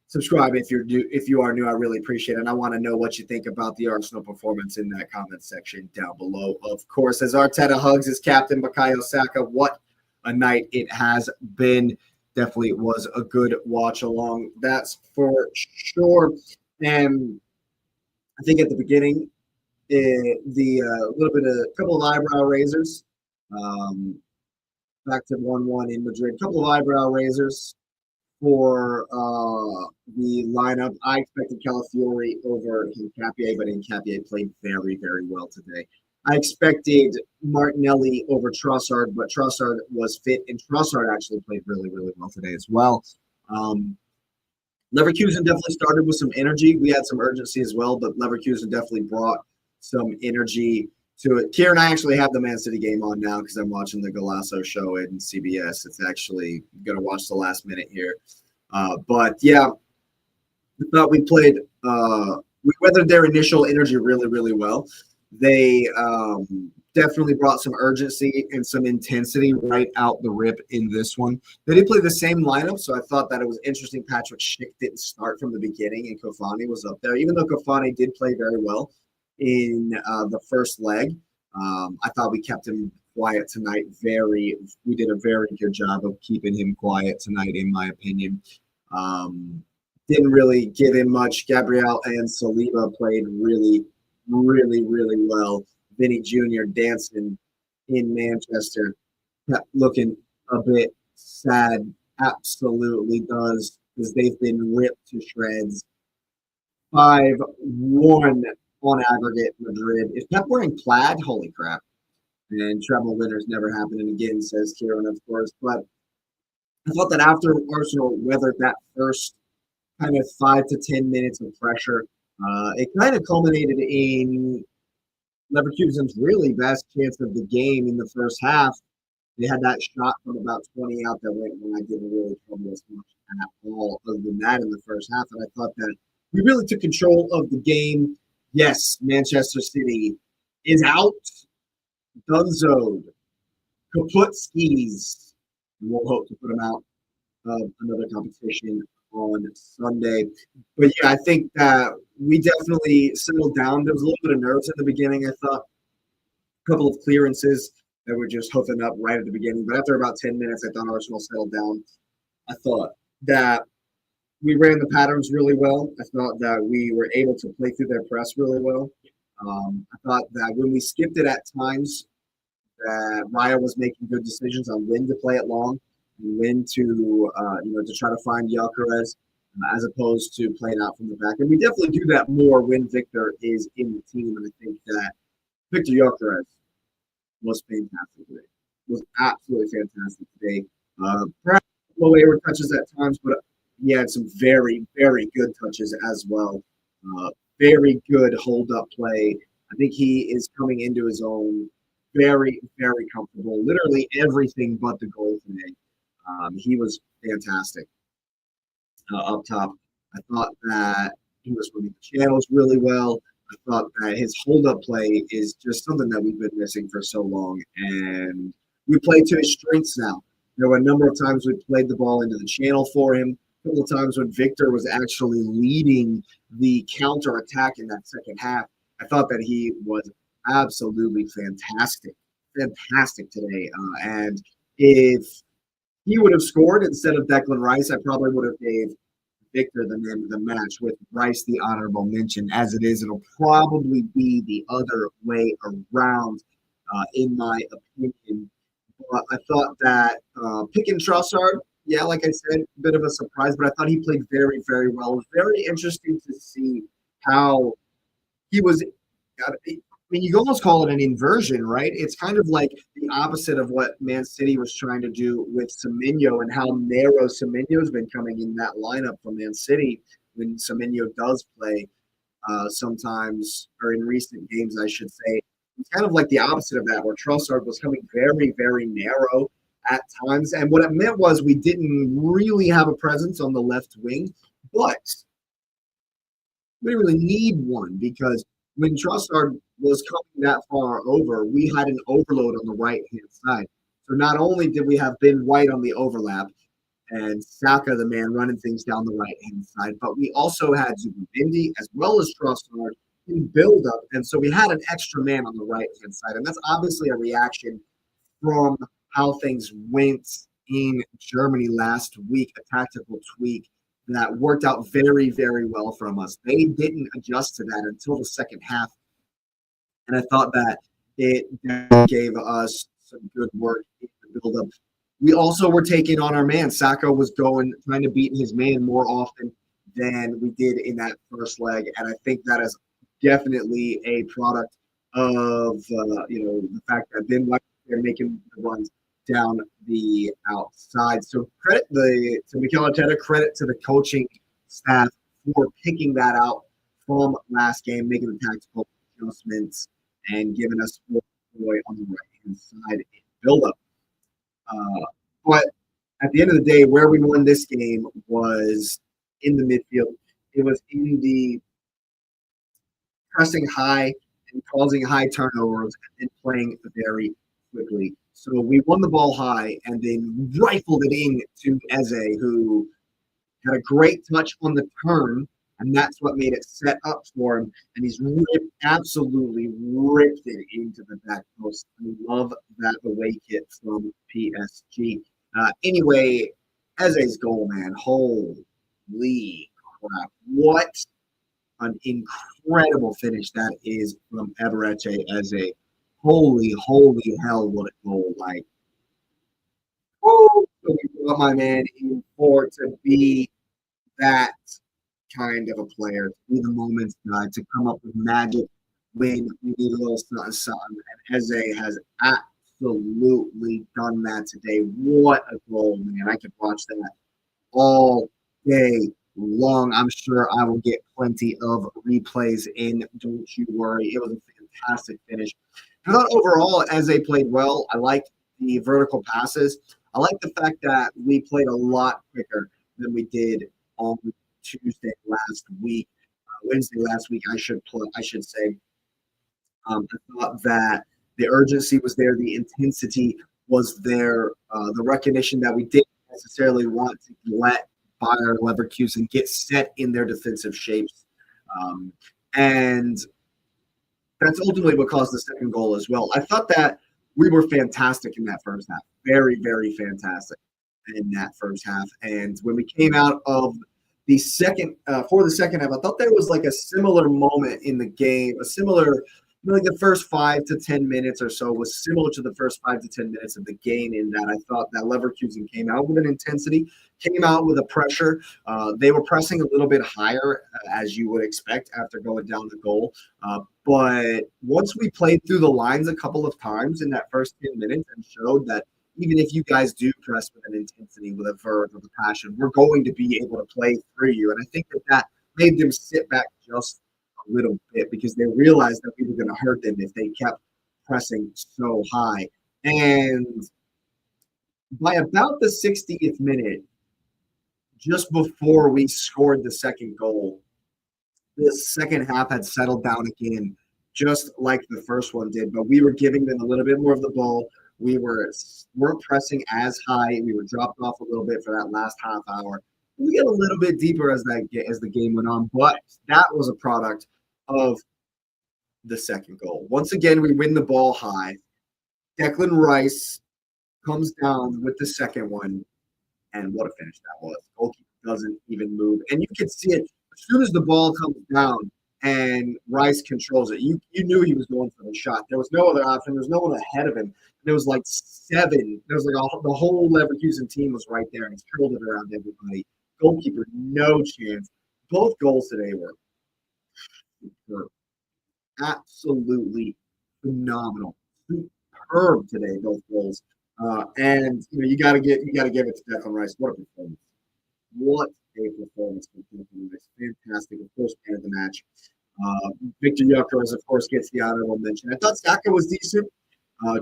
Subscribe if you're new. If you are new, I really appreciate it. And I want to know what you think about the Arsenal performance in that comment section down below. Of course, as Arteta hugs his captain, Bukayo Saka, what a night it has been. Definitely was a good watch along. That's for sure. And I think at the beginning, a couple of eyebrow raisers. Back to 1-1 in Madrid. A couple of eyebrow raisers for the lineup. I expected Calafiori over Hincapié, but Hincapié played very, very well today. I expected Martinelli over Trossard, but Trossard was fit, and Trossard actually played really, really well today as well. Leverkusen definitely started with some energy. We had some urgency as well, but Leverkusen definitely brought some energy to it. Kieran, I actually have the Man City game on now because I'm watching the Golasso show in CBS. It's actually going to watch the last minute here. But, yeah, I thought we weathered their initial energy really, really well. They definitely brought some urgency and some intensity right out the rip in this one. They did play the same lineup, so I thought that it was interesting. Patrick Schick didn't start from the beginning, and Kofani was up there. Even though Kofani did play very well in the first leg, I thought we kept him quiet tonight. We did a very good job of keeping him quiet tonight, in my opinion. Didn't really give him much. Gabriel and Saliba played really, really, really well. Vinny Jr. dancing in Manchester, kept looking a bit sad. Absolutely does, because they've been ripped to shreds. 5-1 on aggregate Madrid. If Pep wearing plaid, holy crap. And treble winners never happening again, says Kieran, of course. But I thought that after Arsenal weathered that first kind of 5 to 10 minutes of pressure, it kind of culminated in Leverkusen's really best chance of the game in the first half. They had that shot from about 20 out that went when I didn't really trouble us much at all other than that in the first half. And I thought that we really took control of the game. Yes, Manchester City is out. Dunzoed. Kaput skis. We'll hope to put him out of another competition on Sunday. But yeah, I think that we definitely settled down. There was a little bit of nerves in the beginning. I thought a couple of clearances that were just hoofing up right at the beginning. But after about 10 minutes, I thought Arsenal settled down. I thought that we ran the patterns really well. I thought that we were able to play through their press really well. I thought that when we skipped it at times, that Raya was making good decisions on when to play it long and when to to try to find Gyökeres as opposed to playing out from the back. And we definitely do that more when Victor is in the team. And I think that Victor Gyökeres was fantastic today. Was absolutely fantastic today. Perhaps low wayward touches at times, but he had some very, very good touches as well. Very good hold up play. I think he is coming into his own very, very comfortable. Literally everything but the goal today. He was fantastic up top. I thought that he was running the channels really well. I thought that his hold-up play is just something that we've been missing for so long, and we play to his strengths now. There were a number of times we played the ball into the channel for him. A couple of times when Victor was actually leading the counter attack in that second half. I thought that he was absolutely fantastic today. And if he would have scored instead of Declan Rice, I probably would have gave Victor the man of the match with Rice the honorable mention. As it is, it'll probably be the other way around, in my opinion. But I thought that picking Trossard, yeah, like I said, a bit of a surprise, but I thought he played very, very well. It was very interesting to see how he was. I mean, you can almost call it an inversion, right? It's kind of like the opposite of what Man City was trying to do with Semenyo and how narrow Semenyo's been coming in that lineup for Man City when Semenyo does play sometimes, or in recent games, I should say. It's kind of like the opposite of that, where Trossard was coming very, very narrow at times. And what it meant was we didn't really have a presence on the left wing, but we didn't really need one because when Trossard was coming that far over, we had an overload on the right-hand side. So not only did we have Ben White on the overlap and Saka, the man running things down the right-hand side, but we also had Zubimendi as well as Trossard in build-up. And so we had an extra man on the right-hand side. And that's obviously a reaction from how things went in Germany last week, a tactical tweak that worked out very, very well from us. They didn't adjust to that until the second half. And I thought that it gave us some good work in the build-up. We also were taking on our man. Saka was trying to beat his man more often than we did in that first leg. And I think that is definitely a product of, the fact that Ben White they're making the runs down the outside. So credit to Mikel Arteta, credit to the coaching staff for picking that out from last game, making the tactical adjustments and giving us more joy on the right-hand side in build-up. But at the end of the day, where we won this game was in the midfield. It was in the pressing high and causing high turnovers and playing very quickly. So we won the ball high and then rifled it in to Eze, who had a great touch on the turn, and that's what made it set up for him. And he's absolutely ripped it into the back post. I love that away kit from PSG. Anyway, Eze's goal, man, holy crap. What an incredible finish that is from Eberechi Eze. Holy hell, what a goal. Like, so we brought my man in for to be that kind of a player, to be the moments guy, to come up with magic when we need a little something. And Eze has absolutely done that today. What a goal, man. I could watch that all day long. I'm sure I will get plenty of replays in. Don't you worry. It was a fantastic finish. I thought overall, Eze played well. I liked the vertical passes. I like the fact that we played a lot quicker than we did on Tuesday last week. Wednesday last week, I should say. I thought that the urgency was there, the intensity was there the recognition that we didn't necessarily want to let Bayer Leverkusen get set in their defensive shapes. And that's ultimately what caused the second goal as well. I thought that we were fantastic in that first half. Very, very fantastic in that first half. And when we came out of the second, for the second half, I thought there was like a similar moment in the game, a similar, like the first 5 to 10 minutes or so was similar to the first 5 to 10 minutes of the game, in that I thought that Leverkusen came out with an intensity, came out with a pressure. They were pressing a little bit higher, as you would expect after going down the goal. But once we played through the lines a couple of times in that first 10 minutes and showed that even if you guys do press with an intensity, with a verve, with a passion, we're going to be able to play through you. And I think that made them sit back just a little bit, because they realized that we were going to hurt them if they kept pressing so high. And by about the 60th minute, just before we scored the second goal, the second half had settled down again, just like the first one did. But we were giving them a little bit more of the ball. We weren't pressing as high. We were dropped off a little bit for that last half hour. We get a little bit deeper as the game went on, but that was a product of the second goal. Once again, we win the ball high. Declan Rice comes down with the second one, and what a finish that was. Goalkeeper doesn't even move, and you can see it as soon as the ball comes down and Rice controls it. You knew he was going for the shot. There was no other option. There was no one ahead of him. There was like seven. There was like the whole Leverkusen team was right there, and he's curled it around everybody. Goalkeeper, no chance. Both goals today were absolutely phenomenal, superb today. Both goals, and you got to give it to Declan Rice. What a performance! What a performance from Declan Rice! Fantastic, of course, man of the match. Victor Gyökeres, of course, gets the honorable mention. I thought Saka was decent.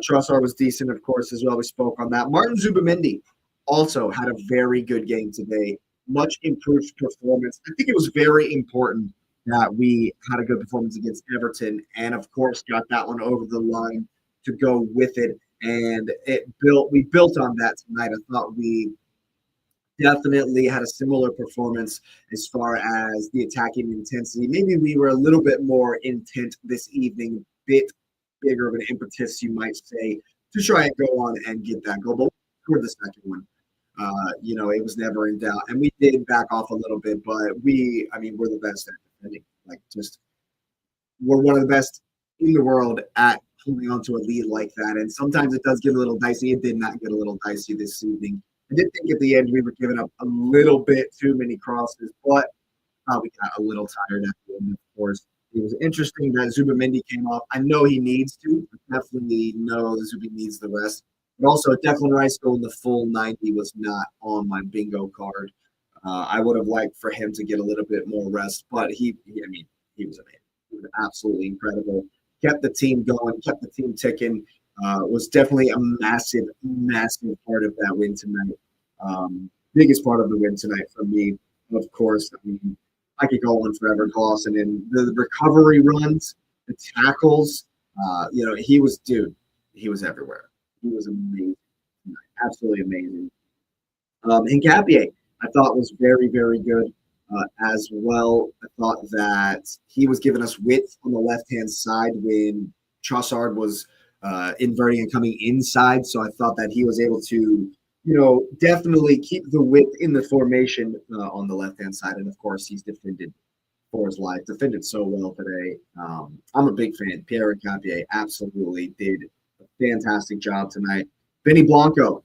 Trossard was decent, of course, as well. We spoke on that. Martin Zubimendi also had a very good game today. Much improved performance. I think it was very important that we had a good performance against Everton, and of course got that one over the line to go with it. And we built on that tonight. I thought we definitely had a similar performance as far as the attacking intensity. Maybe we were a little bit more intent this evening, a bit bigger of an impetus, you might say, to try and go on and get that goal. But we scored the second one. It was never in doubt. And we did back off a little bit, but we're the best at defending. We're one of the best in the world at holding on to a lead like that. And sometimes it does get a little dicey. It did not get a little dicey this evening. I did think at the end we were giving up a little bit too many crosses, but we got a little tired at the end, of course. It was interesting that Zubimendi came off. I know he needs to. I definitely know Zubi needs the rest. But also, Declan Rice going the full 90 was not on my bingo card. I would have liked for him to get a little bit more rest, but he was amazing. He was absolutely incredible. Kept the team going, kept the team ticking. Was definitely a massive, massive part of that win tonight. Biggest part of the win tonight for me, of course. I could go on forever. Clausen and the recovery runs, the tackles. He was everywhere. He was amazing, absolutely amazing. And Gabier, I thought was very, very good as well. I thought that he was giving us width on the left-hand side when Trossard was inverting and coming inside. So I thought that he was able to, definitely keep the width in the formation on the left-hand side. And, of course, he's defended for his life, defended so well today. I'm a big fan. Pierre Gabier absolutely did a fantastic job tonight. Benny Blanco,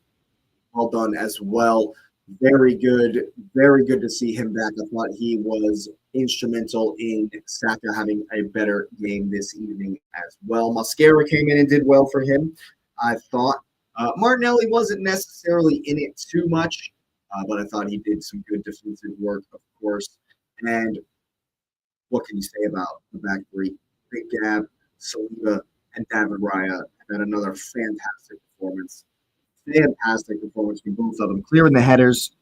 well done as well. Very good to see him back. I thought he was instrumental in Saka having a better game this evening as well. Mascara came in and did well for him, I thought. Martinelli wasn't necessarily in it too much, but I thought he did some good defensive work, of course. And what can you say about the back three? Big Gab, Saliba, and David Raya had another fantastic performance. Fantastic performance from both of them. Clearing the headers,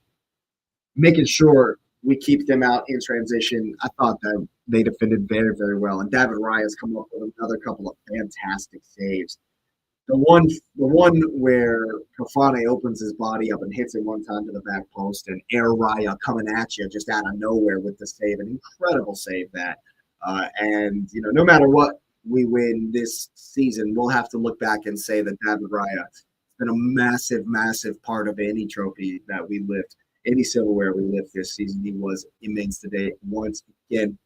making sure we keep them out in transition. I thought that they defended very, very well. And David Raya's come up with another couple of fantastic saves. The one where Kafane opens his body up and hits it one time to the back post, and Air Raya coming at you just out of nowhere with the save, an incredible save that. And no matter what we win this season, we'll have to look back and say that David Raya has been a massive, massive part of any trophy that we lift, any silverware we lift this season. He was immense today once again.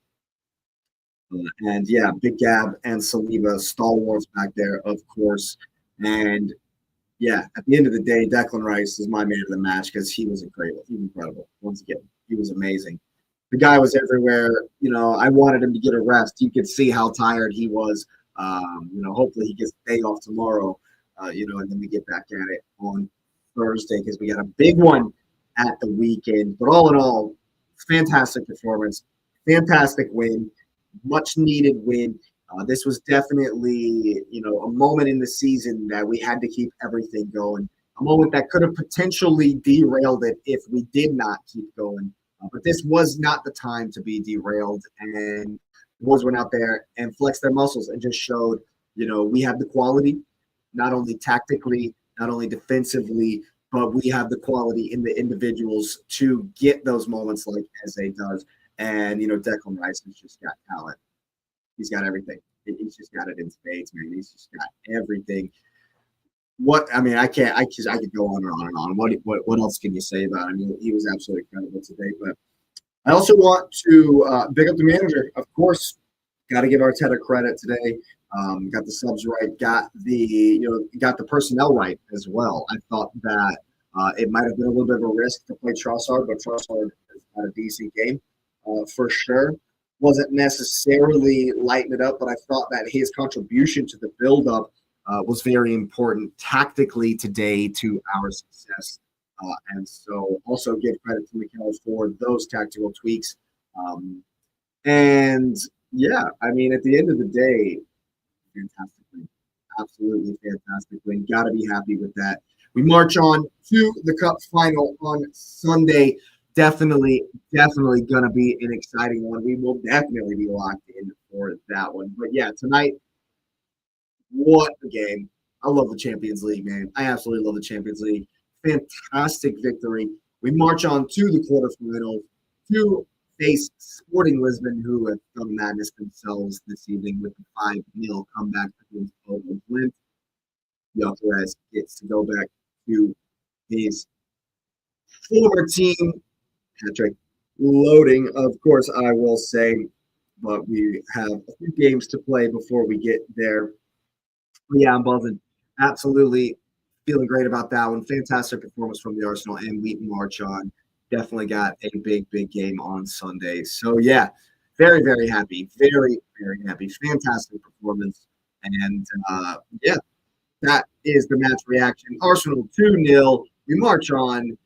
And yeah, Big Gab and Saliba, stalwarts back there, of course. And yeah, at the end of the day, Declan Rice is my man of the match because he was incredible. Once again, he was amazing. The guy was everywhere. I wanted him to get a rest. You could see how tired he was. Hopefully he gets a day off tomorrow. And then we get back at it on Thursday because we got a big one at the weekend. But all in all, fantastic performance, fantastic win. Much needed win. This was definitely, a moment in the season that we had to keep everything going. A moment that could have potentially derailed it if we did not keep going. But this was not the time to be derailed. And the Wolves went out there and flexed their muscles and just showed, we have the quality, not only tactically, not only defensively, but we have the quality in the individuals to get those moments like Eze does. And, Declan Rice has just got talent. He's got everything. He's just got it in spades, man. He's just got everything. I could go on and on and on. What else can you say about him? He was absolutely incredible today. But I also want to big up the manager. Of course, got to give Arteta credit today. Got the subs right. Got the personnel right as well. I thought that it might have been a little bit of a risk to play Trossard, but Trossard has had a decent game. For sure. Wasn't necessarily lighting it up, but I thought that his contribution to the build-up was very important tactically today to our success. And so also give credit to Mikel for those tactical tweaks. And yeah, at the end of the day, fantastic win. Absolutely fantastic win. Got to be happy with that. We march on to the Cup final on Sunday. Definitely going to be an exciting one. We will definitely be locked in for that one. But yeah, tonight, what a game. I love the Champions League, man. I absolutely love the Champions League. Fantastic victory. We march on to the quarterfinals to face Sporting Lisbon, who have done madness themselves this evening with the 5-0 comeback against Bodo Glimt. Gyökeres gets to go back to his former team. Patrick loading, of course, I will say, but we have a few games to play before we get there. But yeah, I'm buzzing. Absolutely feeling great about that one. Fantastic performance from the Arsenal, and we march on. Definitely got a big, big game on Sunday. So yeah, very, very happy. Very, very happy. Fantastic performance. And yeah, that is the match reaction. Arsenal 2-0. We march on.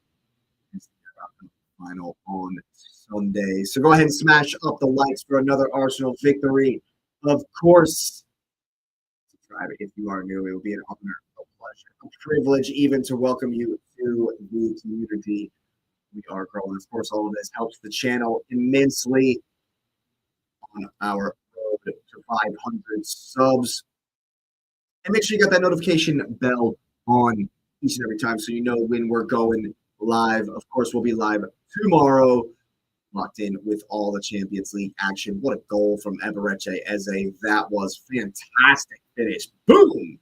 Final on Sunday. So go ahead and smash up the likes for another Arsenal victory. Of course, subscribe if you are new. It will be an honor, a pleasure, a privilege even to welcome you to the community. We are growing. Of course, all of this helps the channel immensely on our road to 500 subs. And make sure you got that notification bell on each and every time so you know when we're going live. Of course, we'll be live tomorrow, locked in with all the Champions League action. What a goal from Emirates Eze. That was fantastic finish. Boom!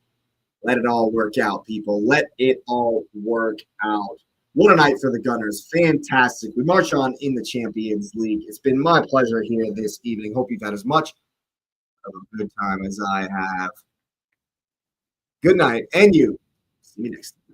Let it all work out, people. Let it all work out. What a night for the Gunners. Fantastic. We march on in the Champions League. It's been my pleasure here this evening. Hope you've had as much of a good time as I have. Good night, and you. See you next time.